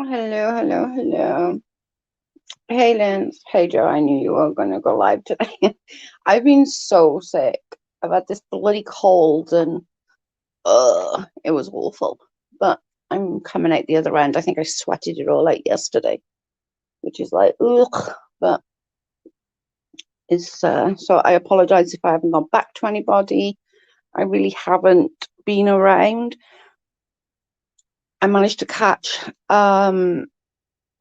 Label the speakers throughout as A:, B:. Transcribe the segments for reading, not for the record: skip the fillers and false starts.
A: Hello, hello, hello. Hey, Lance. Hey, Joe. I knew you were going to go live today. I've been so sick. I've had this bloody cold and it was awful. But I'm coming out the other end. I think I sweated it all out yesterday, which is like, ugh. But it's so I apologize if I haven't gone back to anybody. I really haven't been around. I managed to catch not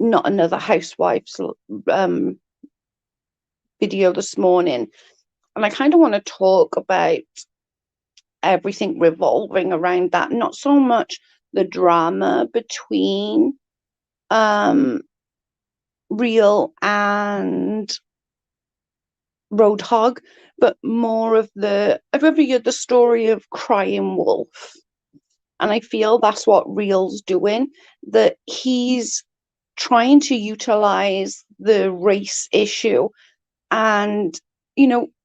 A: another housewife's um video this morning, and I kind of want to talk about everything revolving around that, not so much the drama between um Real and Roadhog, but more of the I've ever heard the story of Crying Wolf. And I feel that's what Real's doing, that he's trying to utilize the race issue. And,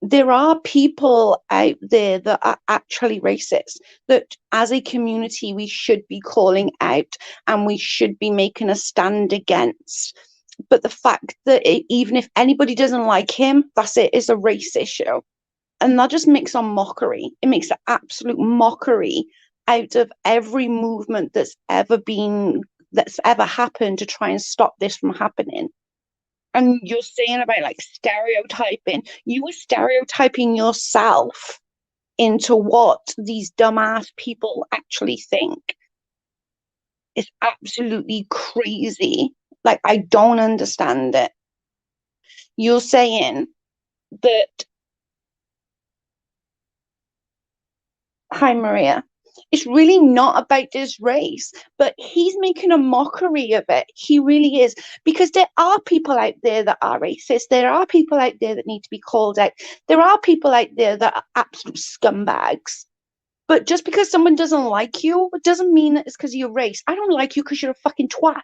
A: there are people out there that are actually racist, that as a community, we should be calling out and we should be making a stand against. But the fact that even if anybody doesn't like him, that's it, is a race issue. And that just makes a mockery. It makes an absolute mockery out of every movement that's ever happened to try and stop this from happening. And you're saying about like stereotyping, you were stereotyping yourself into what these dumbass people actually think. It's absolutely crazy. Like, I don't understand it. You're saying that, hi, Maria, it's really not about this race, but he's making a mockery of it. He really is. Because there are people out there that are racist. There are people out there that need to be called out. There are people out there that are absolute scumbags. But just because someone doesn't like you, it doesn't mean that it's because of your race. I don't like you because you're a fucking twat.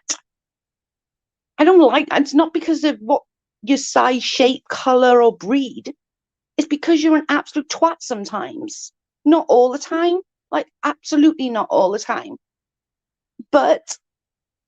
A: I don't like, it's not because of what your size, shape, color, or breed. It's because you're an absolute twat sometimes. Not all the time. Like, absolutely not all the time. But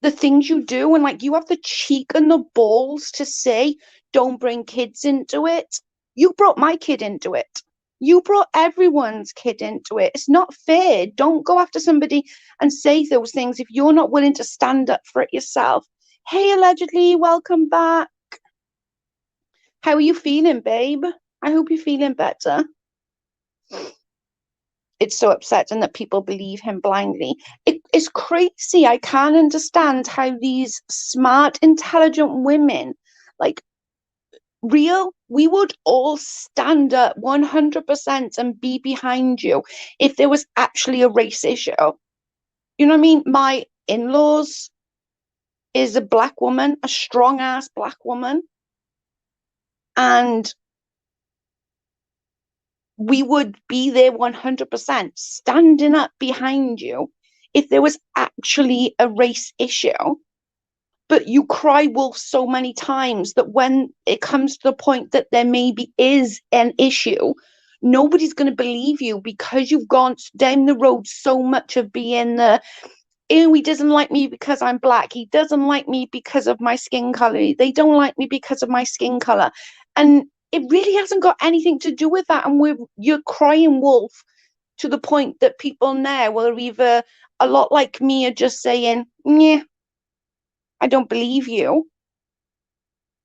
A: the things you do, and like you have the cheek and the balls to say, don't bring kids into it. You brought my kid into it. You brought everyone's kid into it. It's not fair. Don't go after somebody and say those things if you're not willing to stand up for it yourself. Hey, allegedly, welcome back. How are you feeling, babe? I hope you're feeling better. It's so upsetting that people believe him blindly. It's crazy. I can't understand how these smart, intelligent women, like Real, we would all stand up 100% and be behind you if there was actually a race issue. You know what I mean? My in-laws is a black woman, a strong ass black woman, and we would be there 100% standing up behind you if there was actually a race issue. But you cry wolf so many times that when it comes to the point that there maybe is an issue, nobody's going to believe you because you've gone down the road so much of being the, oh, he doesn't like me because I'm black. He doesn't like me because of my skin color. They don't like me because of my skin color. And it really hasn't got anything to do with that. And you're crying wolf to the point that people now are either a lot like me are just saying, yeah, I don't believe you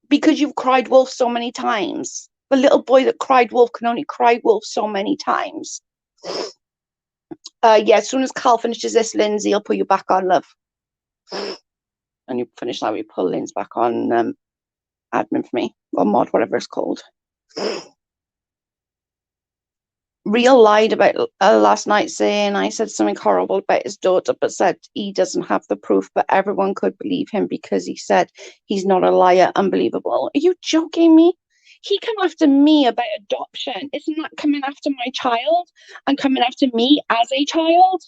A: because you've cried wolf so many times. The little boy that cried wolf can only cry wolf so many times. Yeah, as soon as Carl finishes this, Lindsay, I'll put you back on, love. And you finish that, we pull Lindsay back on admin for me, or mod, whatever it's called. Real lied about last night, saying I said something horrible about his daughter, but said he doesn't have the proof, but everyone could believe him because he said he's not a liar. Unbelievable. Are you joking me? He come after me about adoption. Isn't that coming after my child and coming after me as a child?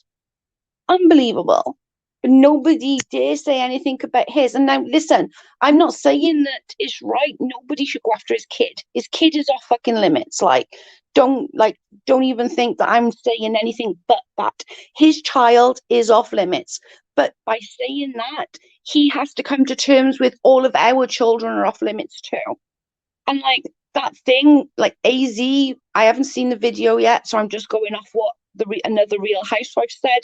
A: Unbelievable. Nobody dare say anything about his. And now, listen, I'm not saying that it's right. Nobody should go after his kid. His kid is off fucking limits. Don't even think that I'm saying anything but that. His child is off limits. But by saying that, he has to come to terms with all of our children are off limits too. And like that thing, like AZ, I haven't seen the video yet, so I'm just going off what another Real Housewife said.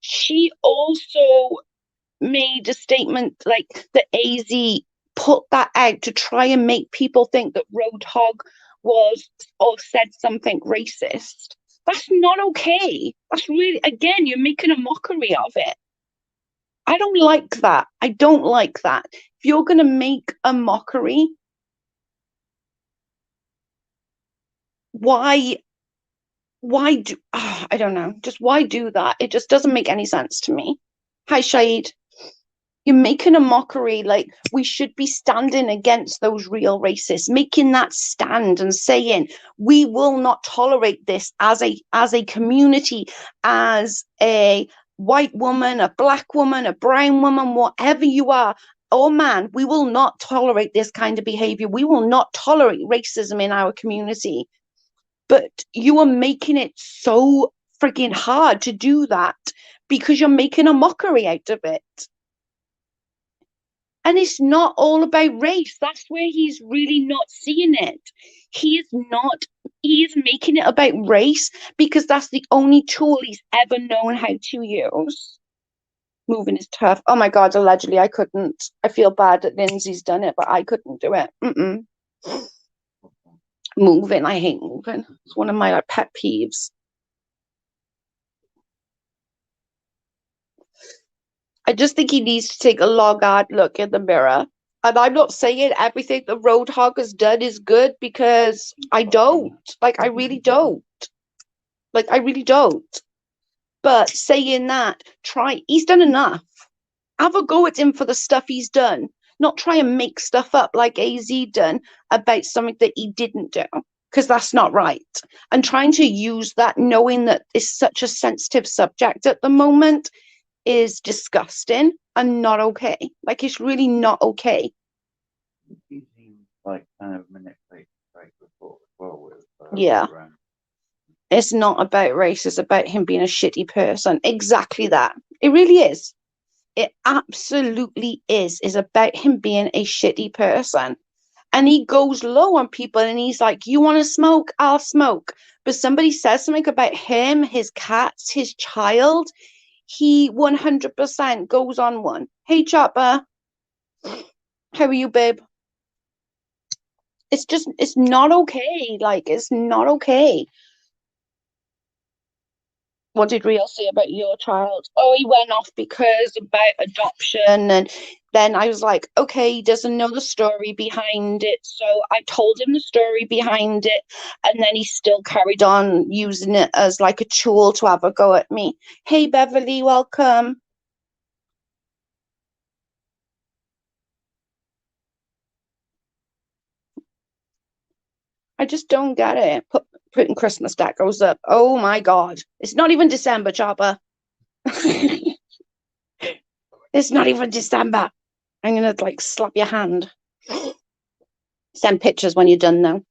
A: She also made a statement like that AZ put that out to try and make people think that Roadhog was or said something racist. That's not okay. That's really, again, you're making a mockery of it. I don't like that. I don't like that. If you're going to make a mockery, why do I don't know, just why do that? It just doesn't make any sense to me. Hi Shade, you're making a mockery. Like, we should be standing against those real racists, making that stand and saying we will not tolerate this as a community, as a white woman, a black woman, a brown woman, whatever you are, or man, we will not tolerate this kind of behavior. We will not tolerate racism in our community. But you are making it so freaking hard to do that because you're making a mockery out of it. And it's not all about race. That's where he's really not seeing it. He is making it about race because that's the only tool he's ever known how to use. Moving is tough. Oh my God, allegedly, I couldn't. I feel bad that Lindsay's done it, but I couldn't do it. Moving, I hate moving. It's one of my like pet peeves. I just think he needs to take a long hard look in the mirror. And I'm not saying everything the Roadhog has done is good because I don't. Like, I really don't. Like, I really don't. But saying that, he's done enough. Have a go at him for the stuff he's done. Not try and make stuff up like AZ done about something that he didn't do. Because that's not right. And trying to use that, knowing that it's such a sensitive subject at the moment, is disgusting and not okay. Like, it's really not okay.
B: He seems like kind of manipulated before as well with
A: Yeah. It's not about race, it's about him being a shitty person. Exactly that. It really is. It absolutely is. It's about him being a shitty person. And he goes low on people and he's like, you want to smoke? I'll smoke. But somebody says something about him, his cats, his child, he 100% goes on one. Hey, Chopper. How are you, babe? It's not okay. Like, it's not okay. What did Rio say about your child? Oh, he went off because about adoption. And then I was like, okay, he doesn't know the story behind it. So I told him the story behind it. And then he still carried on using it as like a tool to have a go at me. Hey, Beverly, welcome. I just don't get it. Putting Christmas decos up. Oh my God. It's not even December, Chopper. It's not even December. I'm gonna like slap your hand. Send pictures when you're done though.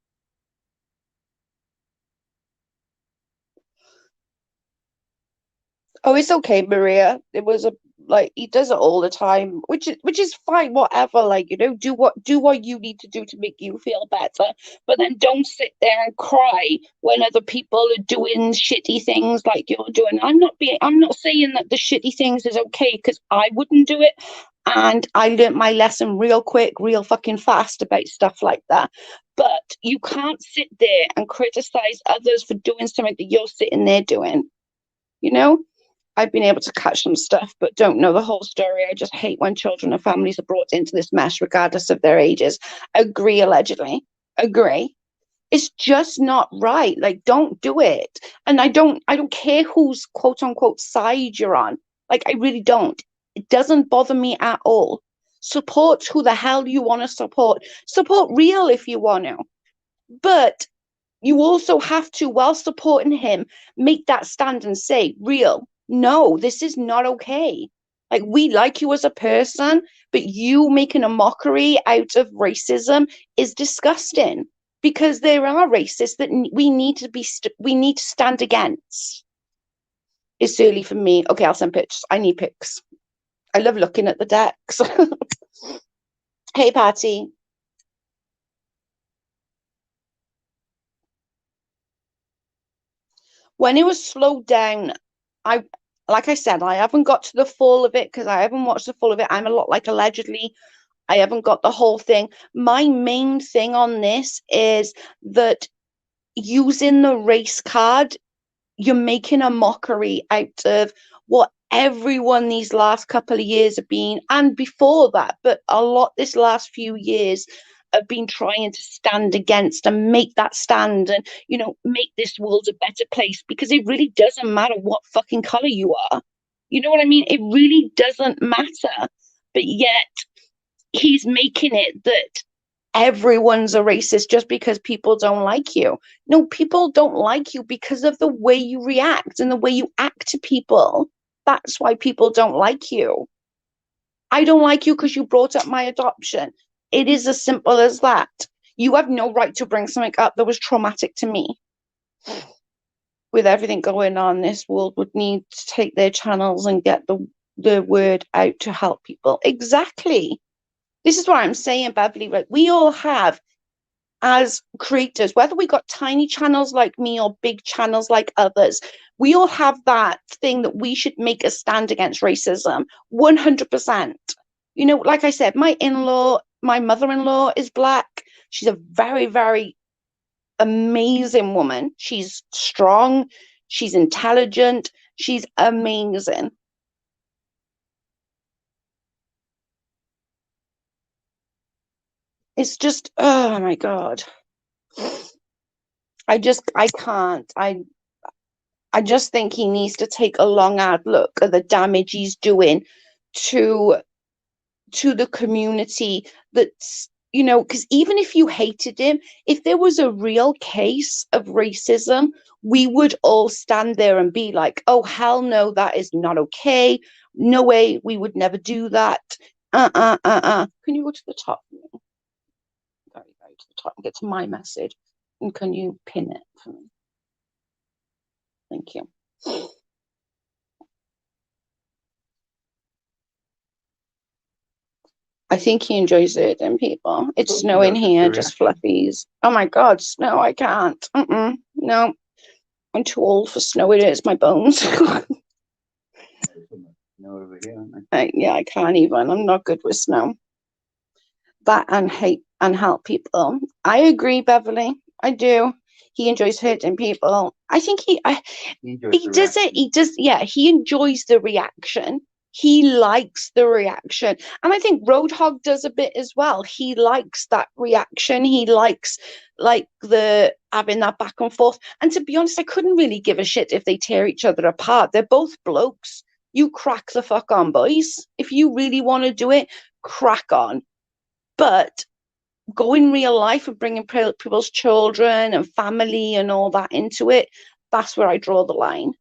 A: Oh, it's okay, Maria. It was a like he does it all the time, which is fine, whatever. Like, do what you need to do to make you feel better. But then don't sit there and cry when other people are doing shitty things like you're doing. I'm not saying that the shitty things is okay because I wouldn't do it. And I learnt my lesson real quick, real fucking fast about stuff like that. But you can't sit there and criticize others for doing something that you're sitting there doing. You know? I've been able to catch some stuff, but don't know the whole story. I just hate when children and families are brought into this mess, regardless of their ages. Agree, allegedly. Agree. It's just not right. Like, don't do it. And I don't care whose quote unquote side you're on. Like, I really don't. It doesn't bother me at all. Support who the hell you want to support. Support real if you want to. But you also have to, while supporting him, make that stand and say, real, no, this is not okay. Like, we like you as a person, but you making a mockery out of racism is disgusting, because there are racists that we need to we need to stand against. It's early for me. Okay, I'll send pictures. I need pics. I love looking at the decks. Hey, Patty. When it was slowed down, I, like I said, I haven't got to the full of it because I haven't watched the full of it. I'm a lot like allegedly. I haven't got the whole thing. My main thing on this is that using the race card, you're making a mockery out of what everyone these last couple of years have been, and before that, but a lot this last few years have been trying to stand against and make that stand, and make this world a better place, because it really doesn't matter what fucking color you are. You know what I mean? It really doesn't matter. But yet he's making it that everyone's a racist just because people don't like you. No, people don't like you because of the way you react and the way you act to people. That's why people don't like you. I don't like you because you brought up my adoption. It is as simple as that. You have no right to bring something up that was traumatic to me. With everything going on, this world would need to take their channels and get the word out to help people. Exactly. This is what I'm saying, Beverly. Like, we all have, as creators, whether we got tiny channels like me or big channels like others, we all have that thing that we should make a stand against racism 100%. Like I said, my mother-in-law is Black. She's a very, very amazing woman. She's strong. She's intelligent. She's amazing. It's just, oh my God. I can't. I just think he needs to take a long hard look at the damage he's doing to the community. That's, because even if you hated him, if there was a real case of racism, we would all stand there and be like, oh, hell no, that is not okay. No way, we would never do that. Can you go to the top? Go to the top and get to my message. And can you pin it for me? Thank you. I think he enjoys it, and people. It's snowing here, just fluffies. Oh my God, snow! I can't. No, I'm too old for snow. It is my bones.
B: over here,
A: yeah, I can't even. I'm not good with snow. That and hate and help people. I agree, Beverly. I do. He enjoys hurting people. I think he does it. He does. Yeah, he enjoys the reaction. He likes the reaction. And I think Roadhog does a bit as well. He likes that reaction. He likes the having that back and forth. And to be honest, I couldn't really give a shit if they tear each other apart. They're both blokes. You crack the fuck on, boys. If you really want to do it, crack on. But go in real life and bringing people's children and family and all that into it, that's where I draw the line.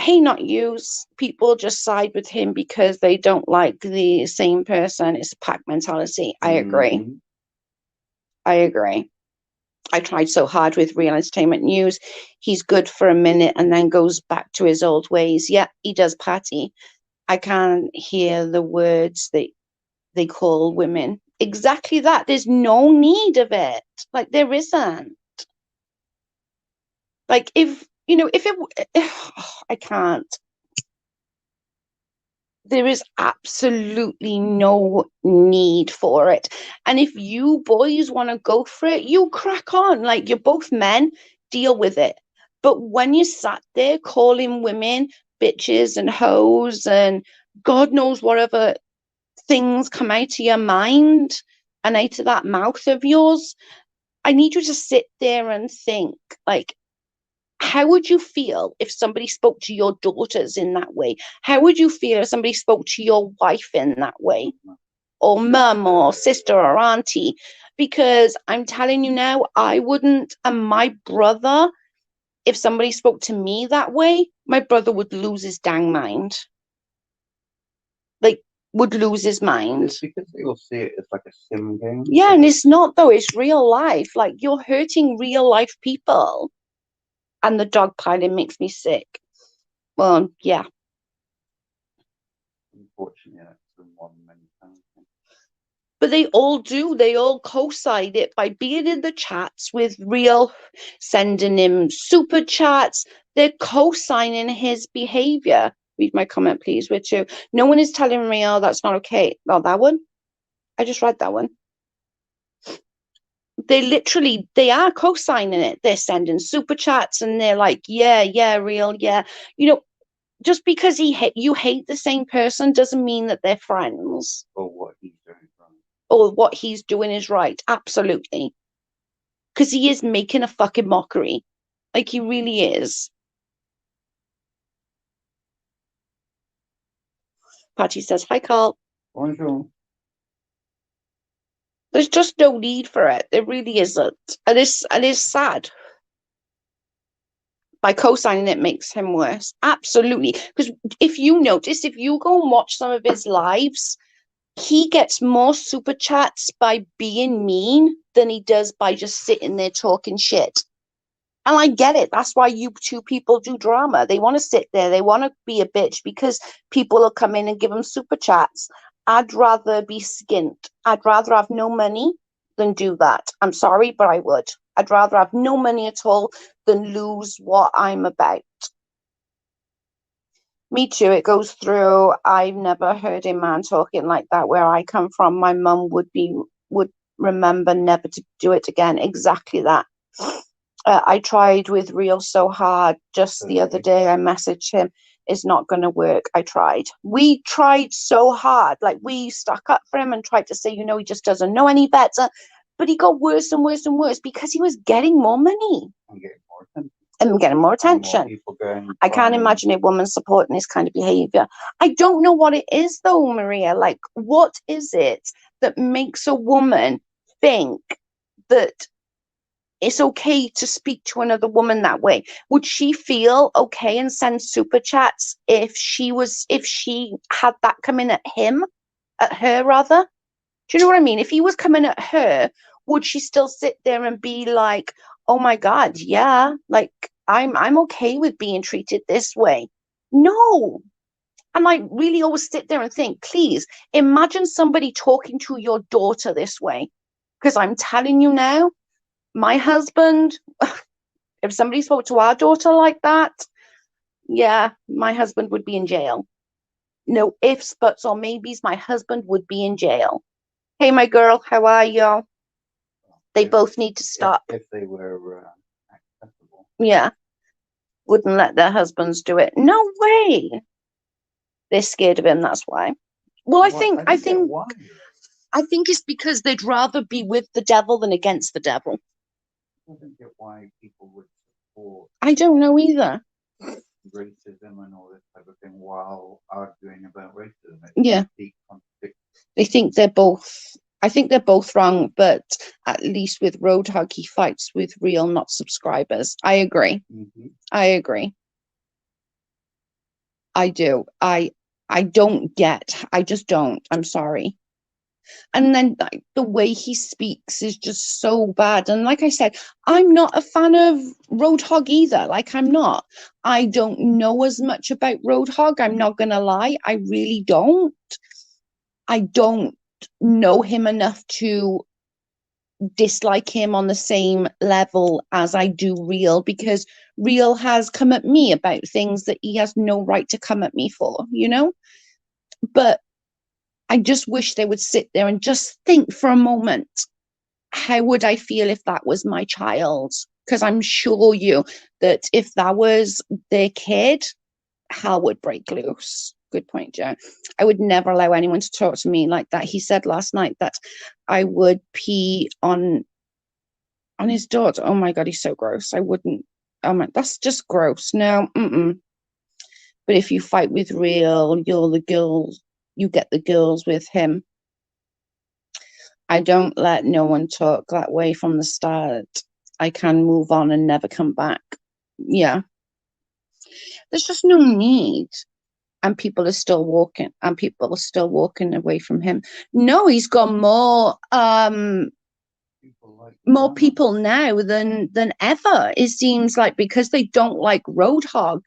A: Hey, not use people just side with him because they don't like the same person. It's a pack mentality. I agree. I agree. I tried so hard with Real Entertainment News. He's good for a minute and then goes back to his old ways. Yeah, he does, Patty. I can't hear the words that they call women. Exactly that. There's no need of it. Like, there isn't. Like, if I can't. There is absolutely no need for it. And if you boys want to go for it, you crack on. Like, you're both men, deal with it. But when you sat there calling women bitches and hoes and God knows whatever things come out of your mind and out of that mouth of yours, I need you to sit there and think, like, how would you feel if somebody spoke to your daughters in that way? How would you feel if somebody spoke to your wife in that way? Or mum or sister or auntie? Because I'm telling you now, I wouldn't. And my brother, if somebody spoke to me that way, my brother would lose his dang mind. would lose his mind.
B: It's because they all see it as like a sim game.
A: Yeah, and it's not though, it's real life. Like, you're hurting real life people. And the dog piling makes me sick. Well, yeah.
B: Unfortunately, that's the one mentality.
A: But they all do. They all co-sign it by being in the chats with Real, sending him super chats. They're co-signing his behavior. Read my comment, please, Richard. No one is telling Real that's not okay. Oh, that one? I just read that one. They are co-signing it. They're sending super chats and they're like, yeah, Real, yeah. You know, just because you hate the same person doesn't mean that they're friends.
B: Or what he's doing wrong.
A: Or what he's doing is right. Absolutely. Because he is making a fucking mockery. Like, he really is. Patty says, hi, Carl.
B: Bonjour.
A: There's just no need for it. There really isn't. And it's sad. By co-signing it makes him worse. Absolutely. Because if you notice, if you go and watch some of his lives, he gets more super chats by being mean than he does by just sitting there talking shit. And I get it. That's why you two people do drama. They want to sit there. They want to be a bitch because people will come in and give them super chats. I'd rather be skint. I'd rather have no money than do that. I'm sorry, but I would. I'd rather have no money at all than lose what I'm about. Me too. It goes through. I've never heard a man talking like that where I come from. My mum would remember never to do it again. Exactly that. I tried with Real so hard just the other day. I messaged him. It's not going to work. I tried. We tried so hard. Like, we stuck up for him and tried to say, he just doesn't know any better. But he got worse and worse and worse because he was getting more money. And getting more attention. I can't imagine a woman supporting this kind of behavior. I don't know what it is, though, Maria. Like, what is it that makes a woman think that it's okay to speak to another woman that way? Would she feel okay and send super chats if she had that coming at her rather? Do you know what I mean? If he was coming at her, would she still sit there and be like, oh my God, yeah, like I'm okay with being treated this way? No. And I really always sit there and think, please imagine somebody talking to your daughter this way. Because I'm telling you now, my husband, if somebody spoke to our daughter like that, yeah, my husband would be in jail. No ifs, buts, or maybes, my husband would be in jail. Hey, my girl, how are you? They both need to stop.
B: If they were acceptable.
A: Yeah. Wouldn't let their husbands do it. No way. They're scared of him, that's why. Well, I think it's because they'd rather be with the devil than against the devil.
B: I don't get why people would support.
A: I don't know either.
B: Racism and all this type of thing while arguing about racism.
A: Yeah. They think they're both. I think they're both wrong, but at least with Roadhog, he fights with Real, not subscribers. I agree.
B: Mm-hmm.
A: I agree. I do. I don't get. I just don't. I'm sorry. And then like, the way he speaks is just so bad. And like I said, I'm not a fan of Roadhog either. Like, I'm not. I don't know as much about Roadhog. I'm not going to lie. I really don't. I don't know him enough to dislike him on the same level as I do Real, because Real has come at me about things that he has no right to come at me for, But I just wish they would sit there and just think for a moment, how would I feel if that was my child? Because I'm sure that if that was their kid, hell would break loose. Good point, Joe. I would never allow anyone to talk to me like that. He said last night that I would pee on his daughter. Oh my God, he's so gross. I wouldn't. Oh my, that's just gross. No, But if you fight with Real, you're the girls. You get the girls with him. I don't let no one talk that way from the start. I can move on and never come back. Yeah. There's just no need. and people are still walking away from him. No, he's got more people now than ever. It seems like, because they don't like Roadhog,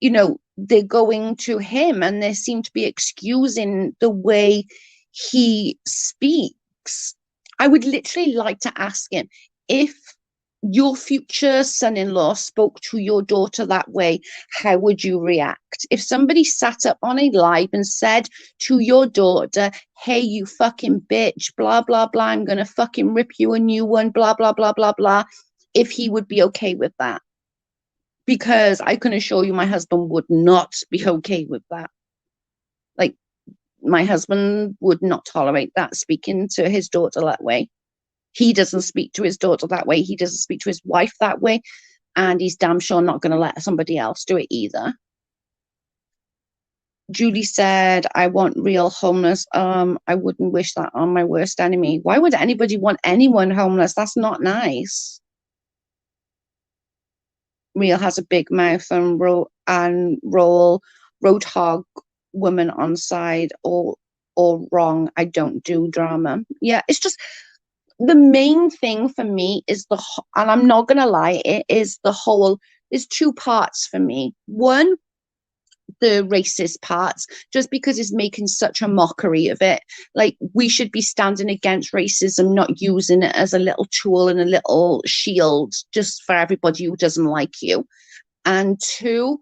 A: they're going to him, and they seem to be excusing the way he speaks. I would literally like to ask him, if your future son-in-law spoke to your daughter that way, how would you react? If somebody sat up on a live and said to your daughter, hey, you fucking bitch, blah, blah, blah, I'm going to fucking rip you a new one, blah, blah, blah, blah, blah, if he would be okay with that. Because I can assure you my husband would not be okay with that. Like, my husband would not tolerate that, speaking to his daughter that way. He doesn't speak to his daughter that way. He doesn't speak to his wife that way. And he's damn sure not going to let somebody else do it either. Julie said, I want real homeless. I wouldn't wish that on my worst enemy. Why would anybody want anyone homeless? That's not nice. Real has a big mouth and roll Roadhog woman on side or wrong. I don't do drama. Yeah, it's just, the main thing for me is and I'm not gonna lie, it is the whole, there's two parts for me. One, the racist parts, just because it's making such a mockery of it. Like, we should be standing against racism, not using it as a little tool and a little shield just for everybody who doesn't like you. And two,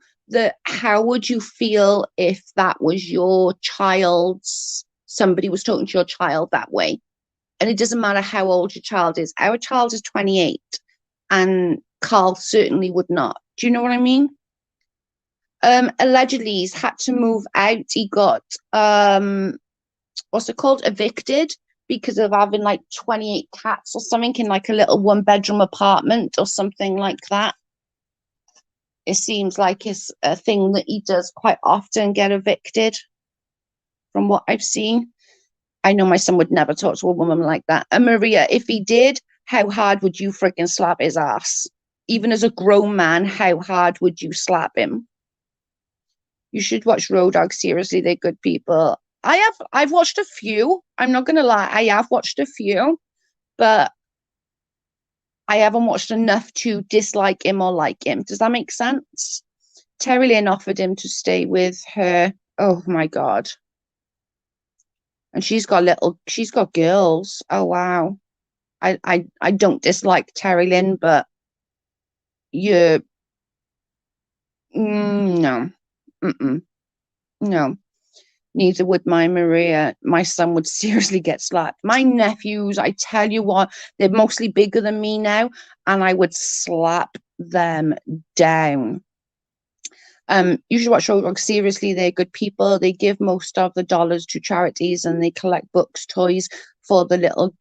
A: how would you feel if that was your child's, somebody was talking to your child that way? And it doesn't matter how old your child is. Our child is 28, and Carl certainly would not. Do you know what I mean? Allegedly, he's had to move out. He got, what's it called? Evicted, because of having like 28 cats or something in like a little 1-bedroom apartment or something like that. It seems like it's a thing that he does quite often, get evicted, from what I've seen. I know my son would never talk to a woman like that. And Maria, if he did, how hard would you freaking slap his ass? Even as a grown man, how hard would you slap him? You should watch Road Dogg. Seriously, they're good people. I've watched a few. I'm not gonna lie, I have watched a few, but I haven't watched enough to dislike him or like him. Does that make sense? Terry Lynn offered him to stay with her. Oh my God. And she's got girls. Oh wow. I don't dislike Terry Lynn, but you no. Mm-mm. No. Neither would my Maria. My son would seriously get slapped. My nephews, I tell you what, they're mostly bigger than me now, and I would slap them down. You should watch Road Dogg. Seriously, they're good people. They give most of the dollars to charities, and they collect books, toys for the little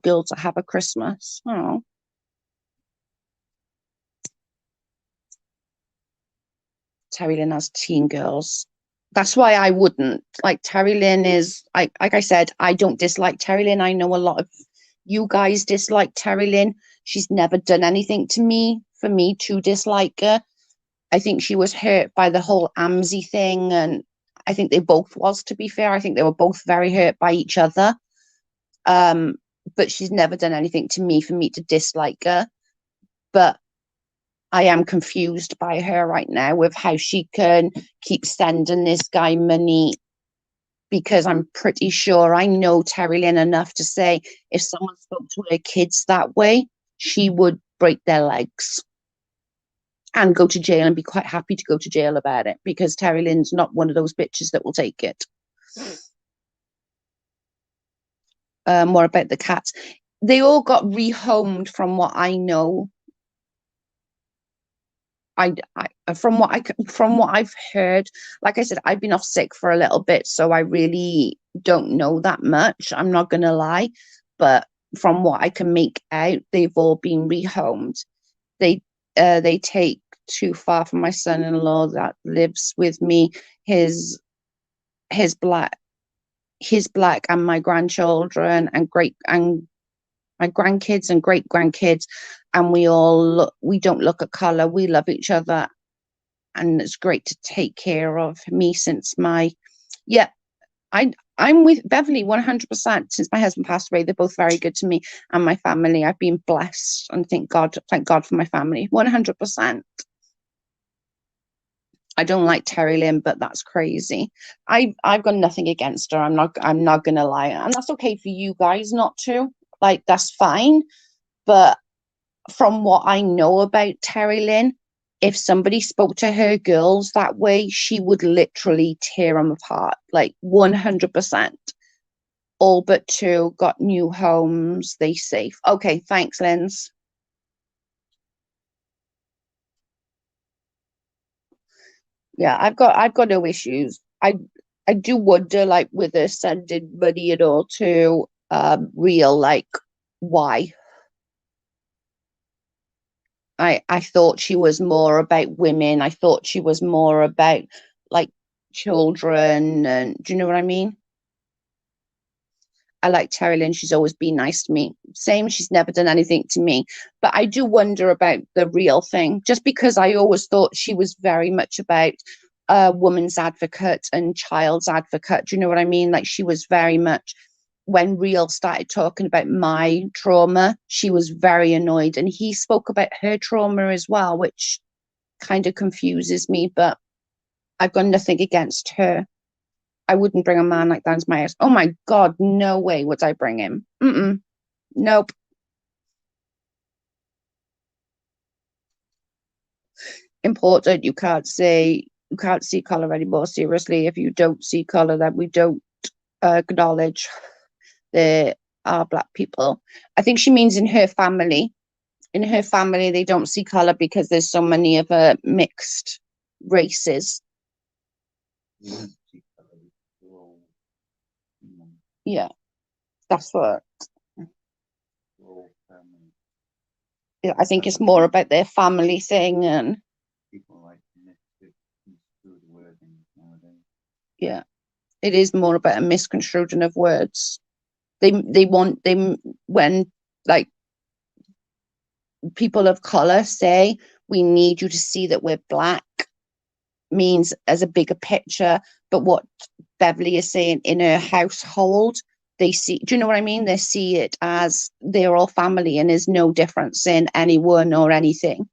A: girl to have a Christmas. Oh. Terry Lynn has teen girls. That's why I wouldn't. Like, Terry Lynn is, like I said, I don't dislike Terry Lynn. I know a lot of you guys dislike Terry Lynn. She's never done anything to me for me to dislike her. I think she was hurt by the whole Amzi thing, and I think they both was, to be fair. I think they were both very hurt by each other. But she's never done anything to me for me to dislike her. But I am confused by her right now with how she can keep sending this guy money, because I'm pretty sure I know Terry Lynn enough to say if someone spoke to her kids that way, she would break their legs and go to jail, and be quite happy to go to jail about it, because Terry Lynn's not one of those bitches that will take it. More about the cats. They all got rehomed from what I know. From what I've heard, like I said, I've been off sick for a little bit, so I really don't know that much. I'm not gonna lie, but from what I can make out, they've all been rehomed. They take too far from my son-in-law that lives with me. His black and my grandchildren and my grandkids and great grandkids, and we don't look at color. We love each other, and it's great to take care of me since yeah, I'm with Beverly 100%. Since my husband passed away, they're both very good to me and my family. I've been blessed, and thank God for my family 100%. I don't like Terry Lynn, but that's crazy. I've got nothing against her. I'm not gonna lie, and that's okay for you guys not to. Like, that's fine. But from what I know about Terry Lynn, if somebody spoke to her girls that way, she would literally tear them apart, like 100%. All but two got new homes. They safe. Okay, thanks, Linz. Yeah, I've got no issues. I do wonder, like, with her sending money and all to real, like, why? I thought she was more about women. I thought she was more about, like, children, and do you know what I mean? I like Terry Lynn. She's always been nice to me. Same, she's never done anything to me. But I do wonder about the real thing, just because I always thought she was very much about a woman's advocate and child's advocate. Do you know what I mean? Like, she was very much, when Real started talking about my trauma, she was very annoyed. And he spoke about her trauma as well, which kind of confuses me, but I've got nothing against her. I wouldn't bring a man like that into my house. Oh my God, no way would I bring him. Nope. Important. You can't see color anymore. Seriously, if you don't see color, then we don't acknowledge there are black people. I think she means in her family. In her family, they don't see color because there's so many of mixed races. Yeah, that's what. Yeah, I think it's more about their family thing, and
B: People like misconstrued wording nowadays.
A: yeah, it is more about a misconstruing of words. They want them when, like, people of color say we need you to see that we're black, means as a bigger picture. But what Beverly is saying, in her household, they see, do you know what I mean? They see it as they're all family and there's no difference in anyone or anything.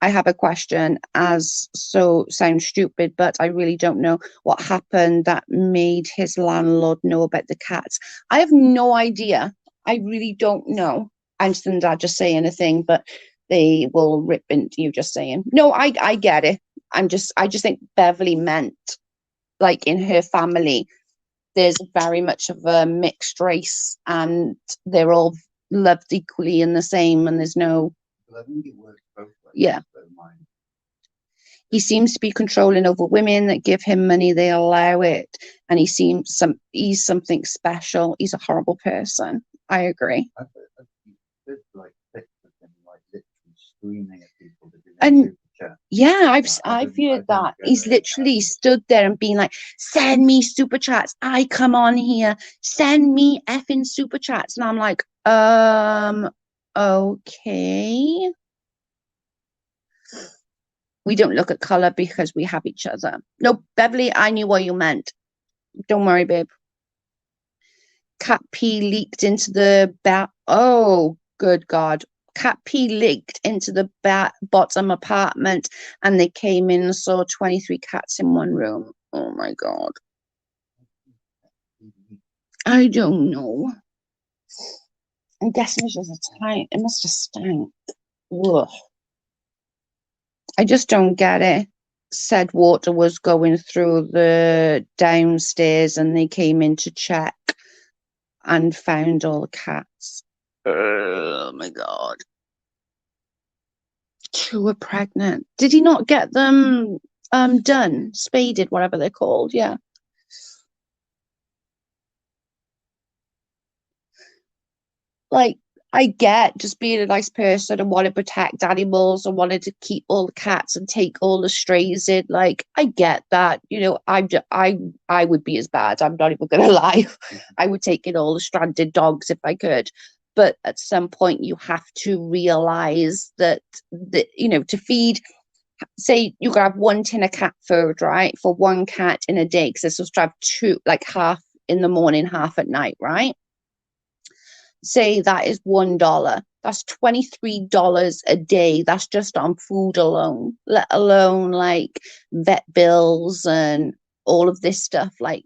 A: I have a question, as so sounds stupid, but I really don't know what happened that made his landlord know about the cats. I have no idea. I really don't know. I'm dad just saying a thing, but they will rip into you just saying. No, I get it. I just think Beverly meant, like, in her family, there's very much of a mixed race and they're all loved equally and the same, and there's no.
B: But I think it works both ways.
A: Yeah.
B: So mine.
A: He seems to be controlling over women that give him money, they allow it, and he's something special. He's a horrible person. I agree.
B: I've like pictures of him like literally screaming at people to do
A: And
B: super chat.
A: yeah,
B: I
A: I've
B: didn't
A: heard that.
B: get
A: He's
B: it.
A: literally stood there and been like, send me super chats. I come on here, send me effing super chats. And I'm like, okay. We don't look at color because we have each other. No, Beverly, I knew what you meant. Don't worry, babe. Cat pee leaked into the Oh, good God. Cat pee leaked into the bottom apartment, and they came in and saw 23 cats in one room. Oh my God. I don't know. I'm guessing it's just a time. It must have stank. Ugh. I just don't get it. Said water was going through the downstairs and they came in to check and found all the cats. Oh my God. Two were pregnant. Did he not get them done? Spaded, whatever they're called. Yeah. Like, I get just being a nice person and want to protect animals and wanted to keep all the cats and take all the strays in. Like, I get that. I would be as bad. I'm not even gonna lie. I would take in all the stranded dogs if I could. But at some point, you have to realize that to feed say you grab one tin of cat food, right, for one cat in a day, because they're supposed to have two, like half in the morning, half at night, right? Say that is $1. That's $23 a day. That's just on food alone, let alone like vet bills and all of this stuff. Like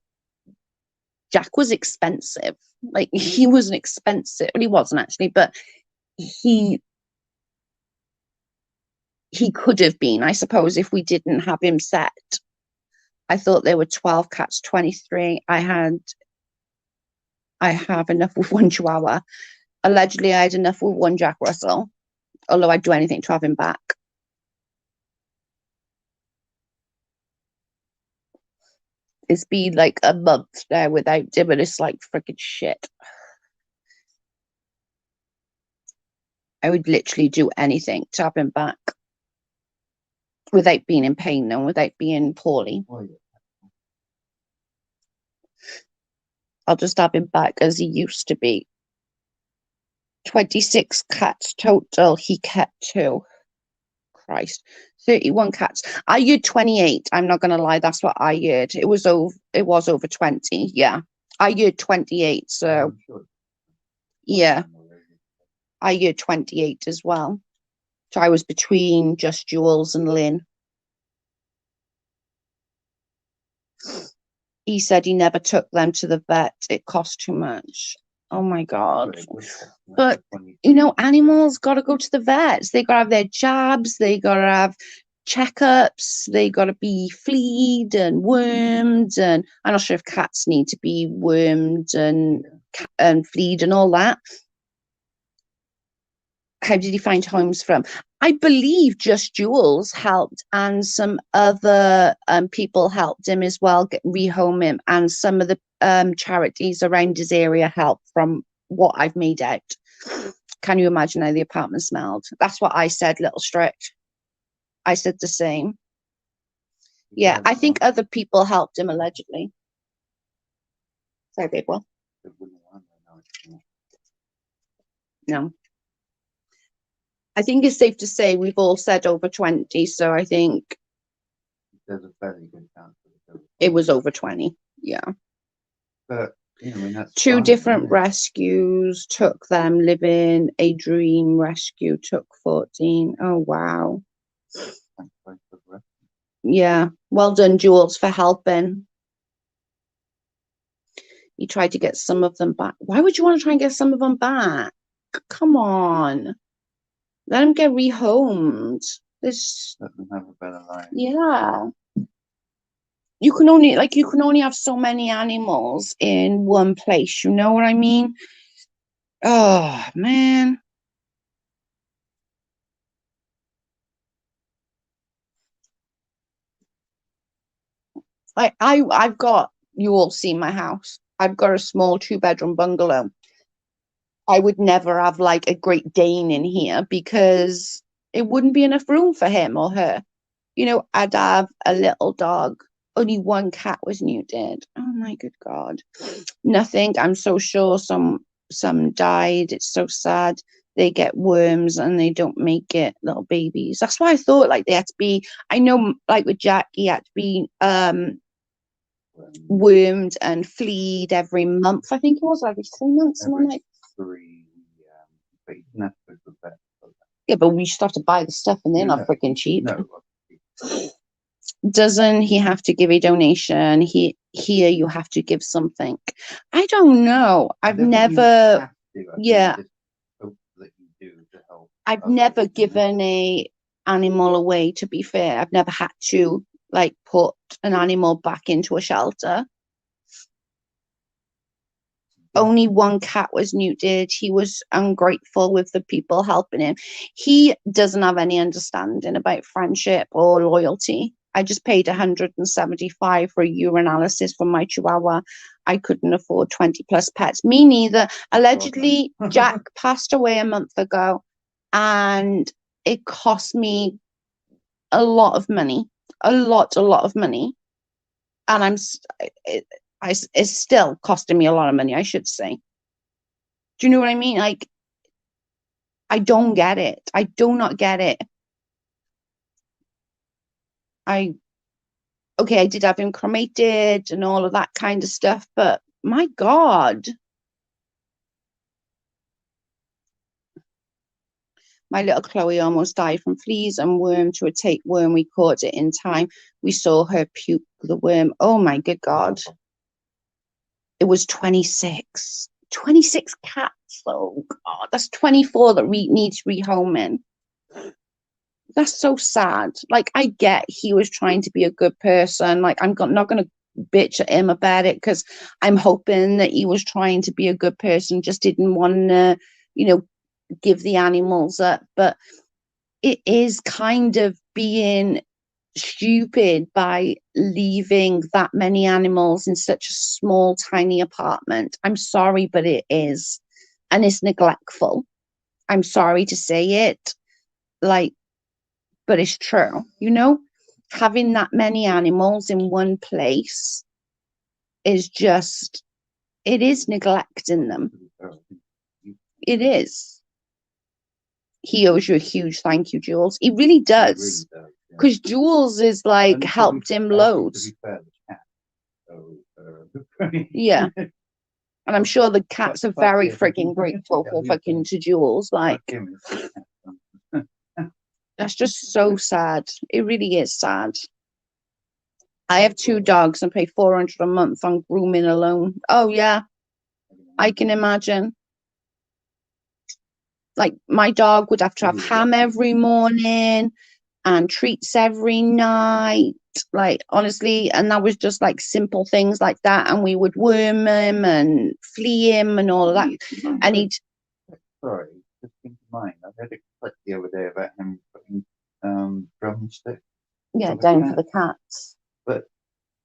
A: Jack was expensive. Like he wasn't expensive. Well, he wasn't actually, but he could have been, I suppose, if we didn't have him set. I thought there were 12 cats, 23. I have enough with one Chihuahua. Allegedly, I had enough with one Jack Russell, although I'd do anything to have him back. It's been like a month there without him, and it's like freaking shit. I would literally do anything to have him back without being in pain and without being poorly. I'll just have him back as he used to be. 26 cats total. He kept 2. Christ. 31 cats. I heard 28. I'm not gonna lie, that's what I heard. It was over 20. Yeah. I heard 28, so yeah. I heard 28 as well. So I was between just Jules and Lynn. He said he never took them to the vet. It cost too much. Oh my God. But, animals got to go to the vets. They got to have their jabs. They got to have checkups. They got to be fleed and wormed. And I'm not sure if cats need to be wormed and fleed and all that. How did he find homes from? I believe just Jules helped, and some other people helped him as well, rehome him, and some of the charities around his area helped, from what I've made out. Can you imagine how the apartment smelled? That's what I said, Little Strict. I said the same. Yeah, I think other people helped him allegedly. Sorry, babe, what? No. I think it's safe to say we've all said over 20, so I think
B: there's a fairly good chance
A: it was over 20. Yeah.
B: But that's
A: 2 different rescues took them. Living a Dream rescue took 14. Oh wow. Yeah. Well done, Jules, for helping. You tried to get some of them back. Why would you want to try and get some of them back? Come on. Let them get rehomed.
B: Let them have a better life.
A: Yeah. You can only have so many animals in one place. You know what I mean? Oh man. I've got, you all seen my house. I've got a small 2-bedroom bungalow. I would never have like a Great Dane in here because it wouldn't be enough room for him or her. I'd have a little dog. Only 1 cat was neutered. Oh my good God. Nothing. I'm so sure some died. It's so sad. They get worms and they don't make it, little babies. That's why I thought like they had to be, I know like with Jack, he had to be wormed and fleed every month. I think it was every 3 months.
B: Every 3, but you can have to go to the vet.
A: Yeah, but we just have to buy the stuff and they're not freaking cheap.
B: No.
A: Doesn't he have to give a donation? Here you have to give something. I don't know. I've never. Yeah. I've never given a animal away, to be fair. I've never had to like put an animal back into a shelter. Only 1 cat was neutered. He was ungrateful with the people helping him. He doesn't have any understanding about friendship or loyalty. I just paid $175 for a urinalysis for my Chihuahua. I couldn't afford 20 plus pets. Me neither. Allegedly, Jack passed away a month ago, and it cost me a lot of money. A lot of money. And it's still costing me a lot of money, I should say. Do you know what I mean? Like, I don't get it. I do not get it. Okay, I did have him cremated and all of that kind of stuff, but my God. My little Chloe almost died from fleas and worms to a tapeworm. We caught it in time. We saw her puke the worm. Oh my good God. It was 26. 26 cats. Oh God, that's 24 that needs rehoming. That's so sad. Like, I get he was trying to be a good person. Like, I'm not going to bitch at him about it, because I'm hoping that he was trying to be a good person, just didn't want to, give the animals up. But it is kind of being stupid by leaving that many animals in such a small, tiny apartment. I'm sorry, but it is. And it's neglectful. I'm sorry to say it. Like, but it's true, having that many animals in one place is just, it is neglecting them. It is. He owes you a huge thank you, Jules. He really does. Because Jules is like helped him loads. Yeah. And I'm sure the cats are very freaking grateful for fucking to Jules. Like, that's just so sad. It really is sad. I have 2 dogs and pay $400 a month on grooming alone. Oh yeah, I can imagine. Like, my dog would have to have ham every morning and treats every night. Like, honestly, and that was just like simple things like that. And we would worm him and flea him and all of that. And he'd.
B: Sorry, just came to mind. I had a clip the other day about him putting drumsticks.
A: Yeah, down for the cats.
B: But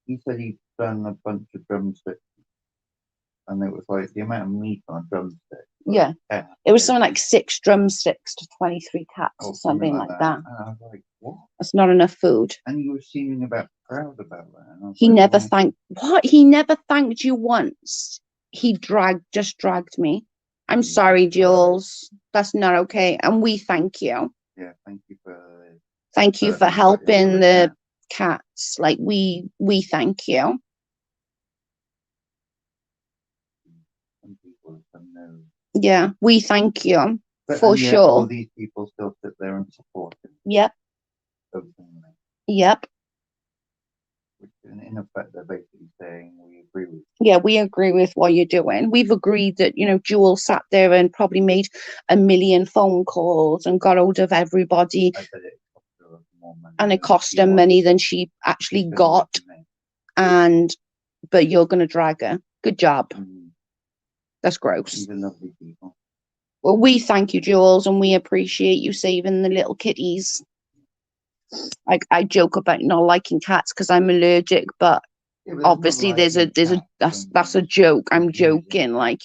B: he said he'd done a bunch of drumsticks, and it was like the amount of meat on drumsticks.
A: Yeah, it was something like 6 drumsticks to 23 cats or something like that.
B: And I was like, what?
A: That's not enough food.
B: And you were seeming proud about that.
A: He never thanked. What? He never thanked you once. He just dragged me. I'm sorry, Jules. That's not okay. And we thank you.
B: Yeah, thank
A: you for helping the cats. Like, we thank you.
B: Some people know.
A: Yeah, we thank you for sure.
B: All these people still sit there and support him.
A: Yep.
B: Openly.
A: Yep.
B: Which in effect, they're basically saying we agree with you.
A: Yeah, we agree with what you're doing. We've agreed that, Jules sat there and probably made 1 million phone calls and got hold of everybody.
B: I bet it cost her more money.
A: And it cost her money than she actually got. But you're going to drag her. Good job. That's gross.
B: These are lovely people.
A: Well, we thank you, Jules, and we appreciate you saving the little kitties. I joke about not liking cats because I'm allergic, but obviously that's a joke. I'm joking, I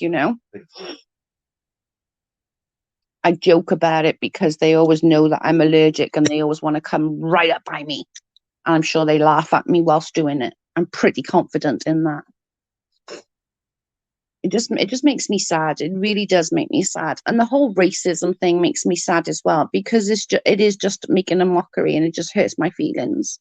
A: joke about it because they always know that I'm allergic and they always want to come right up by me. And I'm sure they laugh at me whilst doing it. I'm pretty confident in that. It just makes me sad. It really does make me sad. And the whole racism thing makes me sad as well, because it is just making a mockery, and it just hurts my feelings.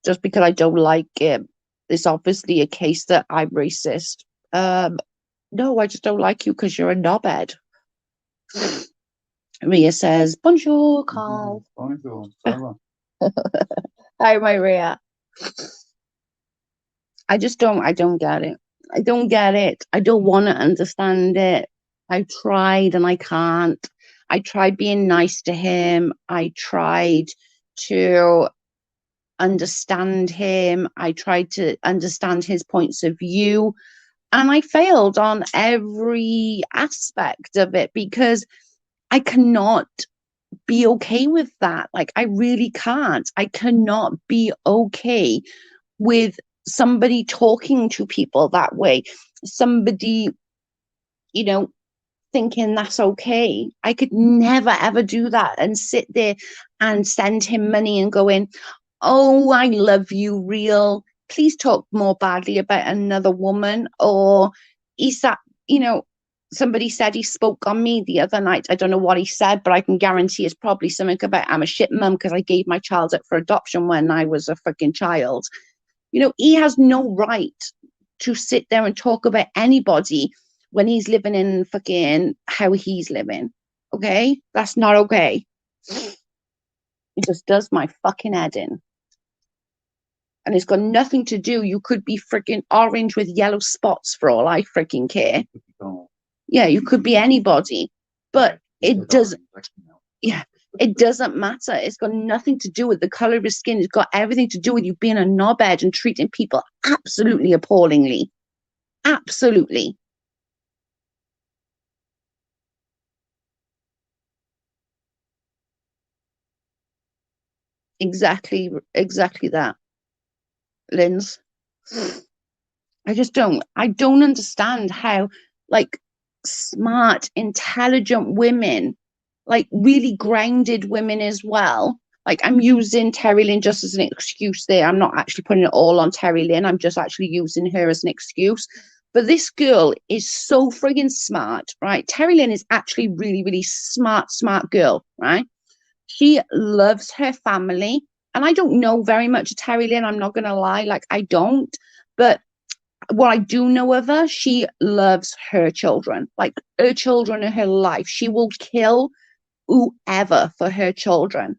A: Just because I don't like it. It's obviously a case that I'm racist. No, I just don't like you because you're a knobhead. Ria says, bonjour, Carl.
B: Bonjour.
A: Hi, my Ria. I don't get it. I don't get it. I don't want to understand it. I tried and I can't. I tried being nice to him. I tried to understand him. I tried to understand his points of view. And I failed on every aspect of it, because I cannot be okay with that. Like, I really can't. I cannot be okay with somebody talking to people that way. Somebody, thinking that's okay. I could never, ever do that and sit there and send him money and go in, oh, I love you, real. Please talk more badly about another woman. Or is that, Somebody said he spoke on me the other night. I don't know what he said, but I can guarantee it's probably something about I'm a shit mum because I gave my child up for adoption when I was a fucking child. You know, he has no right to sit there and talk about anybody when he's living in fucking how he's living. Okay? That's not okay. It just does my fucking head in. And it's got nothing to do. You could be freaking orange with yellow spots for all I freaking care. Yeah, you could be anybody. But it doesn't, yeah, it doesn't matter. It's got nothing to do with the color of your skin. It's got everything to do with you being a knobhead and treating people absolutely appallingly. Absolutely. Exactly that, Linz. I don't understand how, like, smart, intelligent women, like really grounded women as well. Like, I'm using Terry Lynn just as an excuse there. I'm not actually putting it all on Terry Lynn. I'm just actually using her as an excuse. But this girl is so friggin' smart, right? Terry Lynn is actually really, really smart girl, right? She loves her family. And I don't know very much of Terry Lynn. I'm not going to lie. Like, I don't. But what I do know of her, she loves her children. Like, her children are her life. She will kill whoever for her children.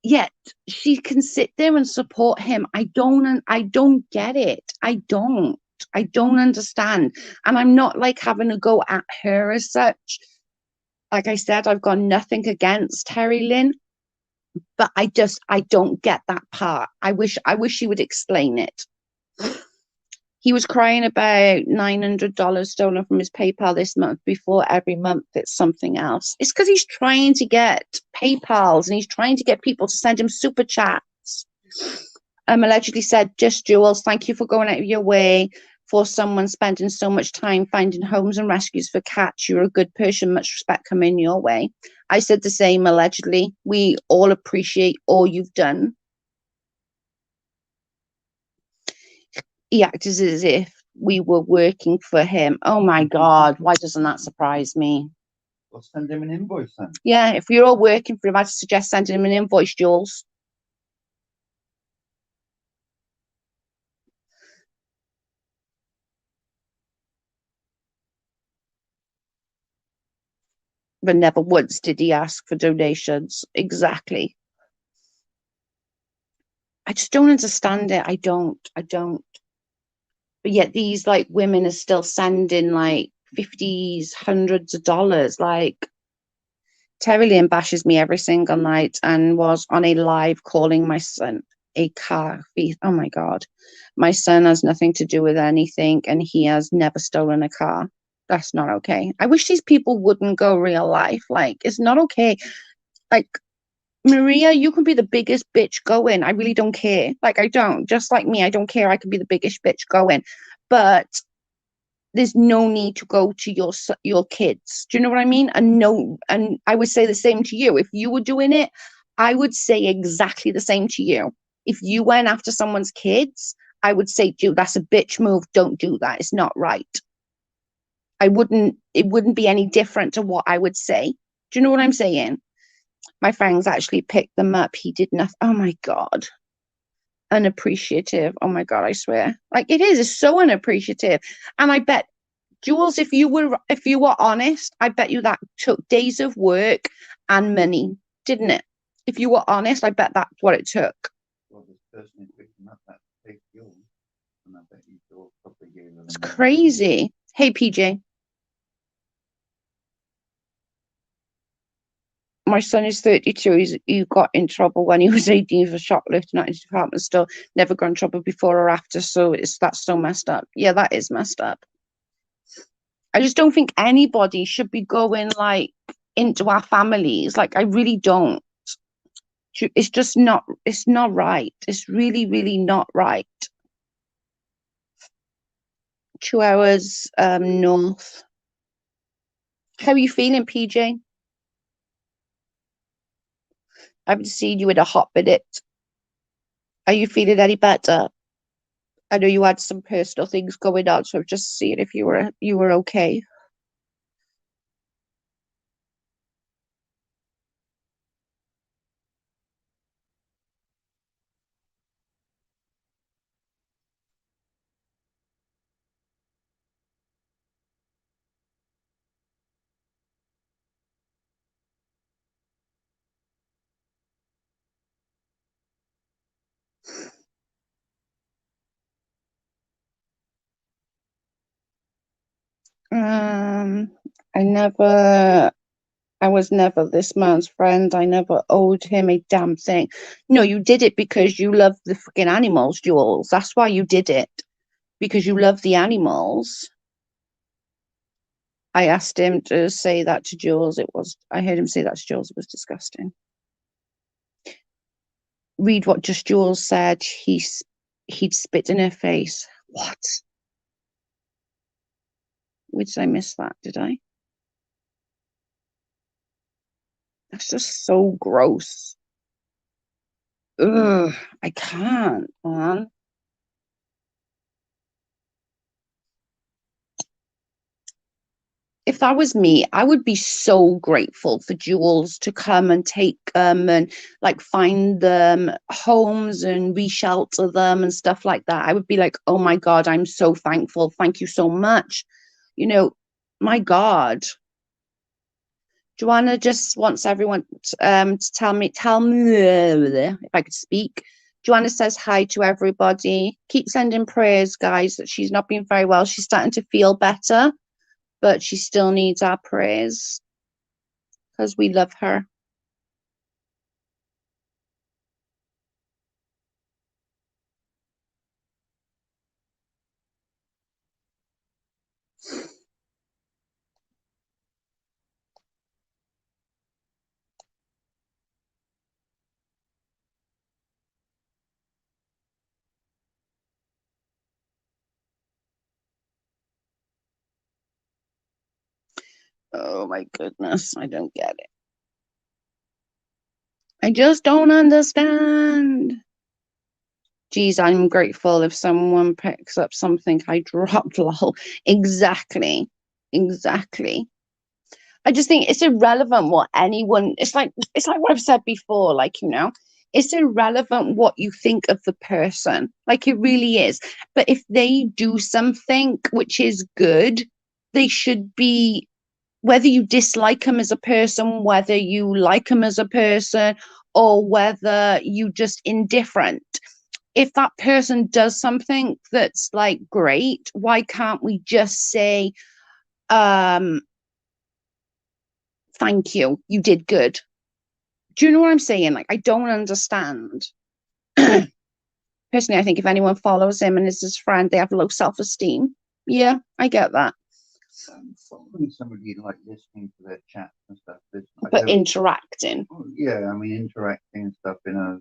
A: Yet she can sit there and support him. I don't get it. I don't understand. And I'm not like having to go at her as such. Like I said, I've got nothing against Terry Lynn, but I don't get that part. I wish she would explain it. He was crying about $900 stolen from his PayPal this month. Before every month, it's something else. It's because he's trying to get PayPals and he's trying to get people to send him super chats. Allegedly said, just Jules, thank you for going out of your way for someone spending so much time finding homes and rescues for cats. You're a good person. Much respect coming your way. I said the same, allegedly. We all appreciate all you've done. He acted as if we were working for him. Oh my God, why doesn't that surprise me?
B: Well, send him an invoice then.
A: Yeah, if you're all working for him, I'd suggest sending him an invoice, Jules. But never once did he ask for donations. Exactly. I just don't understand it. I don't. But yet these like women are still sending like 50s, hundreds of dollars. Like, Terry Lynn bashes me every single night and was on a live calling my son a car thief. Oh my God. My son has nothing to do with anything and he has never stolen a car. That's not okay. I wish these people wouldn't go real life. Like, it's not okay. Like, Maria, you can be the biggest bitch going. I really don't care. Like, I don't. Just like me, I don't care. I can be the biggest bitch going. But there's no need to go to your kids. Do you know what I mean? And no, and I would say the same to you. If you were doing it, I would say exactly the same to you. If you went after someone's kids, I would say, dude, that's a bitch move. Don't do that. It's not right. It wouldn't be any different to what I would say. Do you know what I'm saying? My friends actually picked them up. He did nothing. Oh my God. Unappreciative. Oh my God, I swear. Like, it is, it's so unappreciative. And I bet, Jules, if you were honest, I bet you that took days of work and money, didn't it? If you were honest, I bet that's what it took.
B: Well, this person is picking up that big fuel, and I bet you saw a couple of years.
A: It's crazy. Hey, PJ. My son is 32. He got in trouble when he was 18 for shoplifting at his department store. Never got in trouble before or after. So that's so messed up. Yeah, that is messed up. I just don't think anybody should be going like into our families. Like, I really don't. It's just not. It's not right. It's really, really not right. 2 hours north. How are you feeling, PJ? I haven't seen you in a hot minute. Are you feeling any better? I know you had some personal things going on, so I'm just seeing if you were okay. I was never this man's friend. I never owed him a damn thing. No, you did it because you love the freaking animals, Jules. That's why you did it. Because you love the animals. I asked him to say that to Jules. I heard him say that to Jules. It was disgusting. Read what just Jules said. He'd spit in her face. What? Where did I miss that? Did I? That's just so gross. Ugh, I can't, man. If that was me, I would be so grateful for Jules to come and take them and like find them homes and reshelter them and stuff like that. I would be like, oh my God, I'm so thankful. Thank you so much. You know, my God. Joanna just wants everyone to tell me if I could speak. Joanna says hi to everybody. Keep sending prayers, guys, that she's not been very well. She's starting to feel better, but she still needs our prayers because we love her. Oh my goodness, I don't get it. I just don't understand. Geez, I'm grateful if someone picks up something I dropped, lol. Exactly. Exactly. I just think it's irrelevant what anyone, it's like what I've said before, like, it's irrelevant what you think of the person. Like it really is. But if they do something which is good, they should be, whether you dislike them as a person, whether you like them as a person, or whether you just indifferent. If that person does something that's like great, why can't we just say, um, thank you, you did good? Do you know what I'm saying? Like, I don't understand. Personally, I think if anyone follows him and is his friend, they have low self-esteem. Yeah, I get that.
B: Following somebody like listening to their chats and stuff.
A: But interacting.
B: Yeah, I mean interacting and stuff in a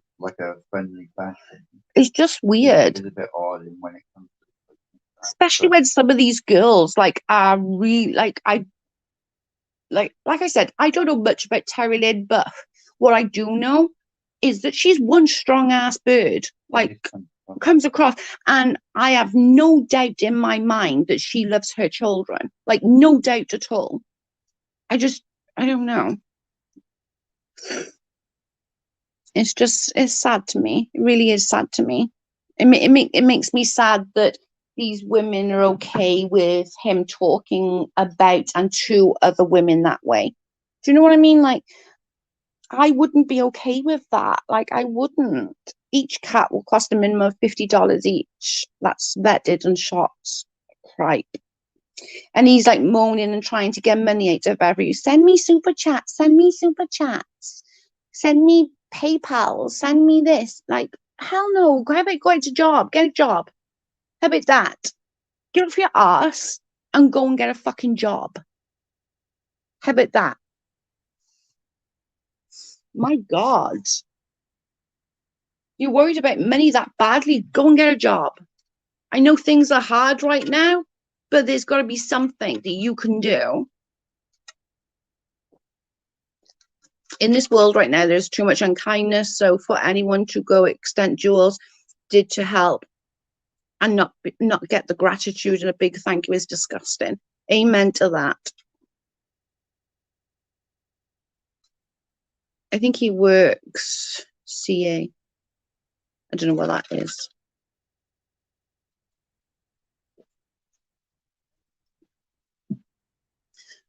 B: friendly fashion.
A: It's just weird.
B: It's a bit odd when it comes to
A: especially when some of these girls like are really like I said, I don't know much about Terry Lynn, but what I do know is that she's one strong ass bird. Like comes across, and I have no doubt in my mind that she loves her children. Like no doubt at all. I don't know. It's sad to me. It really is sad to me. It makes me sad that these women are okay with him talking about and to other women that way. Do you know what I mean? Like, I wouldn't be okay with that. Like, I wouldn't. Each cat will cost a minimum of $50 each. That's vetted and shot. Right. And he's like moaning and trying to get money out of every. Send me super chats. Send me super chats. Send me PayPal. Send me this. Like, hell no. How about go out to job? Get a job. How about that? Get off your ass and go and get a fucking job. How about that? My God. You're worried about money that badly? Go and get a job. I know things are hard right now, but there's got to be something that you can do. In this world right now, there's too much unkindness. So for anyone to go extent Jules did to help and not get the gratitude and a big thank you is disgusting. Amen to that. I think he works CA. I don't know what that is.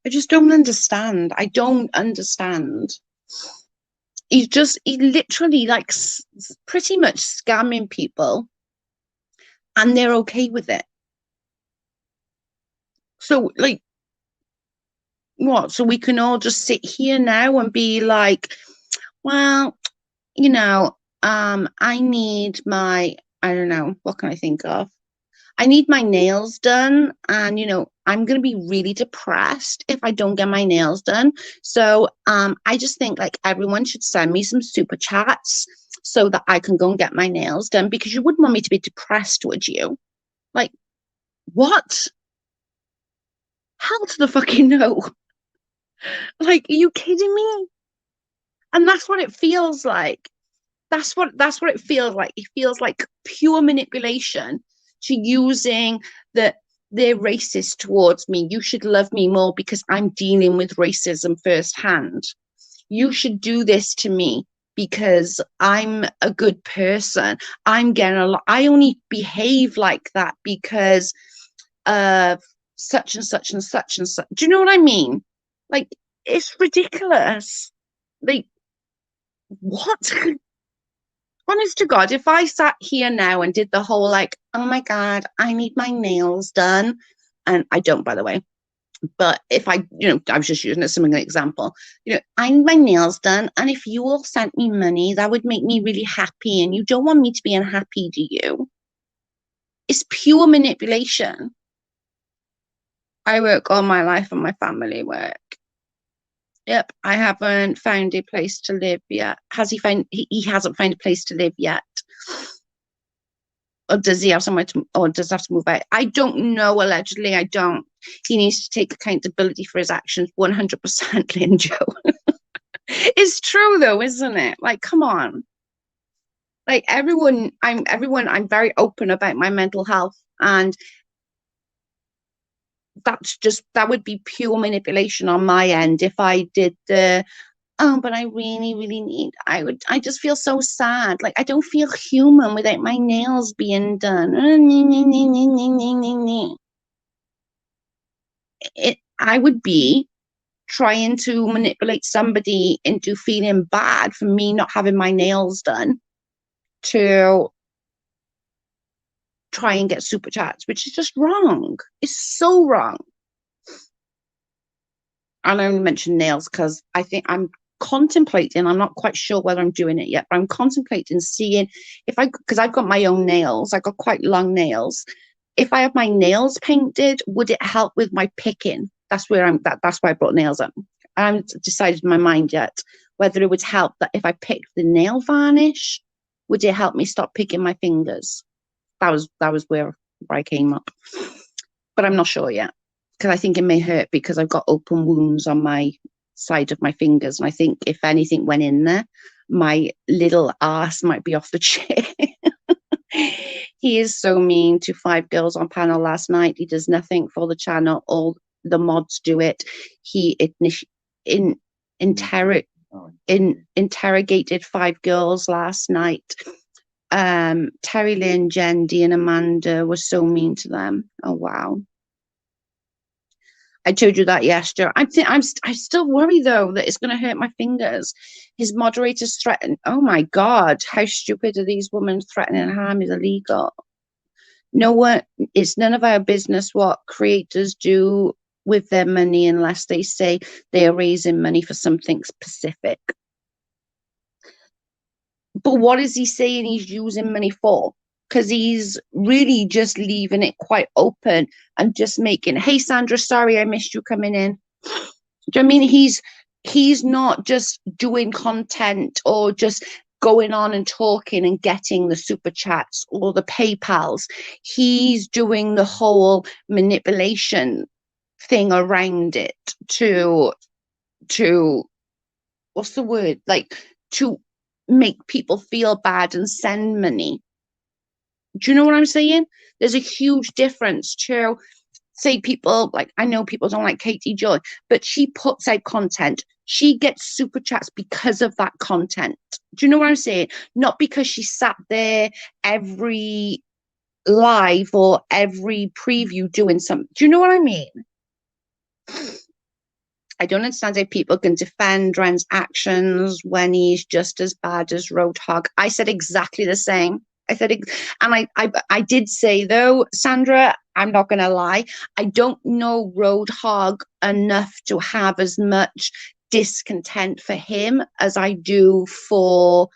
A: I just don't understand. I don't understand. He literally like pretty much scamming people and they're okay with it. So like What? So we can all just sit here now and be like, well, I need my, I don't know, what can I think of? I need my nails done, and I'm gonna be really depressed if I don't get my nails done. So I just think like everyone should send me some super chats so that I can go and get my nails done because you wouldn't want me to be depressed, would you? Like, what? Hell to the fucking no. Like, are you kidding me? And that's what it feels like. That's what it feels like. It feels like pure manipulation to using the they're racist towards me. You should love me more because I'm dealing with racism firsthand. You should do this to me because I'm a good person. I'm getting a lot. I only behave like that because of such and such and such and such. Do you know what I mean? Like, it's ridiculous. Like, what? Honest to God, if I sat here now and did the whole like, oh my God, I need my nails done, and I don't, by the way, but if I was just using it as an example, I need my nails done, and if you all sent me money, that would make me really happy, and you don't want me to be unhappy, do you? It's pure manipulation. I work all my life and my family work. Yep, I haven't found a place to live yet. Has he found? He hasn't found a place to live yet. Or does he have somewhere to, or does he have to move out? I don't know. Allegedly, I don't. He needs to take accountability for his actions 100%, Lynn Joe. It's true though, isn't it? Like, come on. Like I'm very open about my mental health, and that would be pure manipulation on my end if I did the oh, but I really, really need, I just feel so sad. Like, I don't feel human without my nails being done. I would be trying to manipulate somebody into feeling bad for me not having my nails done to try and get super chats, which is just wrong. It's so wrong. And I only mentioned nails because I think I'm contemplating, I'm not quite sure whether I'm doing it yet, but I'm contemplating seeing because I've got my own nails, I've got quite long nails. If I have my nails painted, would it help with my picking? That's why I brought nails up. I haven't decided in my mind yet whether it would help that if I picked the nail varnish, would it help me stop picking my fingers? That was where I came up. But I'm not sure yet because I think it may hurt because I've got open wounds on my side of my fingers. And I think if anything went in there, my little ass might be off the chair. He is so mean to 5 girls on panel last night. He does nothing for the channel. All the mods do it. He interrogated 5 girls last night. Terry Lynn, Jen, Dee, and Amanda were so mean to them. Oh wow. I told you that yesterday. I still worry though that it's going to hurt my fingers. His moderators threaten. Oh my God, how stupid are these women? Threatening harm is illegal. No one. It's none of our business what creators do with their money unless they say they are raising money for something specific. But what is he saying he's using money for? Because he's really just leaving it quite open and just making, hey Sandra, sorry I missed you coming in. Do you know what I mean? He's not just doing content or just going on and talking and getting the super chats or the PayPals. He's doing the whole manipulation thing around it to what's the word? Like to make people feel bad and send money. Do you know what I'm saying? There's a huge difference to say people like I know people don't like Katie Joy, but she puts out content. She gets super chats because of that content. Do you know what I'm saying? Not because she sat there every live or every preview doing something. Do you know what I mean? I don't understand how people can defend Ren's actions when he's just as bad as Roadhog. I said exactly the same. I said, and I did say though, Sandra, I'm not going to lie. I don't know Roadhog enough to have as much discontent for him as I do for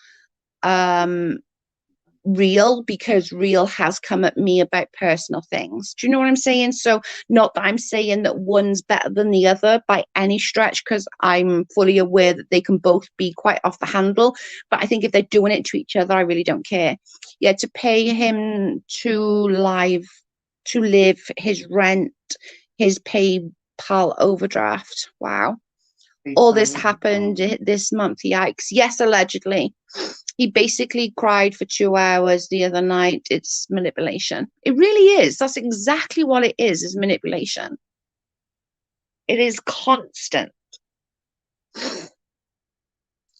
A: Real, because Real has come at me about personal things. Do you know what I'm saying? So, not that I'm saying that one's better than the other by any stretch, because I'm fully aware that they can both be quite off the handle. But I think if they're doing it to each other, I really don't care. Yeah, to pay him to live, his rent, his PayPal overdraft. Wow. All this happened this month. Yikes. Yes, allegedly. He basically cried for 2 hours the other night. It's manipulation. It really is. That's exactly what it is manipulation. It is constant.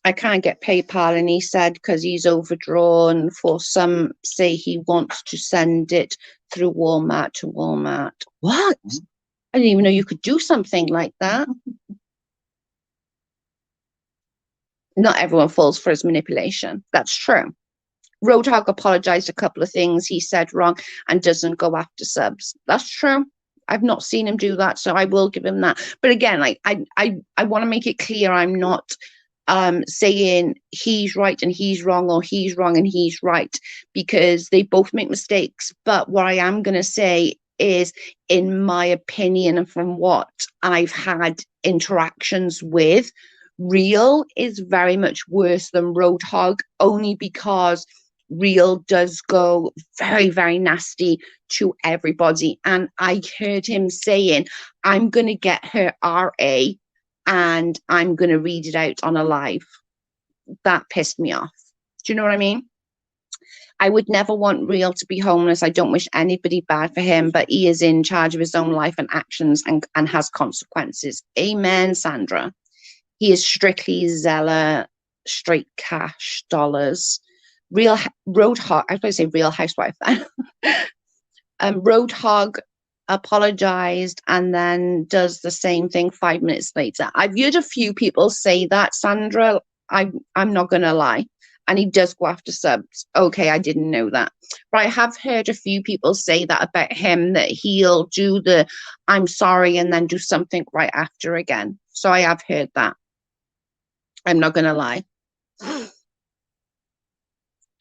A: I can't get PayPal, and he said because he's overdrawn. For some say he wants to send it through Walmart to Walmart. What? I didn't even know you could do something like that. Not everyone falls for his manipulation. That's true. Roadhog apologized a couple of things he said wrong and doesn't go after subs. That's true. I've not seen him do that, so I will give him that. But again, like I want to make it clear, I'm not saying he's right and he's wrong, or he's wrong and he's right, because they both make mistakes. But what I am going to say is, in my opinion, and from what I've had interactions with, Real is very much worse than Roadhog, only because Real does go very, very nasty to everybody. And I heard him saying, I'm going to get her RA and I'm going to read it out on a live. That pissed me off. Do you know what I mean? I would never want Real to be homeless. I don't wish anybody bad for him, but he is in charge of his own life and actions, and has consequences. Amen, Sandra. He is strictly Zella, straight cash, dollars. Real Roadhog, I was going to say Real Housewife. Roadhog apologized and then does the same thing 5 minutes later. I've heard a few people say that, Sandra. I'm not going to lie. And he does go after subs. Okay, I didn't know that. But I have heard a few people say that about him, that he'll do the I'm sorry and then do something right after again. So I have heard that. I'm not going to lie.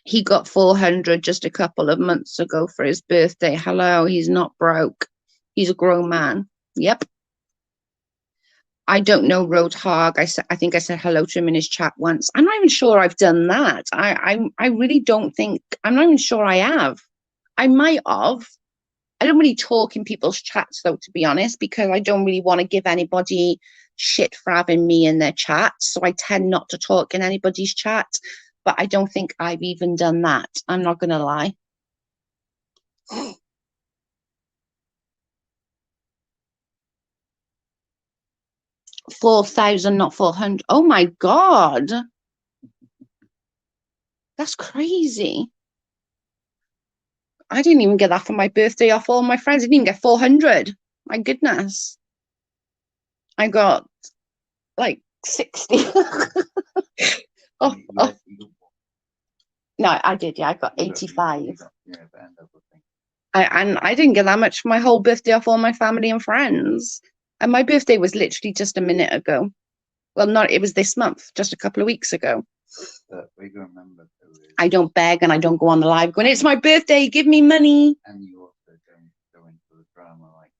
A: He got 400 just a couple of months ago for his birthday. Hello, he's not broke. He's a grown man. Yep. I don't know Roadhog. I think I said hello to him in his chat once. I'm not even sure I've done that. I really don't think. I'm not even sure I have. I might have. I don't really talk in people's chats, though, to be honest, because I don't really want to give anybody shit for having me in their chat. So I tend not to talk in anybody's chat. But I don't think I've even done that. I'm not going to lie. $4,000, not 400. Oh my God. That's crazy. I didn't even get that for my birthday off all my friends. I didn't even get 400. My goodness. I got like 60. oh, no, I did. Yeah, I got 85. And I didn't get that much for my whole birthday off all my family and friends. And my birthday was literally just a minute ago. Well, not, it was this month, just a couple of weeks ago. I don't beg and I don't go on the live going, it's my birthday, give me money. And you also don't go into the drama, like,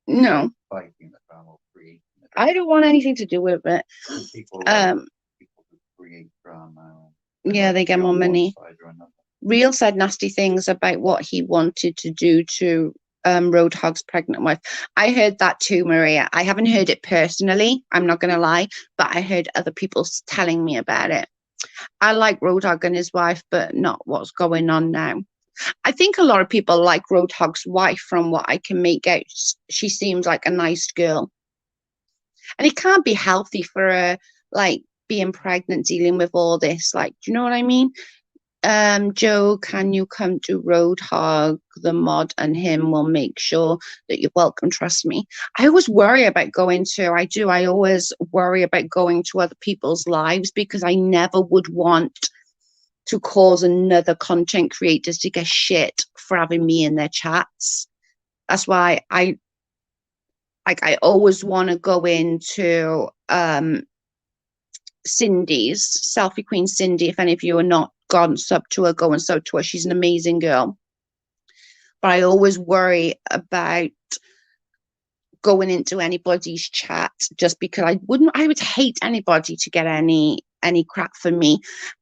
A: no. Fighting the drama, creating it. I don't want anything to do with it. People create drama. Yeah, they get more money. Real said nasty things about what he wanted to do to Roadhog's pregnant wife. I heard that too, Maria. I haven't heard it personally, I'm not going to lie, but I heard other people telling me about it. I like Roadhog and his wife, but not what's going on now. I think a lot of people like Roadhog's wife, from what I can make out. She seems like a nice girl. And it can't be healthy for her, like, being pregnant, dealing with all this. Like, do you know what I mean? Joe, can you come to Roadhog, the mod, and him will make sure that you're welcome, trust me. I always worry about going to, I always worry about going to other people's lives, because I never would want to cause another content creators to get shit for having me in their chats. That's why I always want to go into Cindy's Selfie Queen Cindy. If any of you are not gone sub to her, go and sub to her. She's an amazing girl. But I always worry about going into anybody's chat just because I would hate anybody to get any crap from me.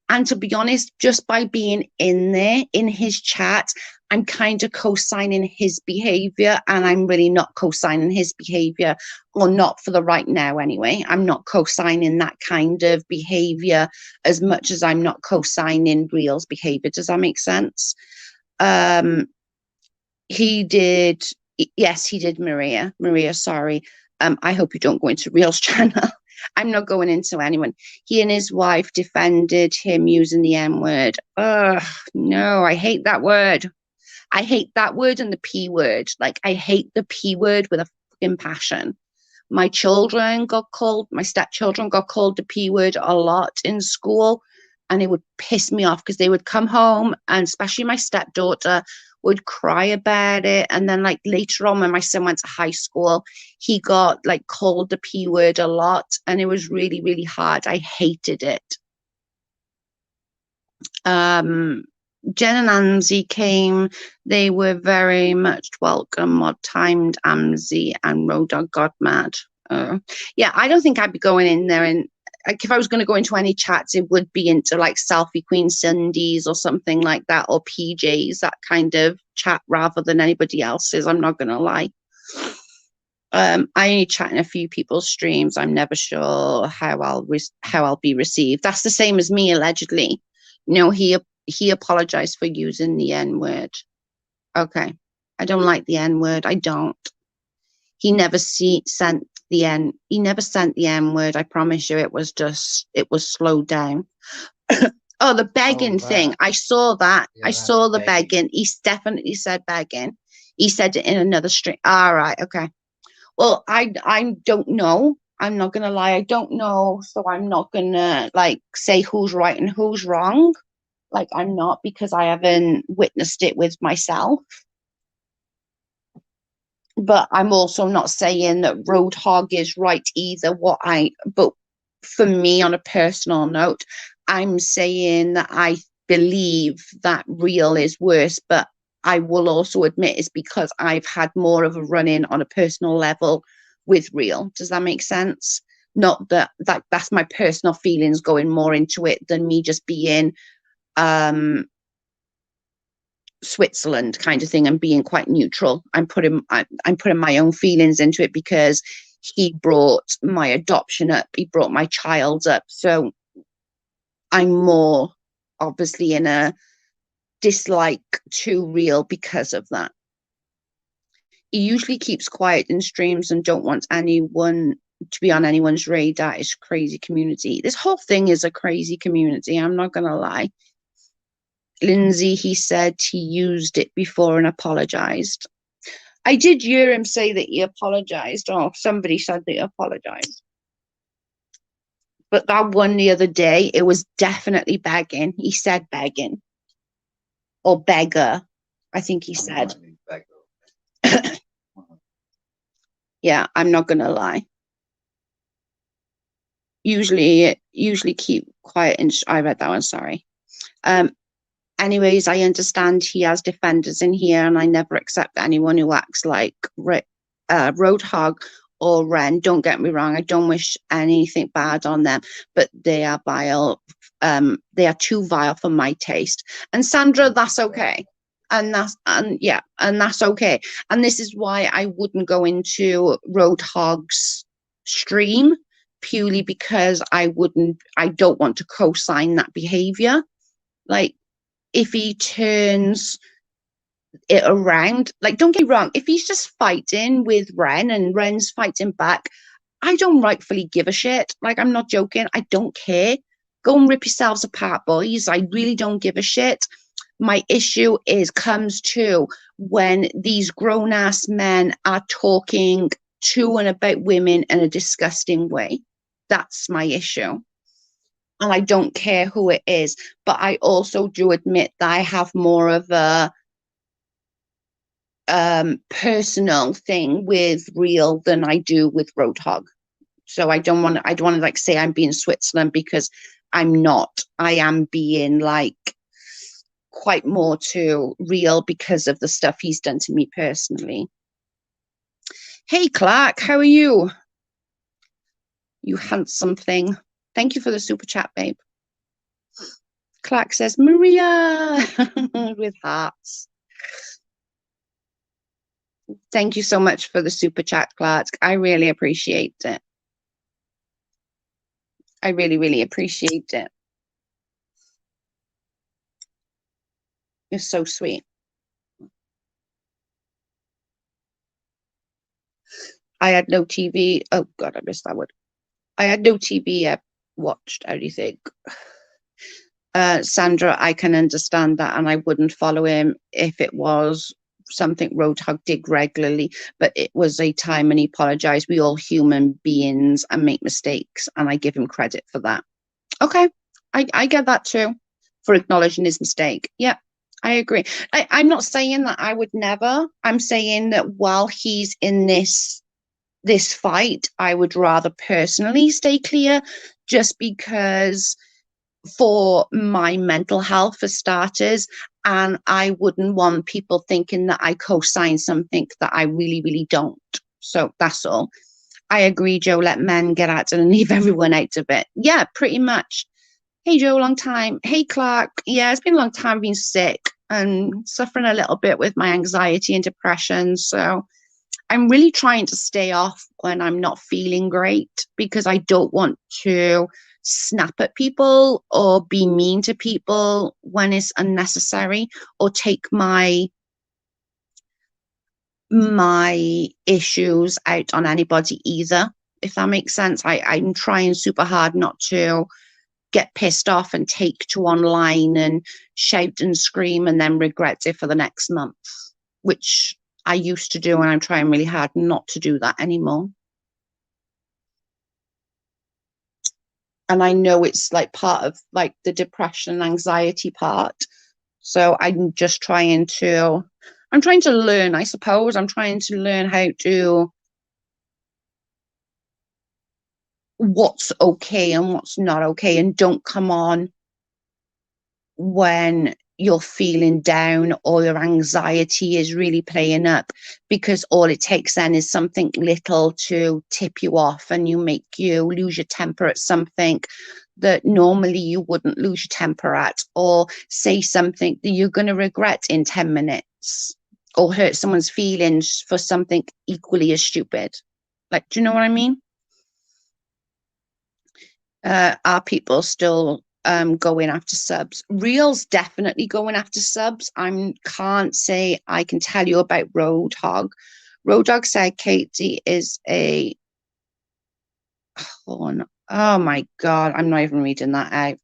A: And to be honest, just by being in there in his chat, I'm kind of co-signing his behavior, and I'm really not co-signing his behavior, or not for the right now anyway. I'm not co-signing that kind of behavior as much as I'm not co-signing Real's behavior. Does that make sense? He did, yes, he did, Maria. Maria, sorry. I hope you don't go into Real's channel. I'm not going into anyone. He and his wife defended him using the N word. Ugh, no, I hate that word. I hate that word and the P word. Like, I hate the P word with a fucking passion. My stepchildren got called the P word a lot in school, and it would piss me off because they would come home, and especially my stepdaughter would cry about it. And then, like, later on when my son went to high school, he got like called the P word a lot, and it was really, really hard. I hated it. Jen and Amzi came. They were very much welcome. What timed Amzi and Road Dog got mad. Yeah, I don't think I'd be going in there, and like, if I was going to go into any chats, it would be into like Selfie Queen Cindy's or something like that, or PJ's, that kind of chat, rather than anybody else's. I'm not going to lie. I only chat in a few people's streams. I'm never sure how I'll be received. That's the same as me, allegedly. You know, he apologized for using the N word. Okay, I don't like the N word. I don't. He never sent the N word. I promise you, it was slowed down. Oh, the begging thing. I saw that. Yeah, I saw the begging. He definitely said begging. He said it in another stream. All right, okay. Well, I don't know. I'm not gonna lie. I don't know. So I'm not gonna like say who's right and who's wrong. Like, I'm not, because I haven't witnessed it with myself. But I'm also not saying that Roadhog is right either. But for me, on a personal note, I'm saying that I believe that Real is worse, but I will also admit it's because I've had more of a run-in on a personal level with Real. Does that make sense? Not that's my personal feelings going more into it than me just being Switzerland kind of thing and being quite neutral. I'm putting my own feelings into it because he brought my adoption up, he brought my child up, so I'm more obviously in a dislike to Real because of that. He usually keeps quiet in streams and don't want anyone to be on anyone's radar. It's a crazy community. This whole thing is a crazy community, I'm not gonna lie. Lindsay, he said he used it before and apologized. I did hear him say that he apologized, or somebody said they apologized. But that one the other day, it was definitely begging. He said begging. Or beggar, I think he said. Yeah, I'm not going to lie. Usually keep quiet. I read that one, sorry. Anyways, I understand he has defenders in here, and I never accept anyone who acts like Roadhog or Ren. Don't get me wrong, I don't wish anything bad on them, but they are vile. They are too vile for my taste. And Sandra, that's okay. And that's okay. And this is why I wouldn't go into Roadhog's stream, purely because I don't want to co-sign that behavior. Like, if he turns it around, like, don't get me wrong, if he's just fighting with Ren and Ren's fighting back, I don't rightfully give a shit. Like, I'm not joking. I don't care. Go and rip yourselves apart, boys. I really don't give a shit. My issue comes to when these grown-ass men are talking to and about women in a disgusting way. That's my issue. And I don't care who it is, but I also do admit that I have more of a personal thing with real than I do with Roadhog. So I don't want to like say I'm being Switzerland, because I'm not. I am being like quite more to real because of the stuff he's done to me personally. Hey Clark, how are you? You handsome thing. Thank you for the super chat, babe. Clark says, Maria, with hearts. Thank you so much for the super chat, Clark. I really appreciate it. I really, really appreciate it. You're so sweet. I had no TV. Oh, God, I missed that word. I had no TV watched. How do you think? Sandra, I can understand that, and I wouldn't follow him if it was something Roadhog did regularly, but it was a time and he apologized. We all human beings and make mistakes, and I give him credit for that. Okay, I get that too, for acknowledging his mistake. Yeah, I agree. I'm not saying that I would never. I'm saying that while he's in this fight, I would rather personally stay clear, just because for my mental health for starters, and I wouldn't want people thinking that I co-sign something that I really, really don't. So that's all. I agree, Joe. Let men get out and leave everyone out of it. Yeah, pretty much. Hey, Joe, long time. Hey, Clark. Yeah, it's been a long time being sick and suffering a little bit with my anxiety and depression. So I'm really trying to stay off when I'm not feeling great, because I don't want to snap at people or be mean to people when it's unnecessary, or take my issues out on anybody either, if that makes sense. I'm trying super hard not to get pissed off and take to online and shout and scream and then regret it for the next month, which I used to do, and I'm trying really hard not to do that anymore. And I know it's like part of like the depression and anxiety part. So I'm trying to learn, I suppose. I'm trying to learn how to, what's okay and what's not okay, and don't come on when you're feeling down or your anxiety is really playing up, because all it takes then is something little to tip you off, and you lose your temper at something that normally you wouldn't lose your temper at, or say something that you're going to regret in 10 minutes, or hurt someone's feelings for something equally as stupid. Like, do you know what I mean? Are people still going after subs? Real's definitely going after subs. I can't say I can tell you about Roadhog. Roadhog said Katie is a... Oh my God, I'm not even reading that out.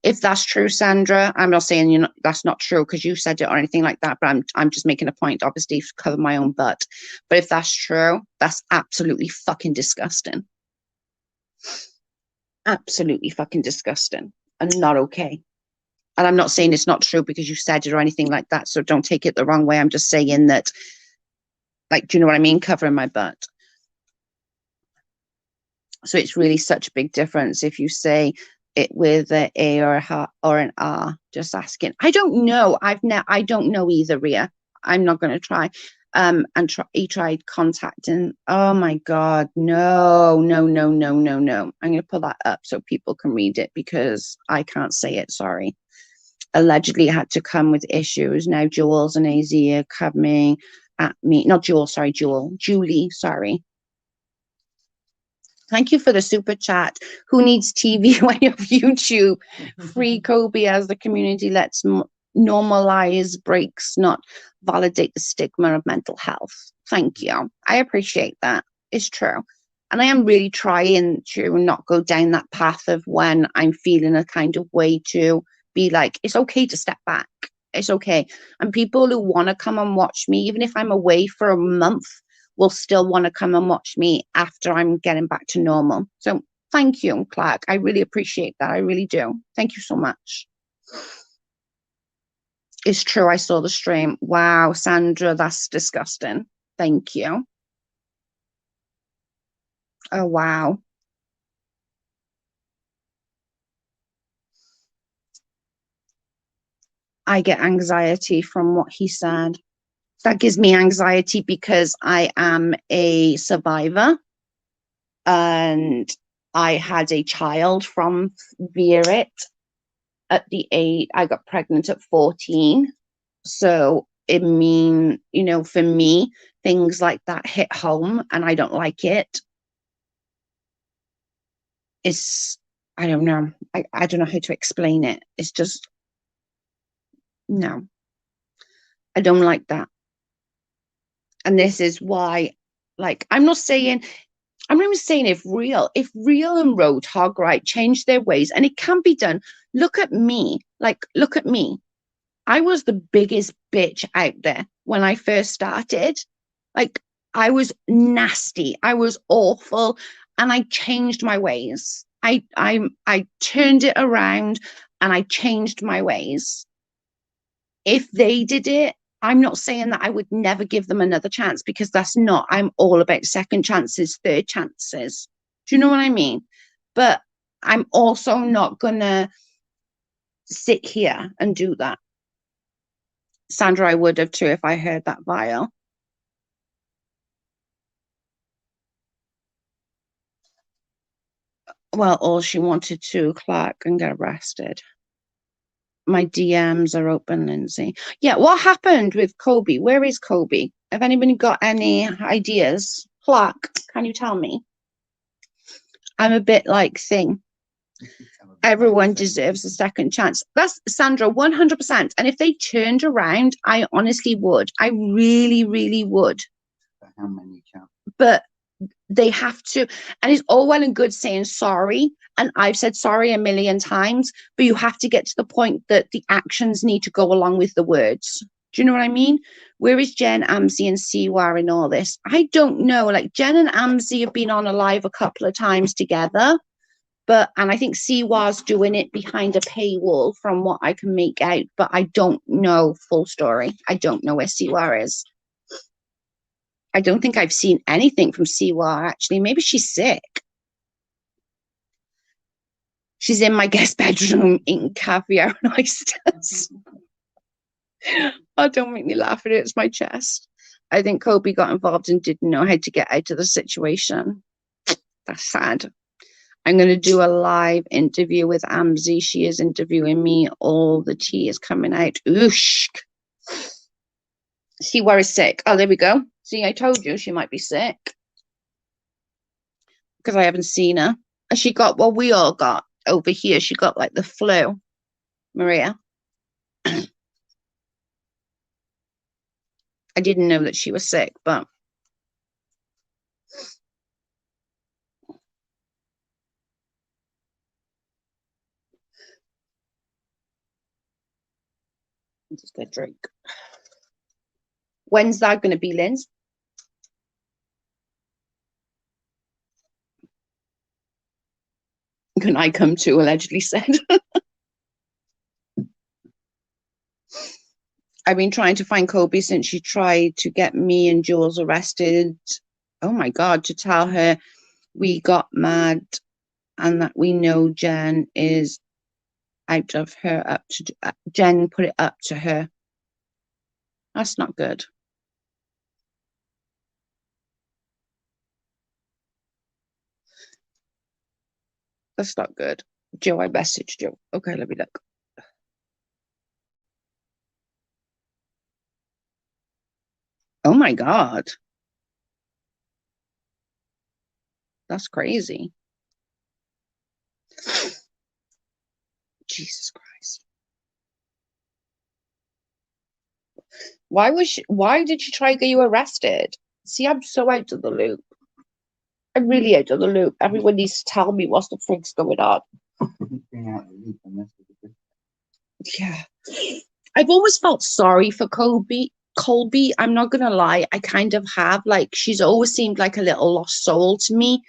A: If that's true, Sandra, I'm not saying that's not true because you said it or anything like that, but I'm just making a point, obviously, to cover my own butt. But if that's true, that's absolutely fucking disgusting. Absolutely fucking disgusting and not okay. And I'm not saying it's not true because you said it or anything like that, so don't take it the wrong way. I'm just saying that, like, do you know what I mean? Covering my butt. So it's really such a big difference if you say it with an A or an R. Just asking. I don't know. I don't know either, Ria. I'm not going to try. And he tried contacting. Oh my God, no, no, no, no, no, no. I'm going to pull that up so people can read it because I can't say it. Sorry. Allegedly had to come with issues. Now Jules and AZ are coming at me. Not Jules, sorry, Julie, sorry. Thank you for the super chat. Who needs TV when you have YouTube? Free Kobe as the community. Let's normalize breaks, not validate the stigma of mental health. Thank you. I appreciate that. It's true. And I am really trying to not go down that path of when I'm feeling a kind of way to be like, it's okay to step back. It's okay. And people who want to come and watch me, even if I'm away for a month, will still want to come and watch me after I'm getting back to normal. So thank you, Clark. I really appreciate that. I really do. Thank you so much. It's true. I saw the stream. Wow, Sandra, that's disgusting. Thank you. Oh, wow. I get anxiety from what he said. That gives me anxiety because I am a survivor and I had a child from via it at the age I got pregnant at 14. So it mean, for me, things like that hit home and I don't like it. It's, I don't know. I don't know how to explain it. It's just, no, I don't like that. And this is why, like, I'm not even saying if Real and Roadhog, right, change their ways, and it can be done. Look at me. Look at me. I was the biggest bitch out there when I first started. Like, I was nasty. I was awful. And I changed my ways. I turned it around and I changed my ways. If they did it, I'm not saying that I would never give them another chance because that's not, I'm all about second chances, third chances. Do you know what I mean? But I'm also not going to sit here and do that. Sandra, I would have too if I heard that vile. Well, all she wanted to clerk and get arrested. My DMs are open, Lindsay. Yeah, what happened with Kobe? Where is Kobe? Have anybody got any ideas? Clark, can you tell me? I'm a bit like Thing. Everyone deserves a second chance. That's Sandra, 100%. And if they turned around, I honestly would. I really, really would.
B: How many chances?
A: But they have to, and it's all well and good saying sorry, and I've said sorry a million times, but you have to get to the point that the actions need to go along with the words. Do you know what I mean? Where is Jen, Amzi, and Siwa in all this? I don't know. Like, Jen and Amzi have been on a live a couple of times together, and I think Siwa's doing it behind a paywall from what I can make out, but I don't know full story. I don't know where Siwa is. I don't think I've seen anything from Siwa, actually. Maybe she's sick. She's in my guest bedroom eating caviar and oysters. Oh, don't make me laugh. It hurts my chest. I think Kobe got involved and didn't know how to get out of the situation. That's sad. I'm going to do a live interview with Amzi. She is interviewing me. All the tea is coming out. Oosh. Siwa is sick. Oh, there we go. See, I told you she might be sick. Because I haven't seen her. And she got what we all got over here. She got like the flu. Maria. I didn't know that she was sick, but just get a drink. When's that going to be, Linz? Can I come to? Allegedly said. I've been trying to find Kobe since she tried to get me and Jules arrested. Oh my God, to tell her we got mad and that we know Jen is out of her up to Jen put it up to her. That's not good. That's not good. Joe, I messaged Joe. Okay, let me look. Oh my God. That's crazy. Jesus Christ. Why did she try to get you arrested? See, I'm so out of the loop. I'm really out of the loop. Everyone needs to tell me what's the frick's going on. Yeah. I've always felt sorry for Colby. I'm not gonna lie, I kind of have. Like, she's always seemed like a little lost soul to me.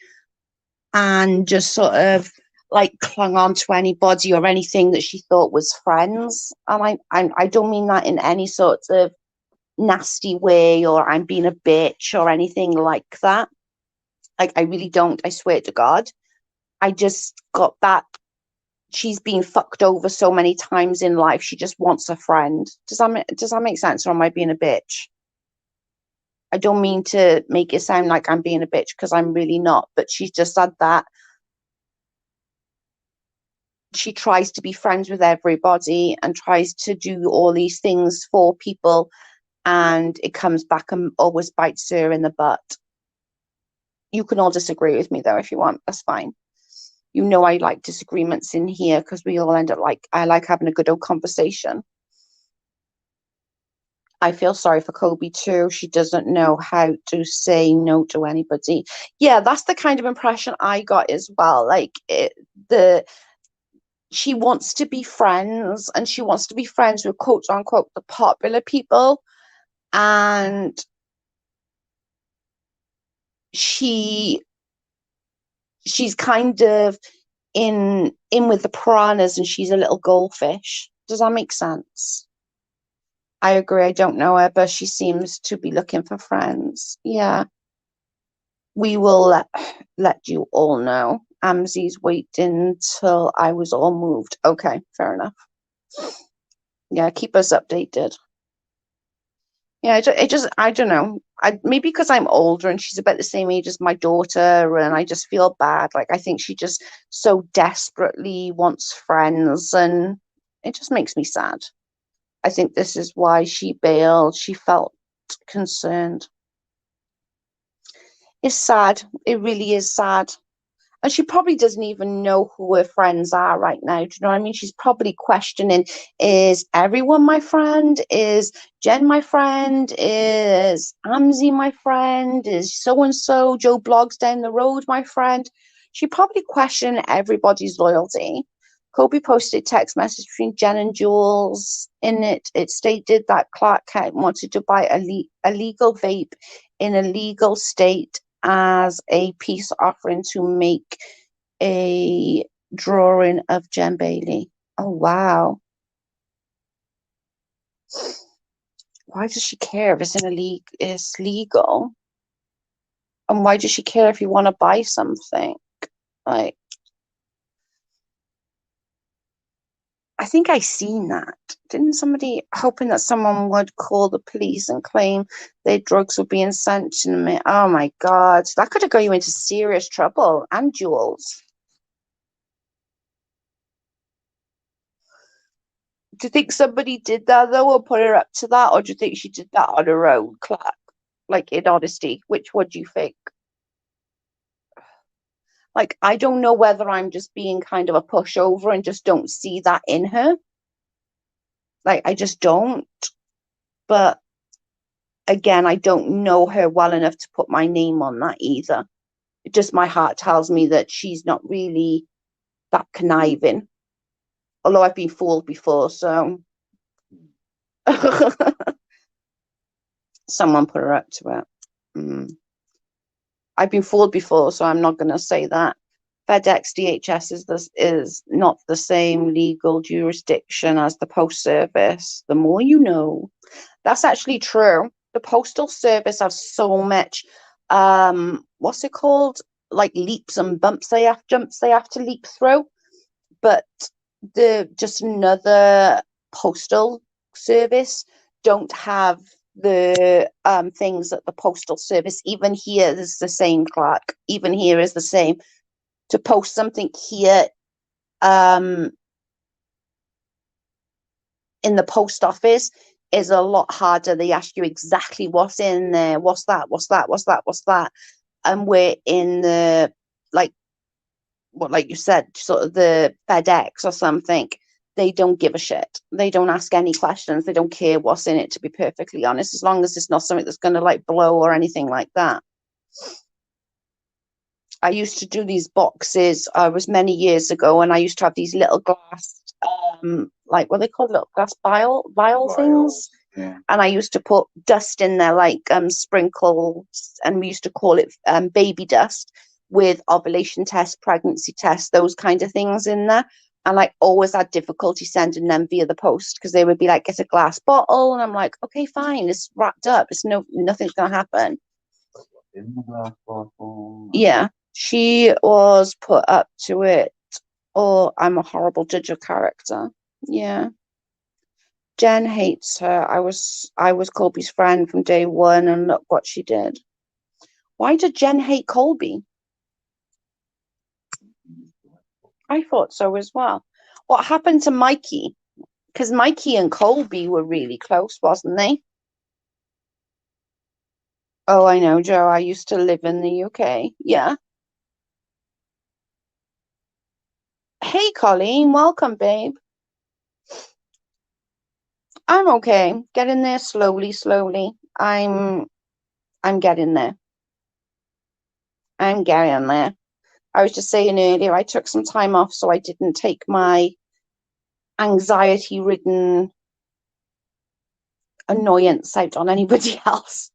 A: And just sort of like clung on to anybody or anything that she thought was friends. And I don't mean that in any sort of nasty way or I'm being a bitch or anything like that. Like, I really don't, I swear to God. I just got that she's been fucked over so many times in life. She just wants a friend. Does that make sense? Or am I being a bitch? I don't mean to make it sound like I'm being a bitch because I'm really not, but she's just had that. She tries to be friends with everybody and tries to do all these things for people, and it comes back and always bites her in the butt. You can all disagree with me though if you want. That's fine. You know I like disagreements in here because we all end up I like having a good old conversation. I feel sorry for Kobe too. She doesn't know how to say no to anybody. Yeah, that's the kind of impression I got as well. She wants to be friends, and she wants to be friends with quote unquote the popular people, and she's kind of in with the piranhas, and she's a little goldfish. Does that make sense? I agree. I don't know her, but she seems to be looking for friends. Yeah. We will let you all know. Amzi's waiting till I was all moved. Okay, fair enough. Yeah, keep us updated. Yeah, I don't know. Maybe because I'm older and she's about the same age as my daughter, and I just feel bad. Like, I think she just so desperately wants friends, and it just makes me sad. I think this is why she bailed. She felt concerned. It's sad. It really is sad. And she probably doesn't even know who her friends are right now. Do you know what I mean? She's probably questioning, is everyone my friend? Is Jen my friend? Is Amzi my friend? Is so-and-so Joe Blogs down the road my friend? She probably questioned everybody's loyalty. Kobe posted text message between Jen and Jules. In it, it stated that Clark Kent wanted to buy a legal vape in a legal state as a peace offering to make a drawing of Jen Bailey. Oh, wow. Why does she care if it's in a league? It's legal. And why does she care if you want to buy something? Like, I think I seen that. Didn't somebody hoping that someone would call the police and claim their drugs were being sent to me? Oh my God, that could have got you into serious trouble. And Jules. Do you think somebody did that though, or put her up to that, or do you think she did that on her own, Clark? Like, in honesty, which one do you think? Like, I don't know whether I'm just being kind of a pushover and just don't see that in her. Like, I just don't. But again, I don't know her well enough to put my name on that either. Just my heart tells me that she's not really that conniving. Although I've been fooled before, so someone put her up to it. I've been fooled before, so I'm not going to say that. FedEx DHS is not the same legal jurisdiction as the post service. The more you know. That's actually true. The postal service has so much what's it called? Like leaps and bumps jumps they have to leap through. But the just another postal service don't have the things that the postal service, even here is the same, Clark. Even here is the same. To post something here in the post office is a lot harder. They ask you exactly what's in there, what's that, what's that, what's that, what's that. And we're in the like you said, sort of the FedEx or something, they don't give a shit. They don't ask any questions. They don't care what's in it, to be perfectly honest, as long as it's not something that's going to like blow or anything like that. I used to do these boxes. I was many years ago, and I used to have these little glass, like what they call little glass vial things.
B: Yeah.
A: And I used to put dust in there, like sprinkles, and we used to call it baby dust. with ovulation tests, pregnancy tests, those kind of things in there. And I always had difficulty sending them via the post because they would be like, get a glass bottle. And I'm like, okay, fine, it's wrapped up. Nothing's going to happen.
B: In the glass bottle.
A: Yeah, she was put up to it. Oh, I'm a horrible judge of character. Yeah. Jen hates her. I was Colby's friend from day one, and look what she did. Why did Jen hate Colby? I thought so as well. What happened to Mikey? Because Mikey and Colby were really close, wasn't they? Oh, I know, Joe. I used to live in the UK. Yeah. Hey, Colleen. Welcome, babe. I'm okay. Getting there slowly, slowly. I'm getting there. I'm getting there. I was just saying earlier, I took some time off so I didn't take my anxiety-ridden annoyance out on anybody else.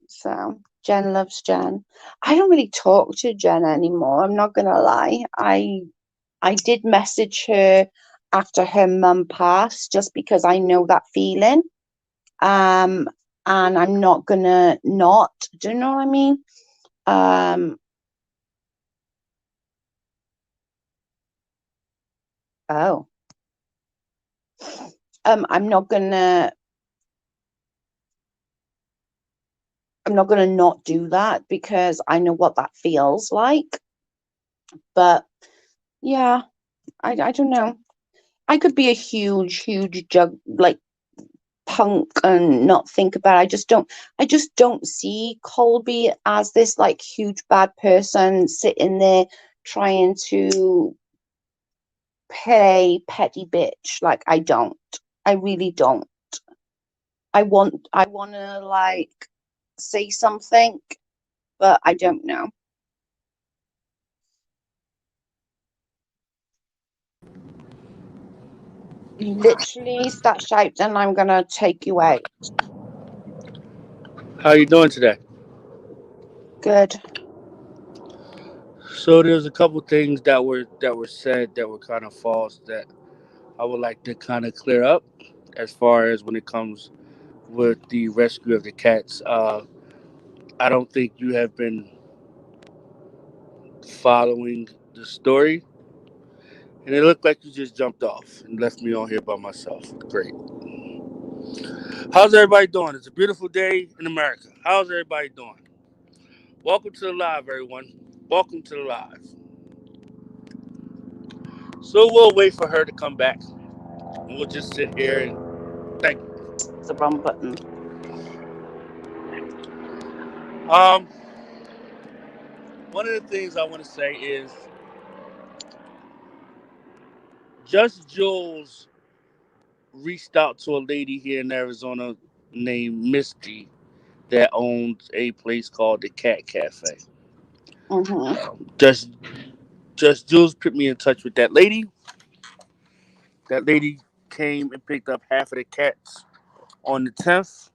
A: So Jen loves Jen. I don't really talk to Jen anymore. I'm not gonna lie. I did message her after her mum passed just because I know that feeling. And I'm not gonna not. Do you know what I mean? Oh. I'm not gonna not do that because I know what that feels like. But yeah, I don't know. I could be a huge, huge jug like punk and not think about it. I just don't see Colby as this like huge bad person sitting there trying to play petty bitch. Like I don't. I really don't. I wanna like say something, but I don't know. You literally start shouting and I'm gonna take you out.
C: How you doing today?
A: Good.
C: So there's a couple things that were said that were kind of false that I would like to kind of clear up as far as when it comes with the rescue of the cats. I don't think you have been following the story, and it looked like you just jumped off and left me on here by myself. Great. How's everybody doing? It's a beautiful day in America. How's everybody doing? Welcome to the live, everyone. Welcome to the live. So we'll wait for her to come back, and we'll just sit here and thank you.
A: It's the wrong button.
C: Um, One of the things I want to say is Just Jules reached out to a lady here in Arizona named Misty that owns a place called the Cat Cafe.
A: Mm-hmm.
C: Just Just Jules put me in touch with that lady. That lady came and picked up half of the cats on the 10th.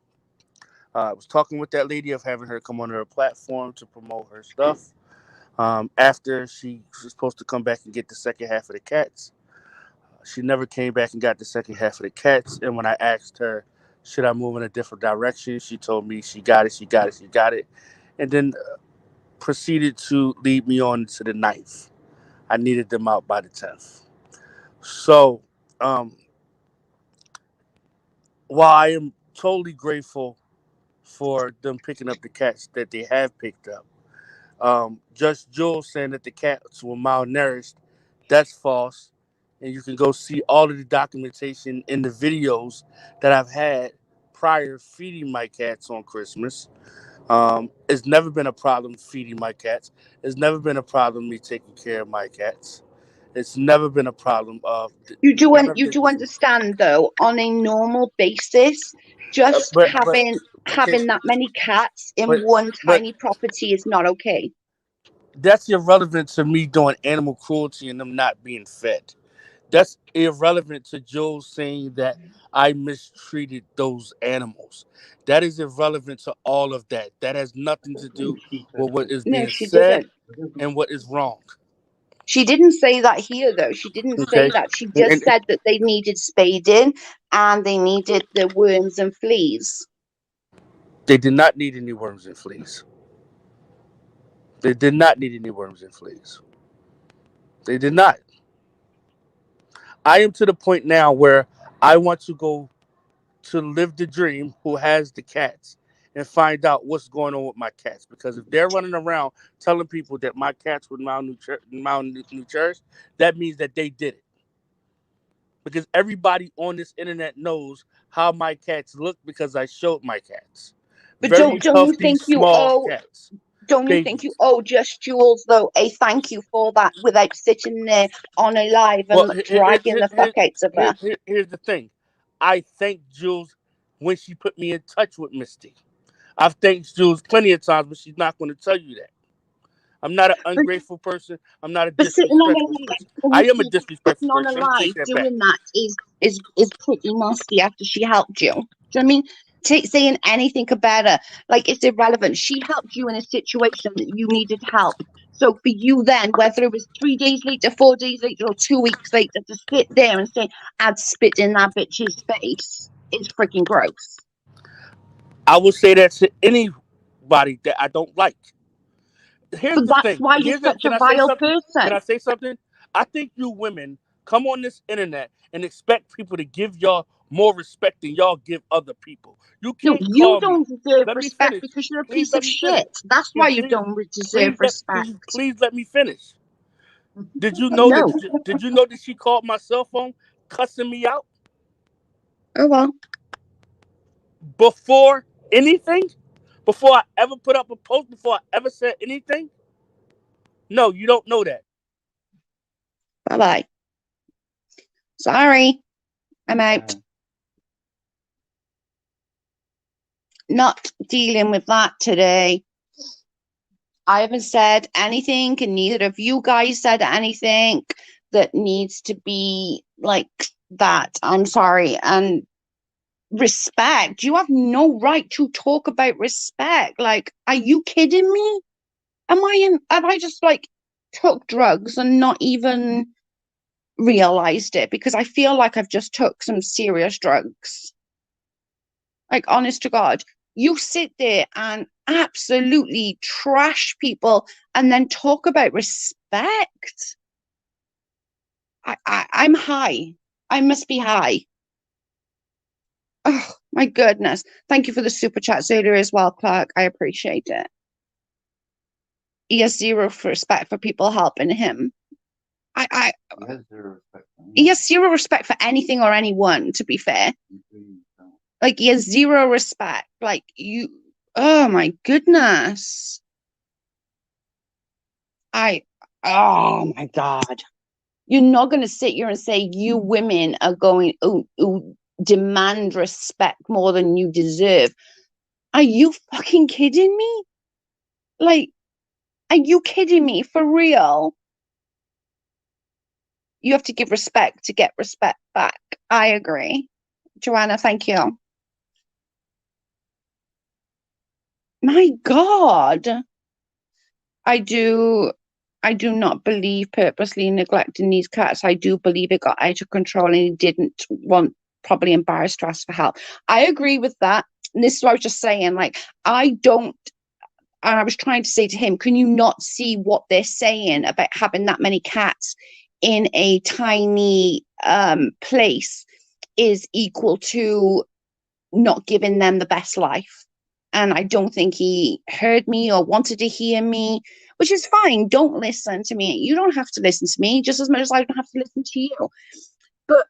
C: I was talking with that lady of having her come on her platform to promote her stuff. After she was supposed to come back and get the second half of the cats, she never came back and got the second half of the cats. And when I asked her, should I move in a different direction, she told me she got it, she got it, she got it. And then proceeded to lead me on to the ninth. I needed them out by the 10th. So, um, while I am totally grateful for them picking up the cats that they have picked up, Just Jules saying that the cats were malnourished, that's false. And you can go see all of the documentation in the videos that I've had prior feeding my cats on Christmas. It's never been a problem feeding my cats. It's never been a problem me taking care of my cats. It's never been a problem of none of
A: You
C: this.
A: do understand though, on a normal basis, just
C: But okay,
A: having that many cats in
C: but
A: one
C: but
A: tiny property is not okay.
C: that's irrelevant to me doing animal cruelty and them not being fed. That's irrelevant to Jules saying that I mistreated those animals. That is irrelevant to all of that. That has nothing to do
B: She said
C: with what
B: it.
C: is
A: No,
C: being
A: she
C: said
A: didn't.
C: and what is wrong.
A: She didn't say that here, though. She didn't say
C: Okay,
A: that. She
C: and
A: just said that they needed spading and they needed the worms and fleas.
C: they did not need any worms and fleas. They did not need any worms and fleas. They did not. I am to the point now where I want to go to live the dream who has the cats and find out what's going on with my cats. Because if they're running around telling people that my cats were malnourished, that means that they did it. Because everybody on this internet knows how my cats look because I showed my cats.
A: But
C: Very
A: don't you
C: healthy,
A: think you
C: small
A: owe
C: cats.
A: don't you think you
C: Babies.
A: owe just Jules though a thank you for that without sitting there on a live
C: Well,
A: and dragging the fuck out of her?
C: here's the thing. I thanked Jules when she put me in touch with Misty. I've thanked Jules plenty of times, but she's not going to tell you that. I'm not an
A: But,
C: ungrateful person. I'm not a
A: but sitting on
C: disrespectful
A: a live,
C: person.
A: can
C: I
A: you
C: am a
A: see that
C: disrespectful
A: sitting on
C: person.
A: a
C: Let me take
A: live
C: that back.
A: doing that is pretty nasty after she helped you. Do you know what I mean? Saying anything about her, like it's irrelevant. She helped you in a situation that you needed help. So for you then, whether it was 3 days later, 4 days later, or 2 weeks later, to sit there and say, I'd spit in that bitch's face is freaking gross.
C: I will say that to anybody that I don't like. Here's
A: But
C: the
A: that's
C: thing.
A: why you're such
C: Can
A: a
C: I say
A: vile
C: something? Can
A: person.
C: I say something? I think you women come on this internet and expect people to give y'all more respect than y'all give other people. You
A: No,
C: can't
A: you
C: call me.
A: don't deserve
C: Let me
A: respect
C: finish.
A: because you're a
C: Please
A: piece
C: let
A: of
C: me finish.
A: shit. That's
C: Can
A: why you
C: please,
A: don't deserve
C: can
A: respect.
C: you please let me finish? Did you know that?
A: No.
C: Did you know that she called my cell phone, cussing me out
A: Oh well.
C: before anything? Before I ever put up a post? Before I ever said anything? No, you don't know that.
A: Bye bye. Sorry. I'm out. Not dealing with that today. I haven't said anything, and neither of you guys said anything that needs to be like that. I'm sorry. And respect. You have no right to talk about respect. Like, are you kidding me? Have I just like took drugs and not even realized it? Because I feel like I've just took some serious drugs. Like, honest to God, you sit there and absolutely trash people and then talk about respect. I'm high. I must be high. Oh my goodness. Thank you for the super chat earlier as well, Clark. I appreciate it. He has zero respect for people helping him. I
B: He has zero respect for
A: he
B: anyone.
A: has zero respect for anything or anyone, to be fair.
B: He really don't.
A: Like he has zero respect. Like you oh my goodness. I oh my God. You're not gonna sit here and say you women are going who demand respect more than you deserve. Are you fucking kidding me? Like, are you kidding me for real? You have to give respect to get respect back. I agree. Joanna, thank you. My God. I do I do not believe purposely neglecting these cats. I do believe it got out of control and he didn't want probably embarrassed to ask for help. I agree with that. And this is what I was just saying. Like, I don't and I was trying to say to him, can you not see what they're saying about having that many cats in a tiny place is equal to not giving them the best life? And I don't think he heard me or wanted to hear me, which is fine. Don't listen to me. You don't have to listen to me just as much as I don't have to listen to you. But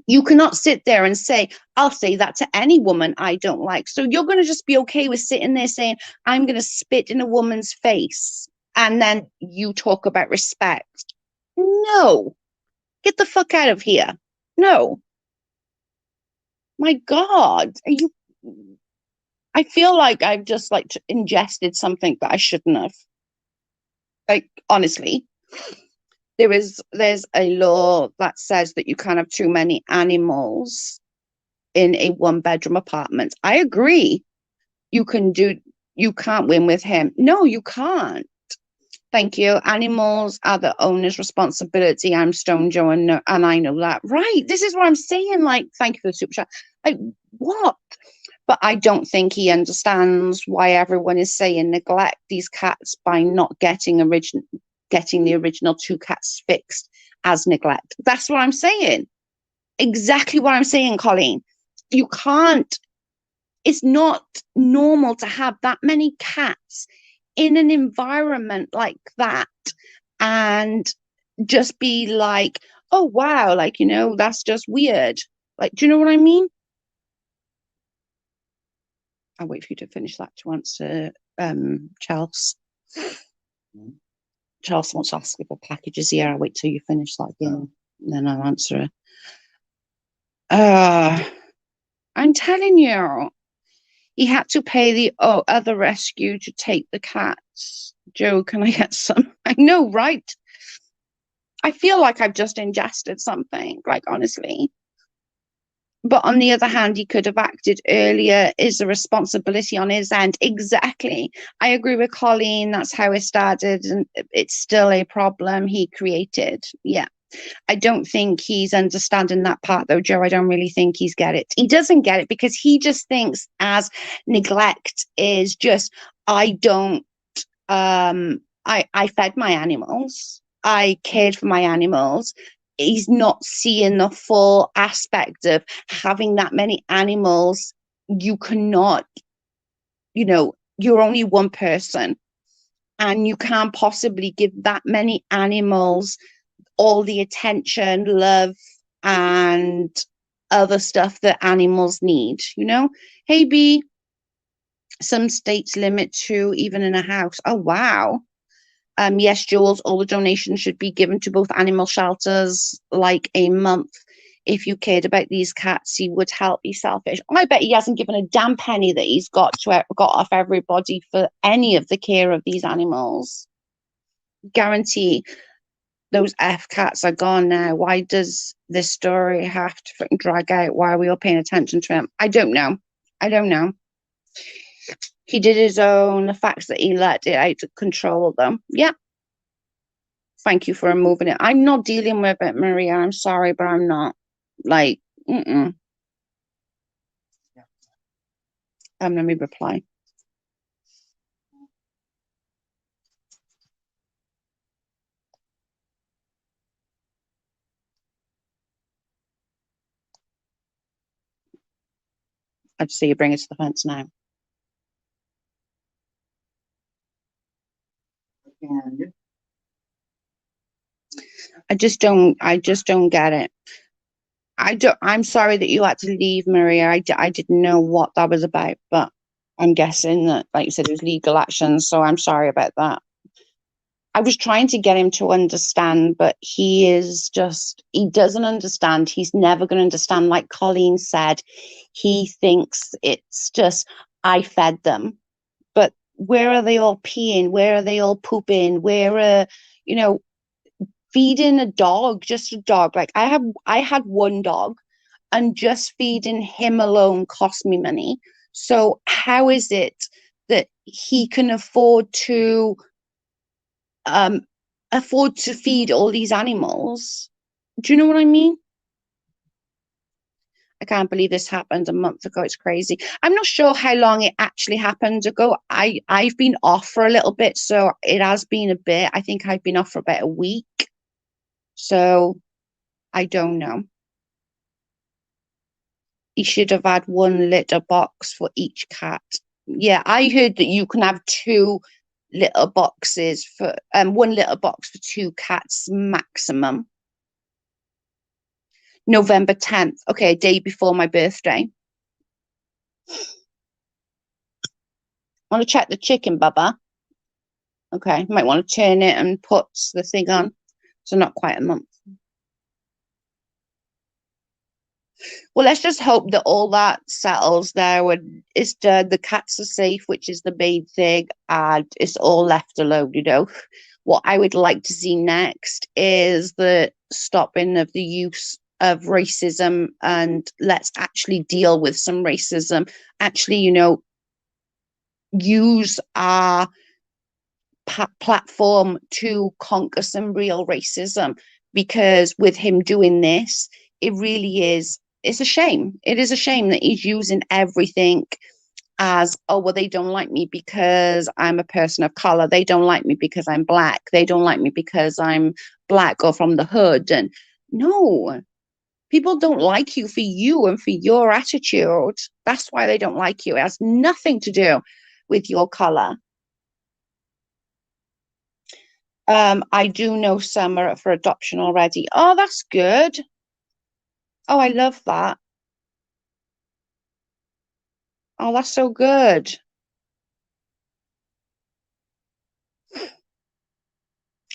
A: you cannot sit there and say, I'll say that to any woman I don't like. So you're going to just be okay with sitting there saying, I'm going to spit in a woman's face. And then you talk about respect. No, get the fuck out of here. No. My God. Are you? I feel like I've just like ingested something that I shouldn't have. Like, honestly. there's a law that says that you can't have too many animals in a one-bedroom apartment. I agree. You can't win with him. No, you can't. Thank you. Animals are the owner's responsibility. I'm Stone Joe, and I know that. Right. This is what I'm saying. Like, thank you for the super chat. Like, what? But I don't think he understands why everyone is saying neglect these cats by not getting the original two cats fixed as neglect. That's what I'm saying. Exactly what I'm saying, Colleen. You can't. It's not normal to have that many cats in an environment like that and just be like, oh wow, like, that's just weird. Like, do you know what I mean? I'll wait for you to finish that to answer Charles. Charles wants to ask if a package is here. I'll wait till you finish that again, and then I'll answer it. I'm telling you, he had to pay the other rescue to take the cats. Joe, can I get some? I know, right? I feel like I've just ingested something, like, honestly. But on the other hand, he could have acted earlier. Is the responsibility on his end? Exactly. I agree with Colleen. That's how it started, and it's still a problem he created. Yeah. I don't think he's understanding that part, though, Joe. I don't really think he's get it. He doesn't get it because he just thinks as neglect is just, I don't, I fed my animals. I cared for my animals. He's not seeing the full aspect of having that many animals. You cannot, you're only one person and you can't possibly give that many animals all the attention, love, and other stuff that animals need, Hey, B, some states limit two, even in a house. Oh, wow. Yes, Jules, all the donations should be given to both animal shelters, like a month. If you cared about these cats, he would help. He's selfish. I bet he hasn't given a damn penny that he's got off everybody for any of the care of these animals. Guarantee those F cats are gone now. Why does this story have to freaking drag out? Why are we all paying attention to him? I don't know. He did his own. The facts that he let it out of control, though. Yeah. Thank you for removing it. I'm not dealing with it, Maria. I'm sorry, but I'm not. Like, let me reply. I'd say you bring it to the fence now. I just don't get it. I'm sorry that you had to leave, Maria. I didn't know what that was about, but I'm guessing that, like you said, it was legal action, so I'm sorry about that. I was trying to get him to understand, but he doesn't understand. He's never going to understand. Like Colleen said, he thinks it's just, I fed them. But where are they all peeing? Where are they all pooping? Where are, feeding a dog, just a dog. Like I had one dog and just feeding him alone cost me money. So how is it that he can afford to feed all these animals? Do you know what I mean? I can't believe this happened a month ago. It's crazy. I'm not sure how long it actually happened ago. I've been off for a little bit, so it has been a bit. I think I've been off for about a week. So I don't know. He should have had one litter box for each cat. Yeah, I heard that you can have two litter boxes for one litter box for two cats maximum. November 10th. Okay, a day before my birthday. Want to check the chicken, Bubba? Okay, might want to turn it and put the thing on. So not quite a month. Well, let's just hope that all that settles there when it's done. The cats are safe, which is the main thing, and it's all left alone, you know. What I would like to see next is the stopping of the use of racism, and let's actually deal with some racism. Actually, you know, use our platform to conquer some real racism, because with him doing this, it really is, it's a shame. It is a shame that he's using everything as, oh, well, they don't like me because I'm a person of color. They don't like me because I'm black. They don't like me because I'm black or from the hood. And no, people don't like you for you and for your attitude. That's why they don't like you. It has nothing to do with your color. I do know some are up for adoption already. Oh, that's good. Oh, I love that. Oh, that's so good.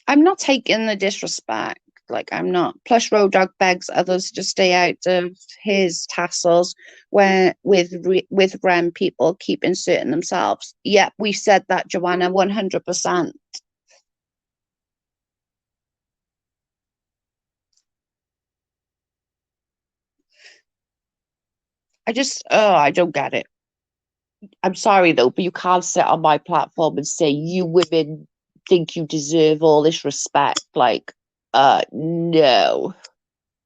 A: I'm not taking the disrespect. Like, I'm not. Plus, Road Dog begs others to stay out of his tassels when with Ren people keep inserting themselves. Yep, we said that, Joanna, 100%. I don't get it. I'm sorry though, but you can't sit on my platform and say you women think you deserve all this respect. Like, no.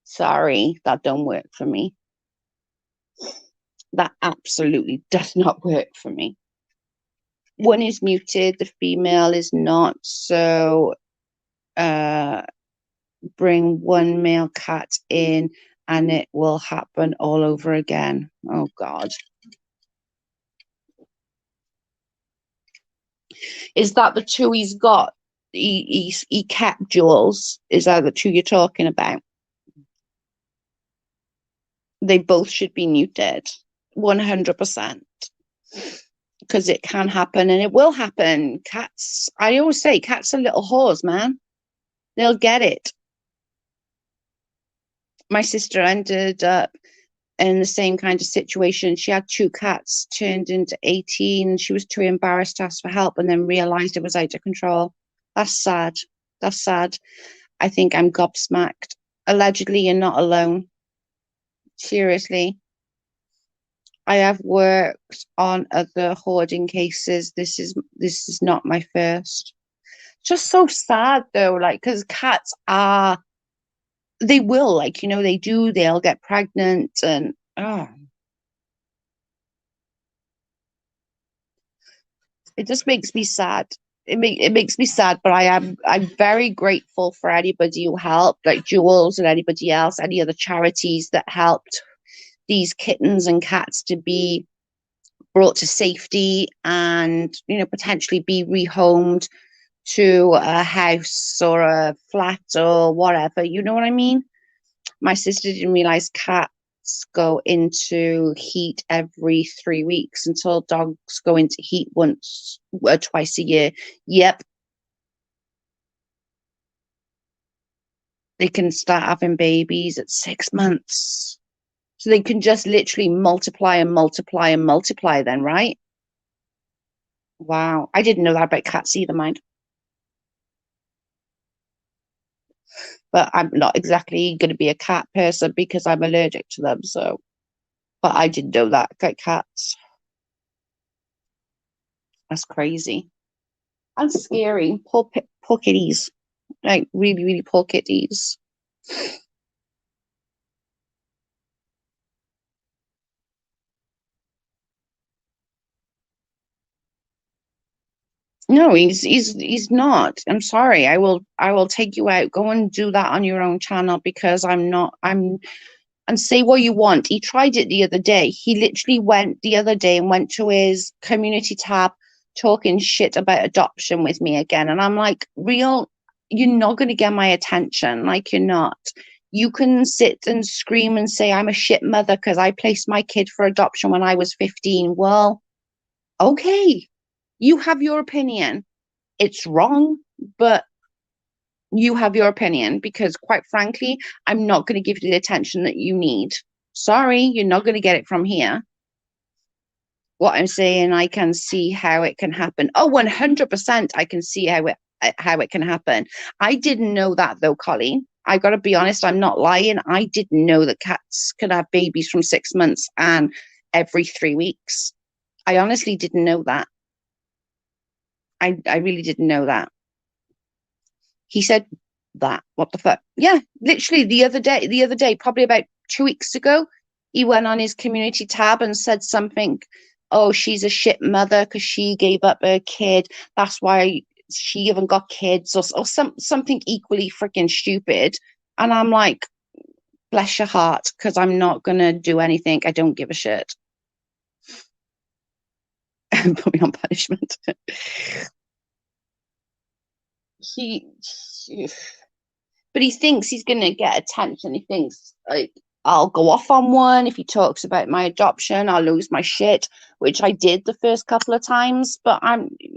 A: Sorry, that don't work for me. That absolutely does not work for me. One is muted, the female is not, so bring one male cat in and it will happen all over again. Oh God. Is that the two he's got? He kept Jules. Is that the two you're talking about? They both should be muted, 100%. Because it can happen and it will happen. Cats, I always say, cats are little whores, man. They'll get it. My sister ended up in the same kind of situation. She had two cats turned into 18. She was too embarrassed to ask for help and then realized it was out of control. That's sad. That's sad. I think I'm gobsmacked. Allegedly, you're not alone. Seriously. I have worked on other hoarding cases. This is not my first. Just so sad though, like, because cats are, they will, like, you know, they'll get pregnant and oh, it just makes me sad. It makes me sad, but I'm very grateful for anybody who helped, like Jules and anybody else, any other charities that helped these kittens and cats to be brought to safety and, you know, potentially be rehomed to a house or a flat or whatever. You know what I mean? My sister didn't realize cats go into heat every 3 weeks until dogs go into heat once or twice a year. Yep. They can start having babies at 6 months. So they can just literally multiply and multiply and multiply then, right? Wow. I didn't know that about cats either, mind. But I'm not exactly going to be a cat person because I'm allergic to them. So, but I didn't know that about cats. That's crazy and scary. Poor kitties, like really, really poor kitties. No, he's not. I'm sorry. I will take you out. Go and do that on your own channel because I'm not. I'm and say what you want. He tried it the other day. He literally went the other day and went to his community tab talking shit about adoption with me again. And I'm like, real, you're not going to get my attention. Like, you're not. You can sit and scream and say, I'm a shit mother because I placed my kid for adoption when I was 15. Well, okay. You have your opinion. It's wrong, but you have your opinion because, quite frankly, I'm not going to give you the attention that you need. Sorry, you're not going to get it from here. What I'm saying, I can see how it can happen. Oh, 100% I can see how it can happen. I didn't know that though, Colleen. I got to be honest, I'm not lying. I didn't know that cats could have babies from 6 months and every 3 weeks. I honestly didn't know that. I really didn't know that. He said that. What the fuck? Yeah, literally the other day, probably about 2 weeks ago, he went on his community tab and said something, oh, she's a shit mother because she gave up her kid. That's why she even got kids, or something equally freaking stupid. And I'm like, bless your heart, because I'm not gonna do anything. I don't give a shit. Put me on punishment. he, but he thinks he's gonna get attention. He thinks like, I'll go off on one if he talks about my adoption. I'll lose my shit, which I did the first couple of times. But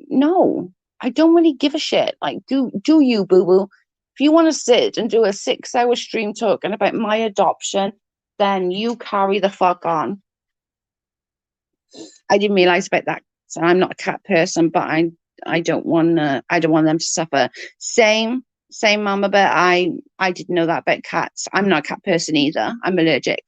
A: no, I don't really give a shit. Like, do you, boo boo? If you want to sit and do a 6-hour stream talking about my adoption, then you carry the fuck on. I didn't realize about that. So I'm not a cat person, but I don't want them to suffer. Same, mama, but I didn't know that about cats. I'm not a cat person either. I'm allergic,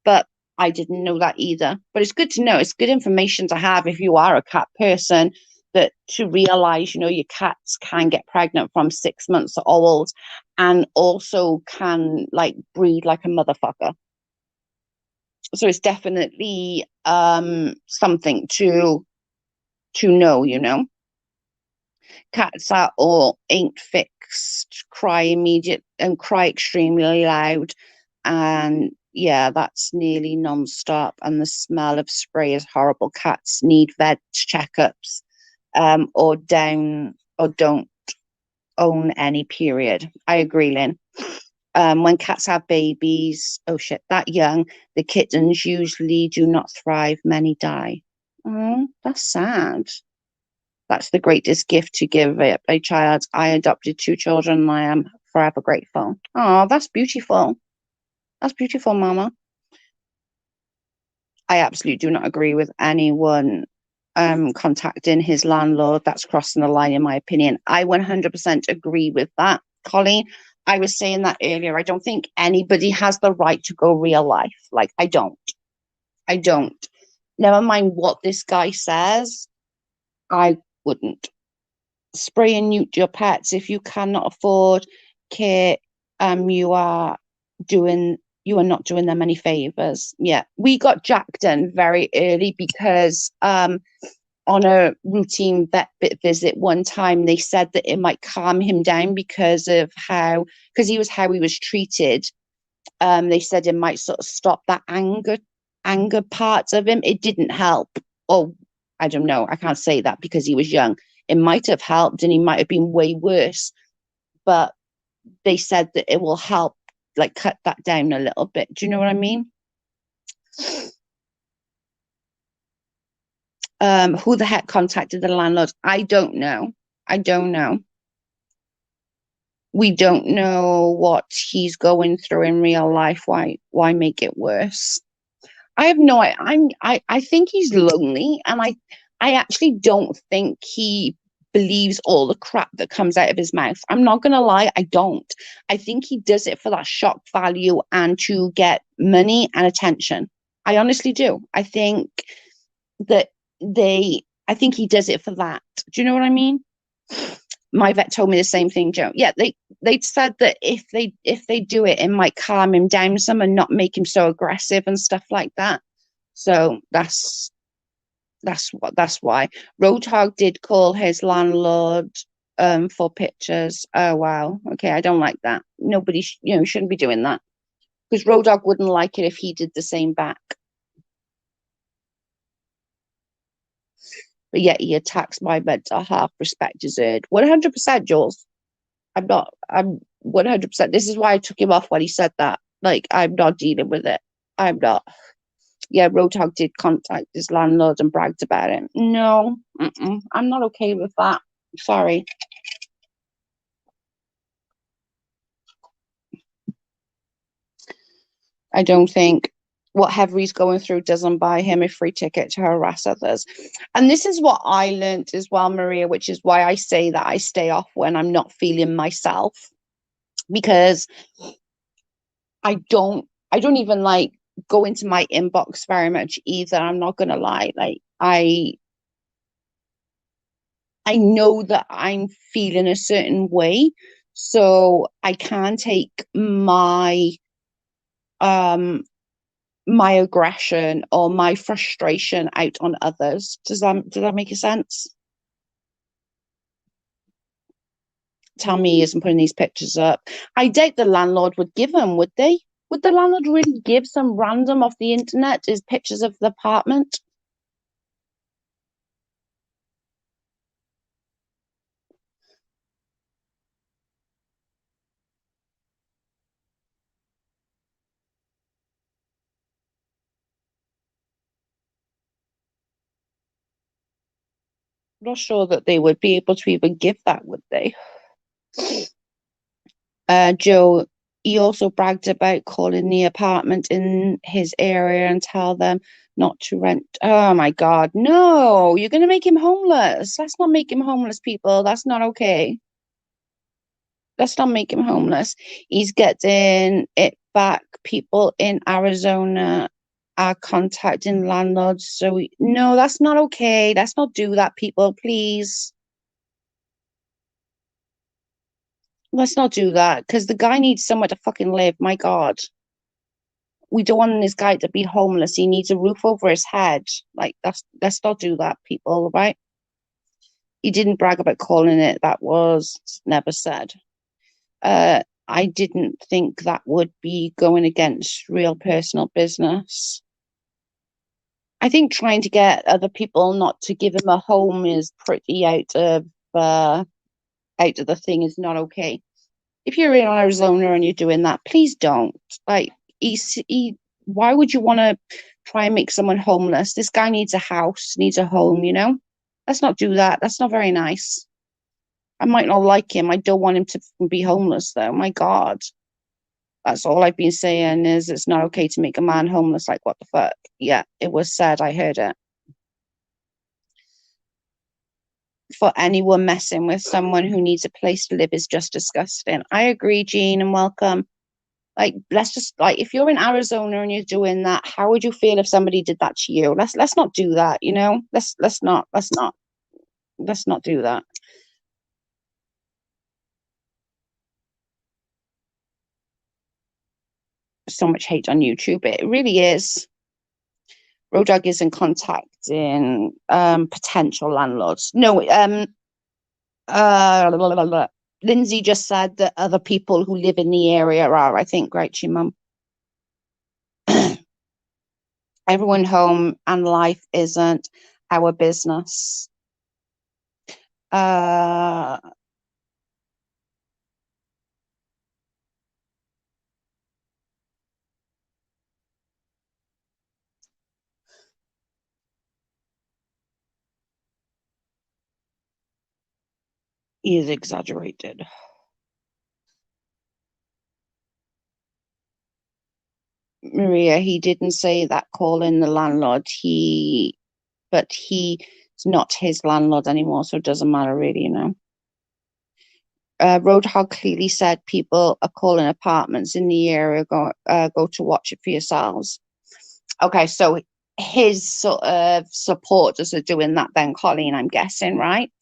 A: but I didn't know that either. But it's good to know. It's good information to have if you are a cat person, that to realize, your cats can get pregnant from 6 months old and also can like breed like a motherfucker. So it's definitely something to know. Cats are all ain't fixed, cry immediate and cry extremely loud, and yeah, that's nearly non-stop, and the smell of spray is horrible. Cats need vet checkups, or don't own any, period. I agree, Lynn. When cats have babies, oh shit, that young, the kittens usually do not thrive, many die. Oh, that's sad. That's the greatest gift to give a child. I adopted 2 children and I am forever grateful. Oh, that's beautiful. That's beautiful, Mama. I absolutely do not agree with anyone contacting his landlord. That's crossing the line, in my opinion. I 100% agree with that, Colleen. I was saying that earlier. I don't think anybody has the right to go real life. Like, I don't. Never mind what this guy says, I wouldn't. Spray and neuter your pets if you cannot afford care. You are not doing them any favors. Yeah, we got Jack done very early because on a routine vet visit one time, they said that it might calm him down because he was treated. They said it might sort of stop that anger parts of him. It didn't help. Oh, I don't know. I can't say that because he was young. It might have helped and he might have been way worse. But they said that it will help, like, cut that down a little bit. Do you know what I mean? Who the heck contacted the landlord? I don't know. We don't know what he's going through in real life. Why make it worse? I have no idea. I think he's lonely, and I actually don't think he believes all the crap that comes out of his mouth. I'm not gonna lie, I don't. I think he does it for that shock value and to get money and attention. I honestly do. I think he does it for that. Do you know what I mean? My vet told me the same thing, Joe. Yeah, they said that if they do it, it might calm him down some and not make him so aggressive and stuff like that. So that's why. Roadhog did call his landlord for pictures. Oh wow. Okay, I don't like that. Nobody shouldn't be doing that. Because Roadhog wouldn't like it if he did the same back. But yet he attacks my mental health. Respect deserved. 100%, Jules. I'm 100%. This is why I took him off when he said that. Like, I'm not dealing with it. I'm not. Yeah, Roadhog did contact his landlord and bragged about it. No, I'm not okay with that. Sorry. I don't think what Hevery's going through doesn't buy him a free ticket to harass others. And this is what I learned as well, Maria, which is why I say that I stay off when I'm not feeling myself, because I don't even like go into my inbox very much either. I'm not gonna lie. Like I know that I'm feeling a certain way, so I can take my aggression or my frustration out on others. Does that make a sense? Tell me he isn't putting these pictures up. I doubt the landlord would give them, would they? Would the landlord really give some random off the internet his pictures of the apartment? I'm not sure that they would be able to even give that, would they? Joe, he also bragged about calling the apartment in his area and tell them not to rent. Oh my God, no, you're going to make him homeless. Let's not make him homeless, people. That's not okay. Let's not make him homeless. He's getting it back. People in Arizona are contacting landlords. So, no, that's not okay. Let's not do that, people, please. Let's not do that, because the guy needs somewhere to fucking live. My God. We don't want this guy to be homeless. He needs a roof over his head. Like, let's not do that, people, right? He didn't brag about calling it. That was never said. I didn't think that would be going against real personal business. I think trying to get other people not to give him a home is pretty out of the thing, is not okay. If you're in Arizona and you're doing that, please don't. Like, why would you want to try and make someone homeless? This guy needs a house, needs a home, you know? Let's not do that. That's not very nice. I might not like him. I don't want him to be homeless, though. My God. That's all I've been saying, is it's not okay to make a man homeless. Like, what the fuck? Yeah, it was said. I heard it. For anyone messing with someone who needs a place to live is just disgusting. I agree, Jean, and welcome. Like, let's just, like, if you're in Arizona and you're doing that, how would you feel if somebody did that to you? Let's not do that, you know? Let's not do that. So much hate on YouTube. It really is. Road Dog is in contacting potential landlords. No, Lindsay just said that other people who live in the area are, I think, right, your mum. Everyone home and life isn't our business. Is exaggerated. Maria, he didn't say that calling the landlord. But he's not his landlord anymore, so it doesn't matter really, you know. Roadhog clearly said people are calling apartments in the area. Go to watch it for yourselves. Okay, so his sort of supporters are doing that then, Colleen, I'm guessing, right?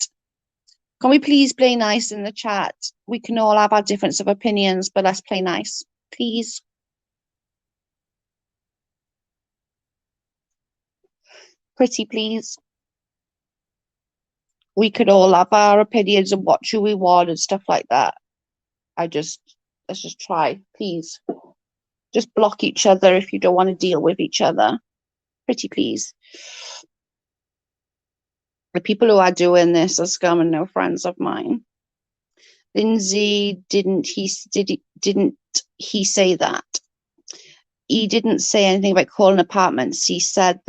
A: Can we please play nice in the chat? We can all have our difference of opinions, but let's play nice, please. Pretty please. We could all have our opinions and watch who we want and stuff like that. Let's just try, please. Just block each other if you don't want to deal with each other. Pretty please. The people who are doing this are scum and no friends of mine. Lindsay, didn't he say that? He didn't say anything about calling apartments. He said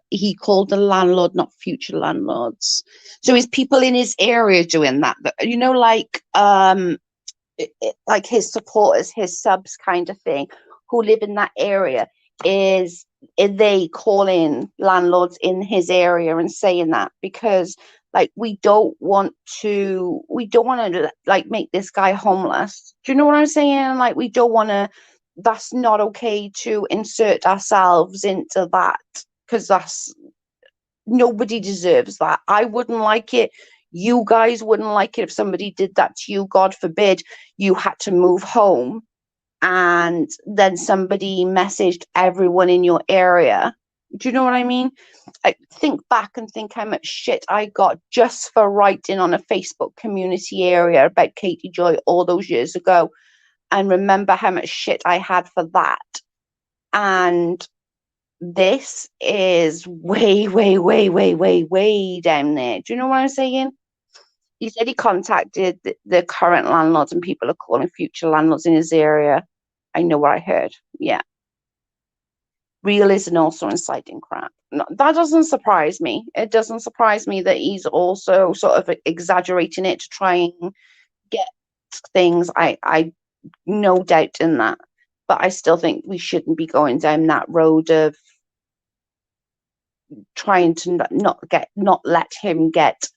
A: he called the landlord, not future landlords. So is people in his area doing that? You know, like like his supporters, his subs kind of thing, who live in that area. is they calling landlords in his area and saying that, because like we don't want to like make this guy homeless. Do you know what I'm saying? Like we don't want to, that's not okay to insert ourselves into that, because that's, nobody deserves that. I wouldn't like it. You guys wouldn't like it if somebody did that to you. God forbid you had to move home and then somebody messaged everyone in your area. Do you know what I mean? I think back and think how much shit I got just for writing on a Facebook community area about Katie Joy all those years ago, and remember how much shit I had for that. And this is way, way, way, way, way, way down there. Do you know what I'm saying? He said he contacted the current landlords and people are calling future landlords in his area. I know what I heard. Yeah. Real isn't also inciting crap. No, that doesn't surprise me. It doesn't surprise me that he's also sort of exaggerating it to try and get things. I no doubt in that. But I still think we shouldn't be going down that road of trying to not let him get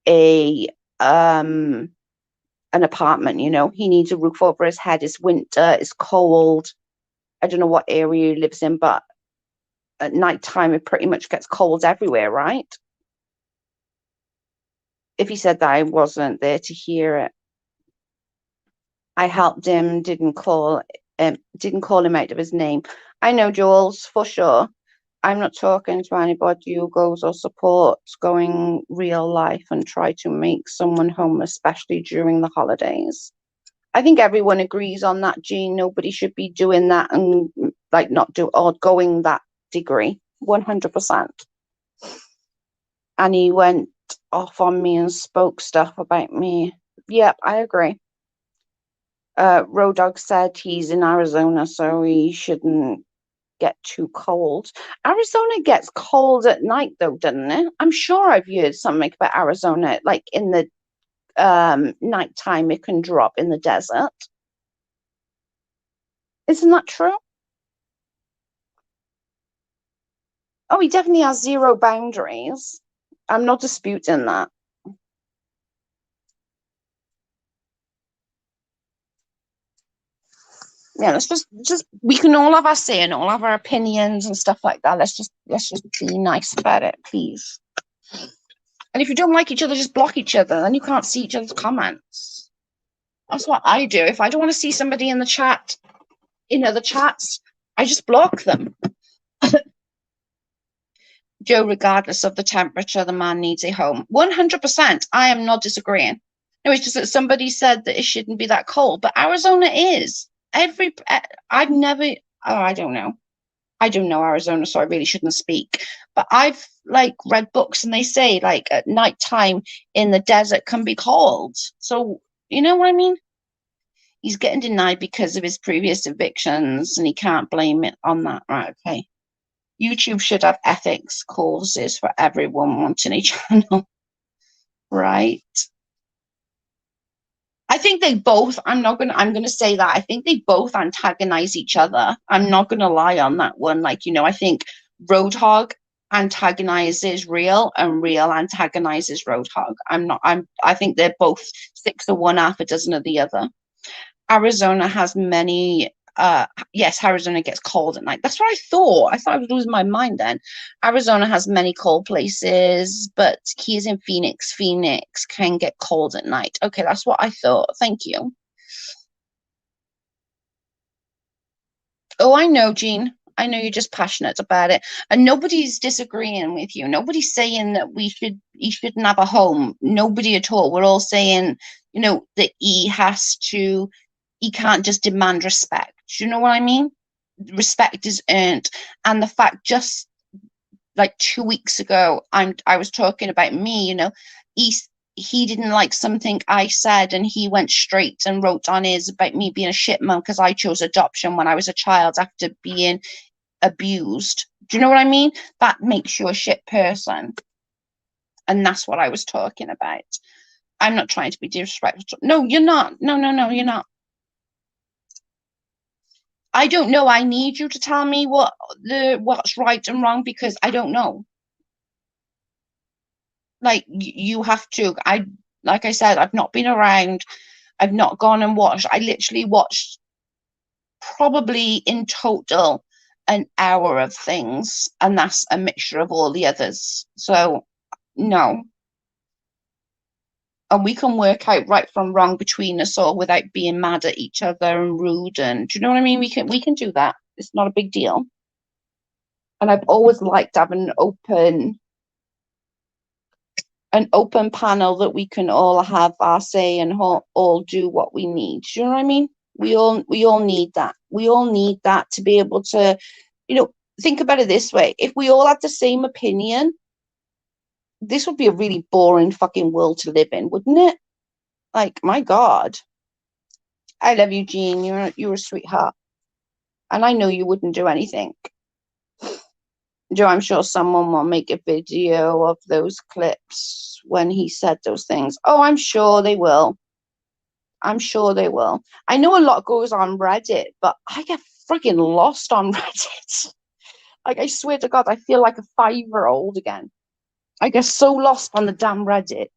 A: a an apartment. You know, he needs a roof over his head. It's winter, it's cold. I don't know what area he lives in, but at night time it pretty much gets cold everywhere, right? If he said that, I wasn't there to hear it. I helped him, didn't call him out of his name. I know, Jules, for sure. I'm not talking to anybody who goes or supports going real life and try to make someone homeless, especially during the holidays. I think everyone agrees on that, Jean. Nobody should be doing that and like not do or going that degree. 100%. And he went off on me and spoke stuff about me. Yep, I agree. Road Dog said he's in Arizona, so he shouldn't get too cold. Arizona gets cold at night though, doesn't it? I'm sure I've heard something about Arizona, like in the nighttime it can drop in the desert. Isn't that true? Oh, he definitely has zero boundaries. I'm not disputing that. Yeah, let's just we can all have our say and all have our opinions and stuff like that. Let's just be nice about it, please. And if you don't like each other, just block each other. Then you can't see each other's comments. That's what I do. If I don't want to see somebody in the chat, in other chats, I just block them. Joe, regardless of the temperature, the man needs a home. 100%. I am not disagreeing. No, it's just that somebody said that it shouldn't be that cold, but Arizona is. I've never, oh, I don't know. I don't know Arizona, so I really shouldn't speak. But I've like read books and they say like at nighttime in the desert can be cold. So, you know what I mean? He's getting denied because of his previous evictions and he can't blame it on that. Right, okay. YouTube should have ethics courses for everyone wanting a channel. Right. I think they both, I'm gonna say that. I think they both antagonize each other. I'm not gonna lie on that one. Like, you know, I think Roadhog antagonizes Real and Real antagonizes Roadhog. I think they're both six of one, half a dozen of the other. Arizona has many yes, Arizona gets cold at night. That's what I thought. I thought I was losing my mind then. Arizona has many cold places, but he is in Phoenix. Phoenix can get cold at night. Okay, that's what I thought. Thank you. Oh, I know, Jean. I know you're just passionate about it. And nobody's disagreeing with you. Nobody's saying that he shouldn't have a home. Nobody at all. We're all saying, you know, that he can't just demand respect. Do you know what I mean? Respect is earned. And the fact just like 2 weeks ago, I was talking about me, you know, he didn't like something I said and he went straight and wrote on his about me being a shit mum because I chose adoption when I was a child after being abused. Do you know what I mean? That makes you a shit person. And that's what I was talking about. I'm not trying to be disrespectful. No, you're not. No, you're not. I don't know. I need you to tell me what's right and wrong, because I don't know. Like, you have to. Like I said, I've not been around. I've not gone and watched. I literally watched probably in total an hour of things, and that's a mixture of all the others. So no. And we can work out right from wrong between us all without being mad at each other and rude, and do you know what I mean? We can do that. It's not a big deal. And I've always liked having an open panel that we can all have our say and all do what we need. Do you know what I mean? We all need that. We all need that to be able to, think about it this way. If we all had the same opinion, this would be a really boring fucking world to live in, wouldn't it? Like, my God. I love you, Jean. You're a sweetheart. And I know you wouldn't do anything. Joe, I'm sure someone will make a video of those clips when he said those things. Oh, I'm sure they will. I'm sure they will. I know a lot goes on Reddit, but I get friggin' lost on Reddit. Like, I swear to God, I feel like a 5-year-old again. I get so lost on the damn Reddit.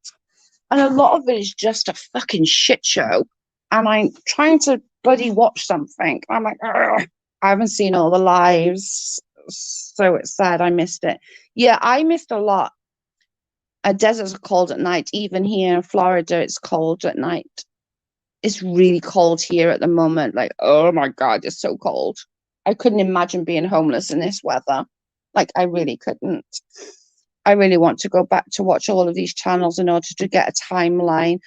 A: And a lot of it is just a fucking shit show. And I'm trying to bloody watch something. I'm like, ugh. I haven't seen all the lives. So it's sad I missed it. Yeah, I missed a lot. Deserts are cold at night. Even here in Florida, it's cold at night. It's really cold here at the moment. Like, oh my God, it's so cold. I couldn't imagine being homeless in this weather. Like, I really couldn't. I really want to go back to watch all of these channels in order to get a timeline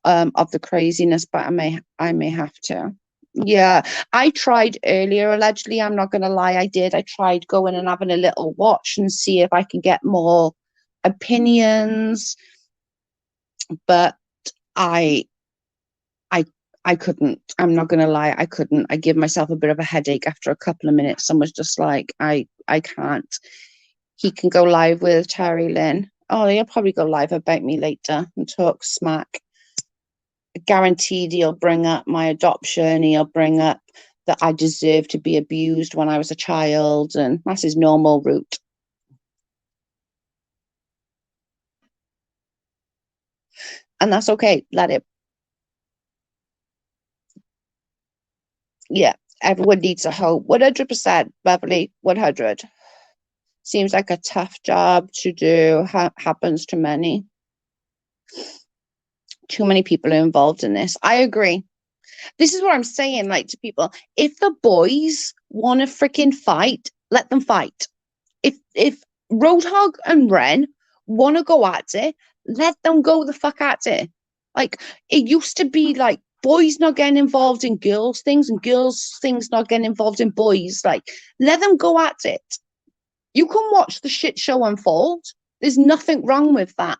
A: of the craziness, but I may have to. Yeah, I tried earlier, allegedly. I'm not going to lie, I did. I tried going and having a little watch and see if I can get more opinions, but I couldn't. I'm not going to lie, I couldn't. I give myself a bit of a headache after a couple of minutes. Someone's just like, I can't. He can go live with Terry Lynn. Oh, he'll probably go live about me later and talk smack. Guaranteed he'll bring up my adoption. He'll bring up that I deserve to be abused when I was a child, and that's his normal route. And that's okay. Let it. Yeah, everyone needs a hope. 100%, Beverly. 100. Seems like a tough job to do. Happens to many. Too many people are involved in this. I agree. This is what I'm saying, like, to people. If the boys want to freaking fight, let them fight. If Roadhog and Ren want to go at it, let them go the fuck at it. Like, it used to be like boys not getting involved in girls' things and girls' things not getting involved in boys. Like, let them go at it. You can watch the shit show unfold. There's nothing wrong with that.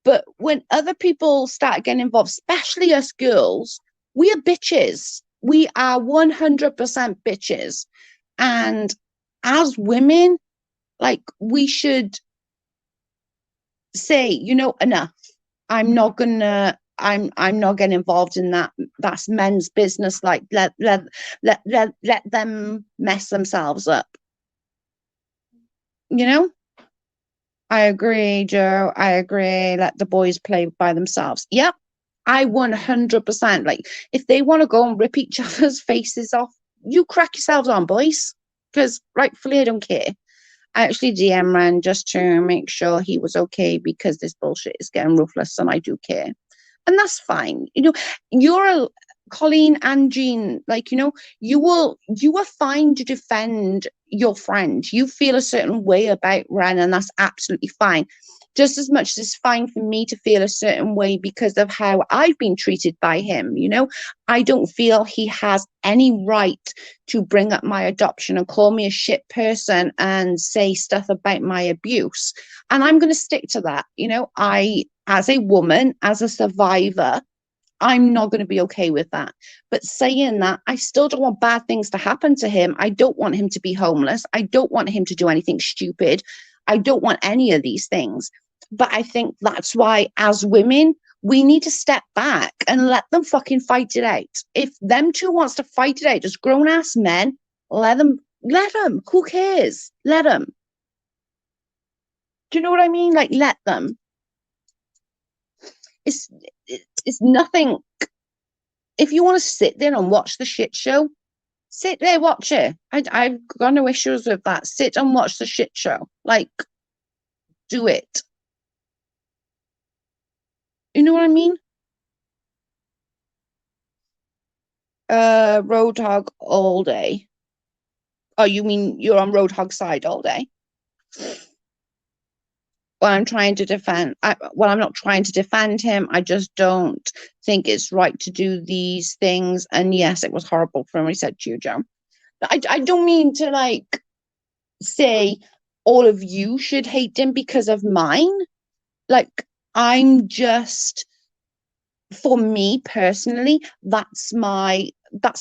A: But when other people start getting involved, especially us girls, we are bitches. We are 100% bitches. And as women, like, we should say, enough. I'm not getting involved in that. That's men's business. Like, let them mess themselves up. I agree, Joe. I agree. Let the boys play by themselves. Yep. I 100%. Like, if they want to go and rip each other's faces off, you crack yourselves on, boys. Because rightfully, I don't care. I actually DM Ren just to make sure he was okay, because this bullshit is getting ruthless and I do care. And that's fine. You're Colleen and Jean, like, you are fine to defend your friend. You feel a certain way about Ren, and that's absolutely fine. Just as much as it's fine for me to feel a certain way because of how I've been treated by him. I don't feel he has any right to bring up my adoption and call me a shit person and say stuff about my abuse. And I'm going to stick to that. I, as a woman, as a survivor, I'm not going to be okay with that. But saying that, I still don't want bad things to happen to him. I don't want him to be homeless. I don't want him to do anything stupid. I don't want any of these things. But I think that's why, as women, we need to step back and let them fucking fight it out. If them two wants to fight it out as grown-ass men, Let them. Let them. Who cares? Let them. Do you know what I mean? Like, let them. It's it's nothing. If you want to sit there and watch the shit show, sit there, watch it. I've got no issues with that. Sit and watch the shit show. Like, do it. You know what I mean? Roadhog all day. Oh, you mean you're on Roadhog's side all day? Well, I'm trying to defend. Well, I'm not trying to defend him. I just don't think it's right to do these things. And yes, it was horrible for him. He said to you, Joe. I don't mean to like say all of you should hate him because of mine. Like, I'm just, for me personally, that's my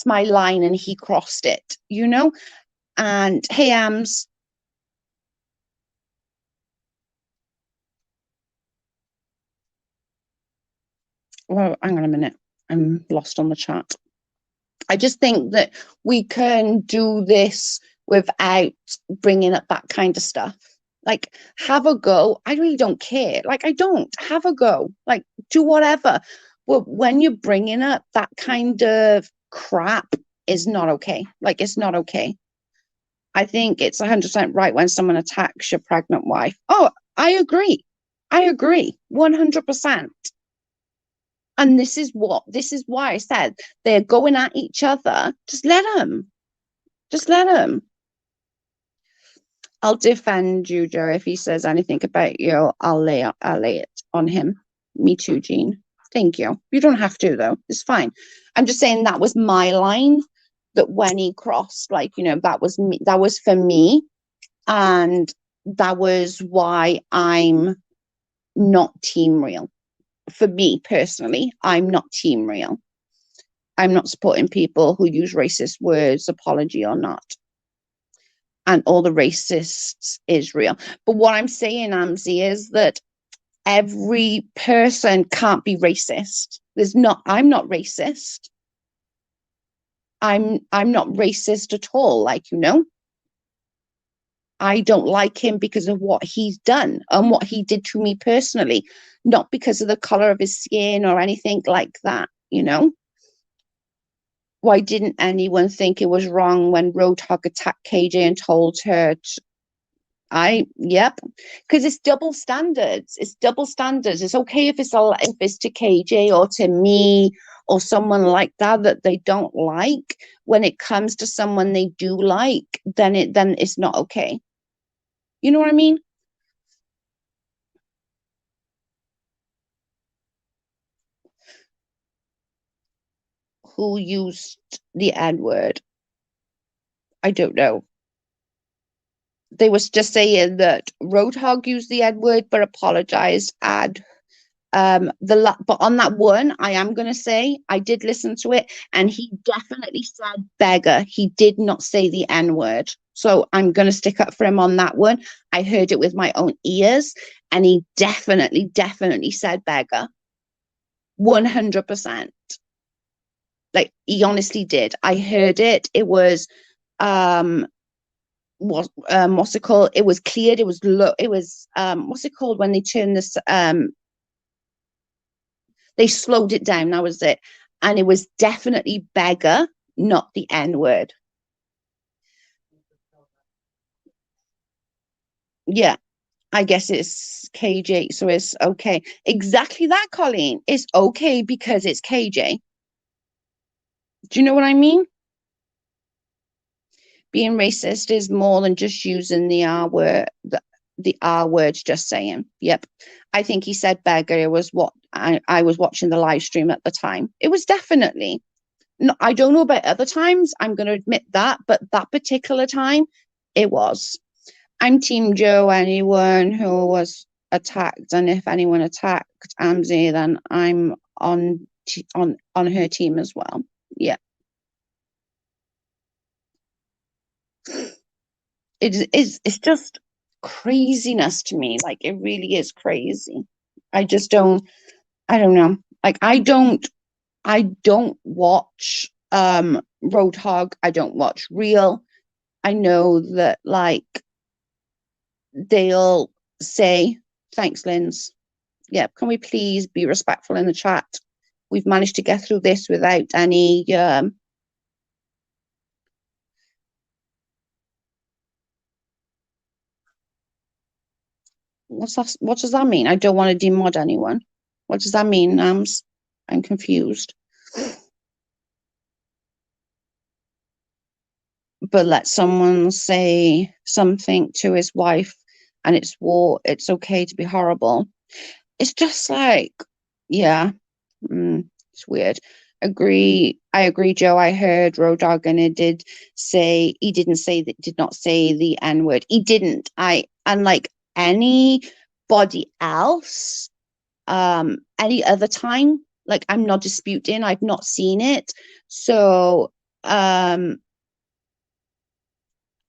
A: line, and he crossed it, you know. And hey, Ams. Well, hang on a minute. I'm lost on the chat. I just think that we can do this without bringing up that kind of stuff. Like, have a go. I really don't care. Like, I don't. Have a go. Like, do whatever. But when you're bringing up that kind of crap, is not okay. Like, it's not okay. I think it's 100% right when someone attacks your pregnant wife. Oh, I agree. I agree. 100%. And this is why I said they're going at each other. Just let them. Just let them. I'll defend you, Joe. If he says anything about you, I'll lay it on him. Me too, Jean. Thank you. You don't have to, though. It's fine. I'm just saying that was my line. That when he crossed, like, you know, that was me. That was for me, and that was why I'm not team real. For me personally, I'm not team real. I'm not supporting people who use racist words, apology or not. And all the racists is real. But what I'm saying, Amzi, is that every person can't be racist. I'm not racist. I'm not racist at all, like, you know. I don't like him because of what he's done and what he did to me personally, not because of the color of his skin or anything like that, you know. Why didn't anyone think it was wrong when Roadhog attacked KJ and told her yep, because it's double standards. It's double standards. It's okay if it's to KJ or to me or someone like that they don't like. When it comes to someone they do like, then it's not okay. You know what I mean? Who used the N word? I don't know. They was just saying that Roadhog used the N word but apologized. And but on that one, I am gonna say I did listen to it, and he definitely said beggar. He did not say the N word, so I'm gonna stick up for him on that one. I heard it with my own ears, and he definitely said beggar. 100%. Like, he honestly did. I heard it. It was what's it called? It was cleared. It was low. It was what's it called when they turn this they slowed it down. That was it. And it was definitely beggar, not the N word. Yeah, I guess it's KJ, so it's okay. Exactly that, Colleen. It's okay because it's KJ. Do you know what I mean? Being racist is more than just using the R word. The R words, just saying. Yep. I think he said beggar. It was what I was watching the live stream at the time. It was definitely. No, I don't know about other times. I'm going to admit that, but that particular time, it was. I'm Team Joe. Anyone who was attacked, and if anyone attacked Amzi, then I'm on her team as well. Yeah. It's just craziness to me. Like, it really is crazy. I don't know. Like, I don't watch Roadhog. I don't watch Real. I know that like they'll say, thanks, Linz. Yeah, can we please be respectful in the chat? We've managed to get through this without any what does that mean? I don't want to demod anyone. What does that mean, Nams? I'm confused. But let someone say something to his wife and it's war, it's okay to be horrible. It's just like, yeah, it's weird. I agree, Joe. I heard Road Dogg and it did say, he did not say the N word. He didn't. Unlike anybody else, any other time, like I'm not disputing, I've not seen it. So,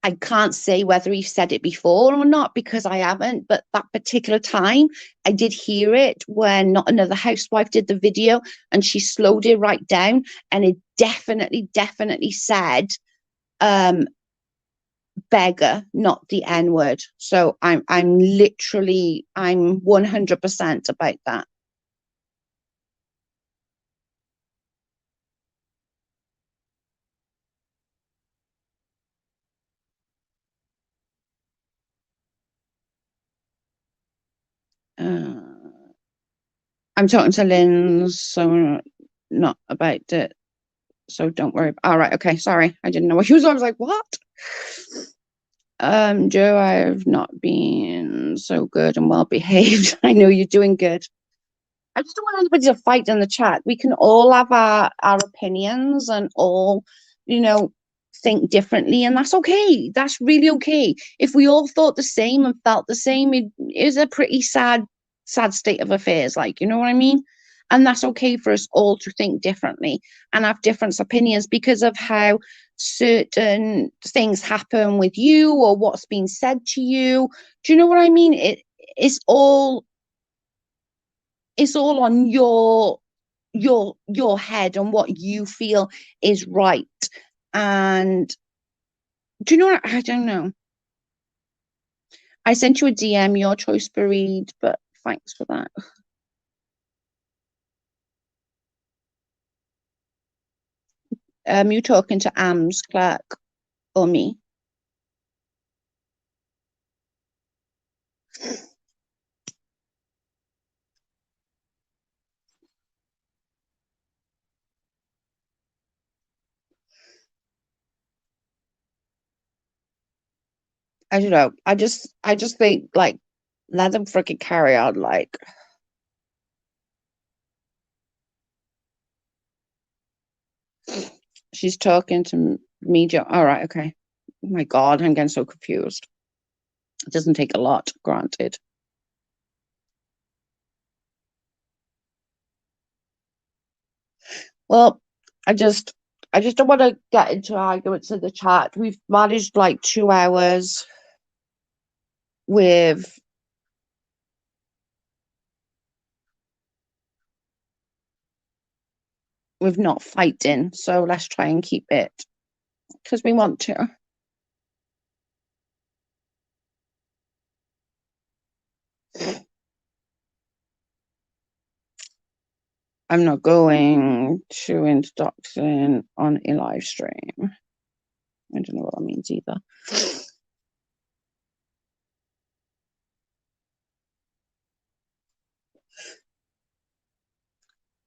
A: I can't say whether he said it before or not because I haven't, but that particular time I did hear it when Not Another Housewife did the video and she slowed it right down and it definitely said beggar, not the N word. So I'm 100% about that. I'm talking to Lynn, so not about it. So don't worry. All right. Okay. Sorry. I didn't know what he was. I was like, what? Joe, I've not been so good and well behaved. I know you're doing good. I just don't want anybody to fight in the chat. We can all have our opinions and all, think differently, and that's okay. That's really okay. If we all thought the same and felt the same, it is a pretty sad state of affairs. Like, you know what I mean? And that's okay for us all to think differently and have different opinions because of how certain things happen with you or what's been said to you. Do you know what I mean? It's all on your head and what you feel is right. And do you know what? I don't know. I sent you a DM, your choice bereaved, but thanks for that. You talking to Am's clerk or me? I don't know. I just think like let them freaking carry on. Like she's talking to me. All right, okay. Oh my God, I'm getting so confused. It doesn't take a lot, granted. Well, I just don't want to get into arguments in the chat. We've managed like 2 hours with not fighting, so let's try and keep it because we want to. I'm not going to introduction on a live stream. I don't know what that means either.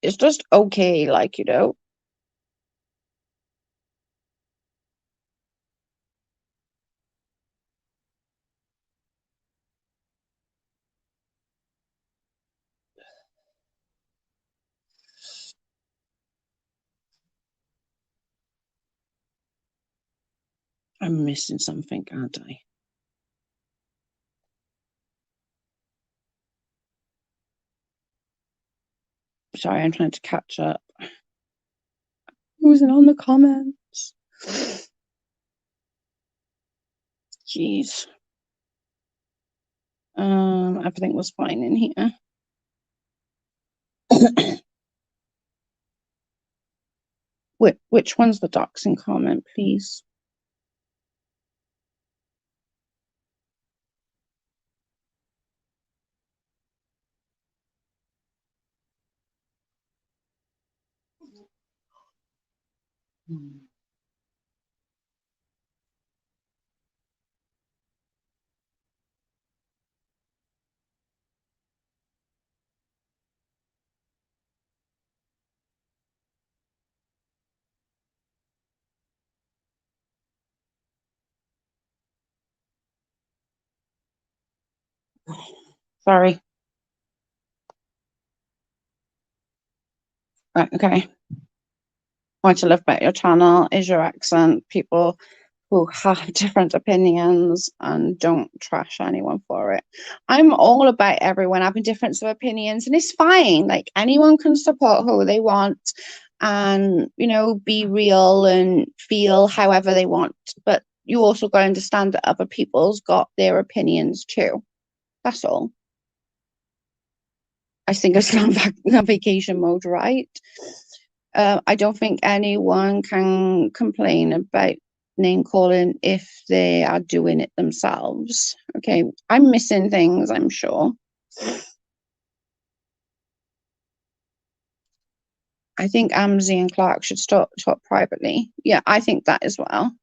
A: It's just okay, like, I'm missing something, aren't I? Sorry, I'm trying to catch up. Who's in on the comments? Jeez. Everything was fine in here. Which one's the doxing comment, please? Sorry. Right, okay. What I love about your channel is your accent. People who have different opinions and don't trash anyone for it. I'm all about everyone having different opinions, and it's fine. Like, anyone can support who they want and, you know, be real and feel however they want. But you also got to understand that other people's got their opinions too. That's all. I think I'm still on vacation mode, right? I don't think anyone can complain about name calling if they are doing it themselves. Okay, I'm missing things, I'm sure. I think Amzy and Clark should talk privately. Yeah, I think that as well.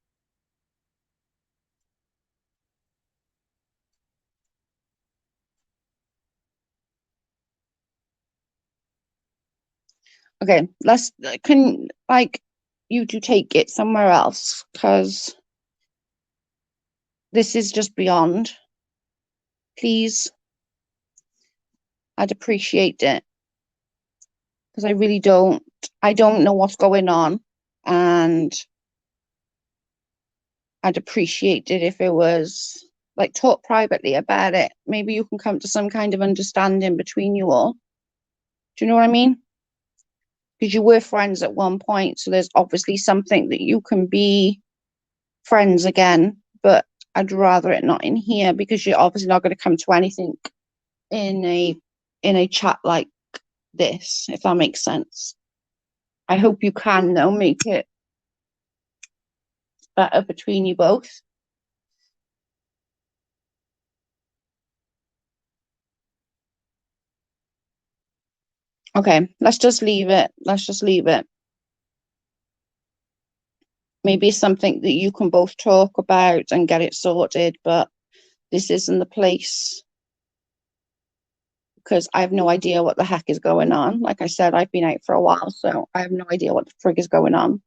A: Okay, can like you two take it somewhere else, because this is just beyond. Please, I'd appreciate it, because I really don't. I don't know what's going on, and I'd appreciate it if it was like talk privately about it. Maybe you can come to some kind of understanding between you all. Do you know what I mean? Because you were friends at one point, so there's obviously something that you can be friends again, but I'd rather it not in here, because you're obviously not going to come to anything in a chat like this, if that makes sense. I hope you can, though, make it better between you both. Okay, let's just leave it. Let's just leave it. Maybe something that you can both talk about and get it sorted, but this isn't the place, because I have no idea what the heck is going on. Like I said, I've been out for a while, so I have no idea what the frig is going on.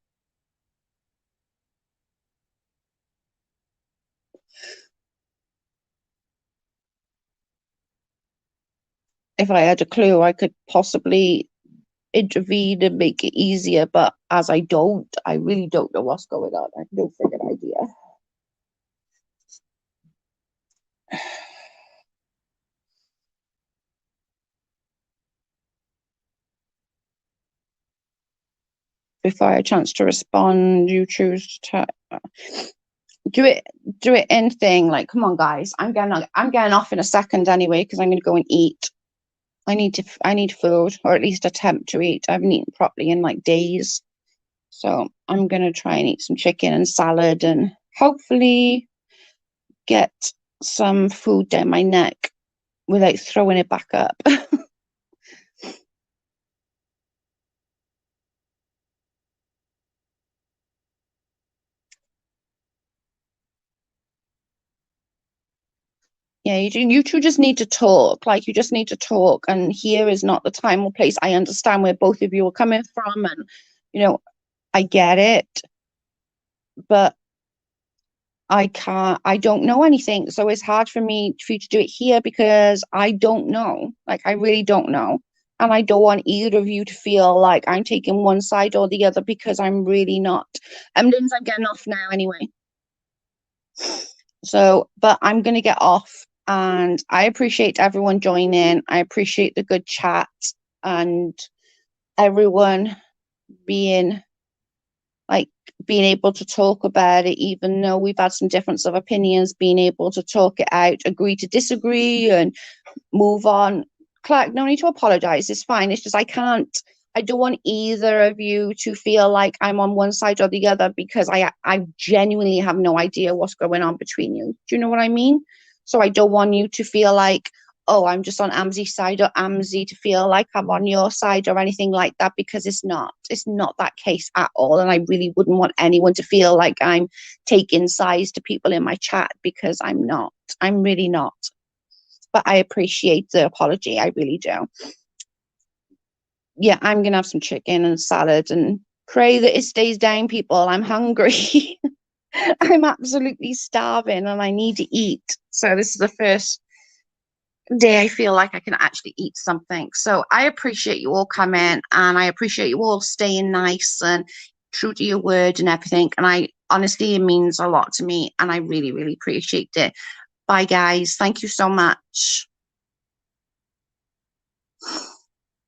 A: If I had a clue, I could possibly intervene and make it easier, but as I don't, I really don't know what's going on. I have no friggin' idea. Before I had a chance to respond, you choose to do it in thing. Like, come on, guys, I'm getting off in a second anyway, because I'm gonna go and eat. I need food, or at least attempt to eat. I haven't eaten properly in like days, so I'm gonna try and eat some chicken and salad, and hopefully get some food down my neck without throwing it back up. Yeah, you two just need to talk. Like, you just need to talk, and here is not the time or place. I understand where both of you are coming from, and you know, I get it, but I don't know anything. So it's hard for you to do it here, because I don't know. Like, I really don't know. And I don't want either of you to feel like I'm taking one side or the other, because I'm really not. Linz, I'm getting off now anyway. So, but I'm going to get off, and I appreciate everyone joining. I appreciate the good chat and everyone being being able to talk about it, even though we've had some difference of opinions, being able to talk it out, agree to disagree, and move on. Clark, no need to apologize. It's fine. It's just I don't want either of you to feel like I'm on one side or the other, because I genuinely have no idea what's going on between you. Do you know what I mean? So I don't want you to feel like, oh, I'm just on Amzi's side or Amzi to feel like I'm on your side or anything like that, because it's not. It's not that case at all. And I really wouldn't want anyone to feel like I'm taking sides to people in my chat, because I'm not. I'm really not. But I appreciate the apology. I really do. Yeah, I'm going to have some chicken and salad and pray that it stays down, people. I'm hungry. I'm absolutely starving and I need to eat. So this is the first day I feel like I can actually eat something. So I appreciate you all coming, and I appreciate you all staying nice and true to your word and everything. And I honestly, it means a lot to me, and I really, really appreciate it. Bye, guys. Thank you so much.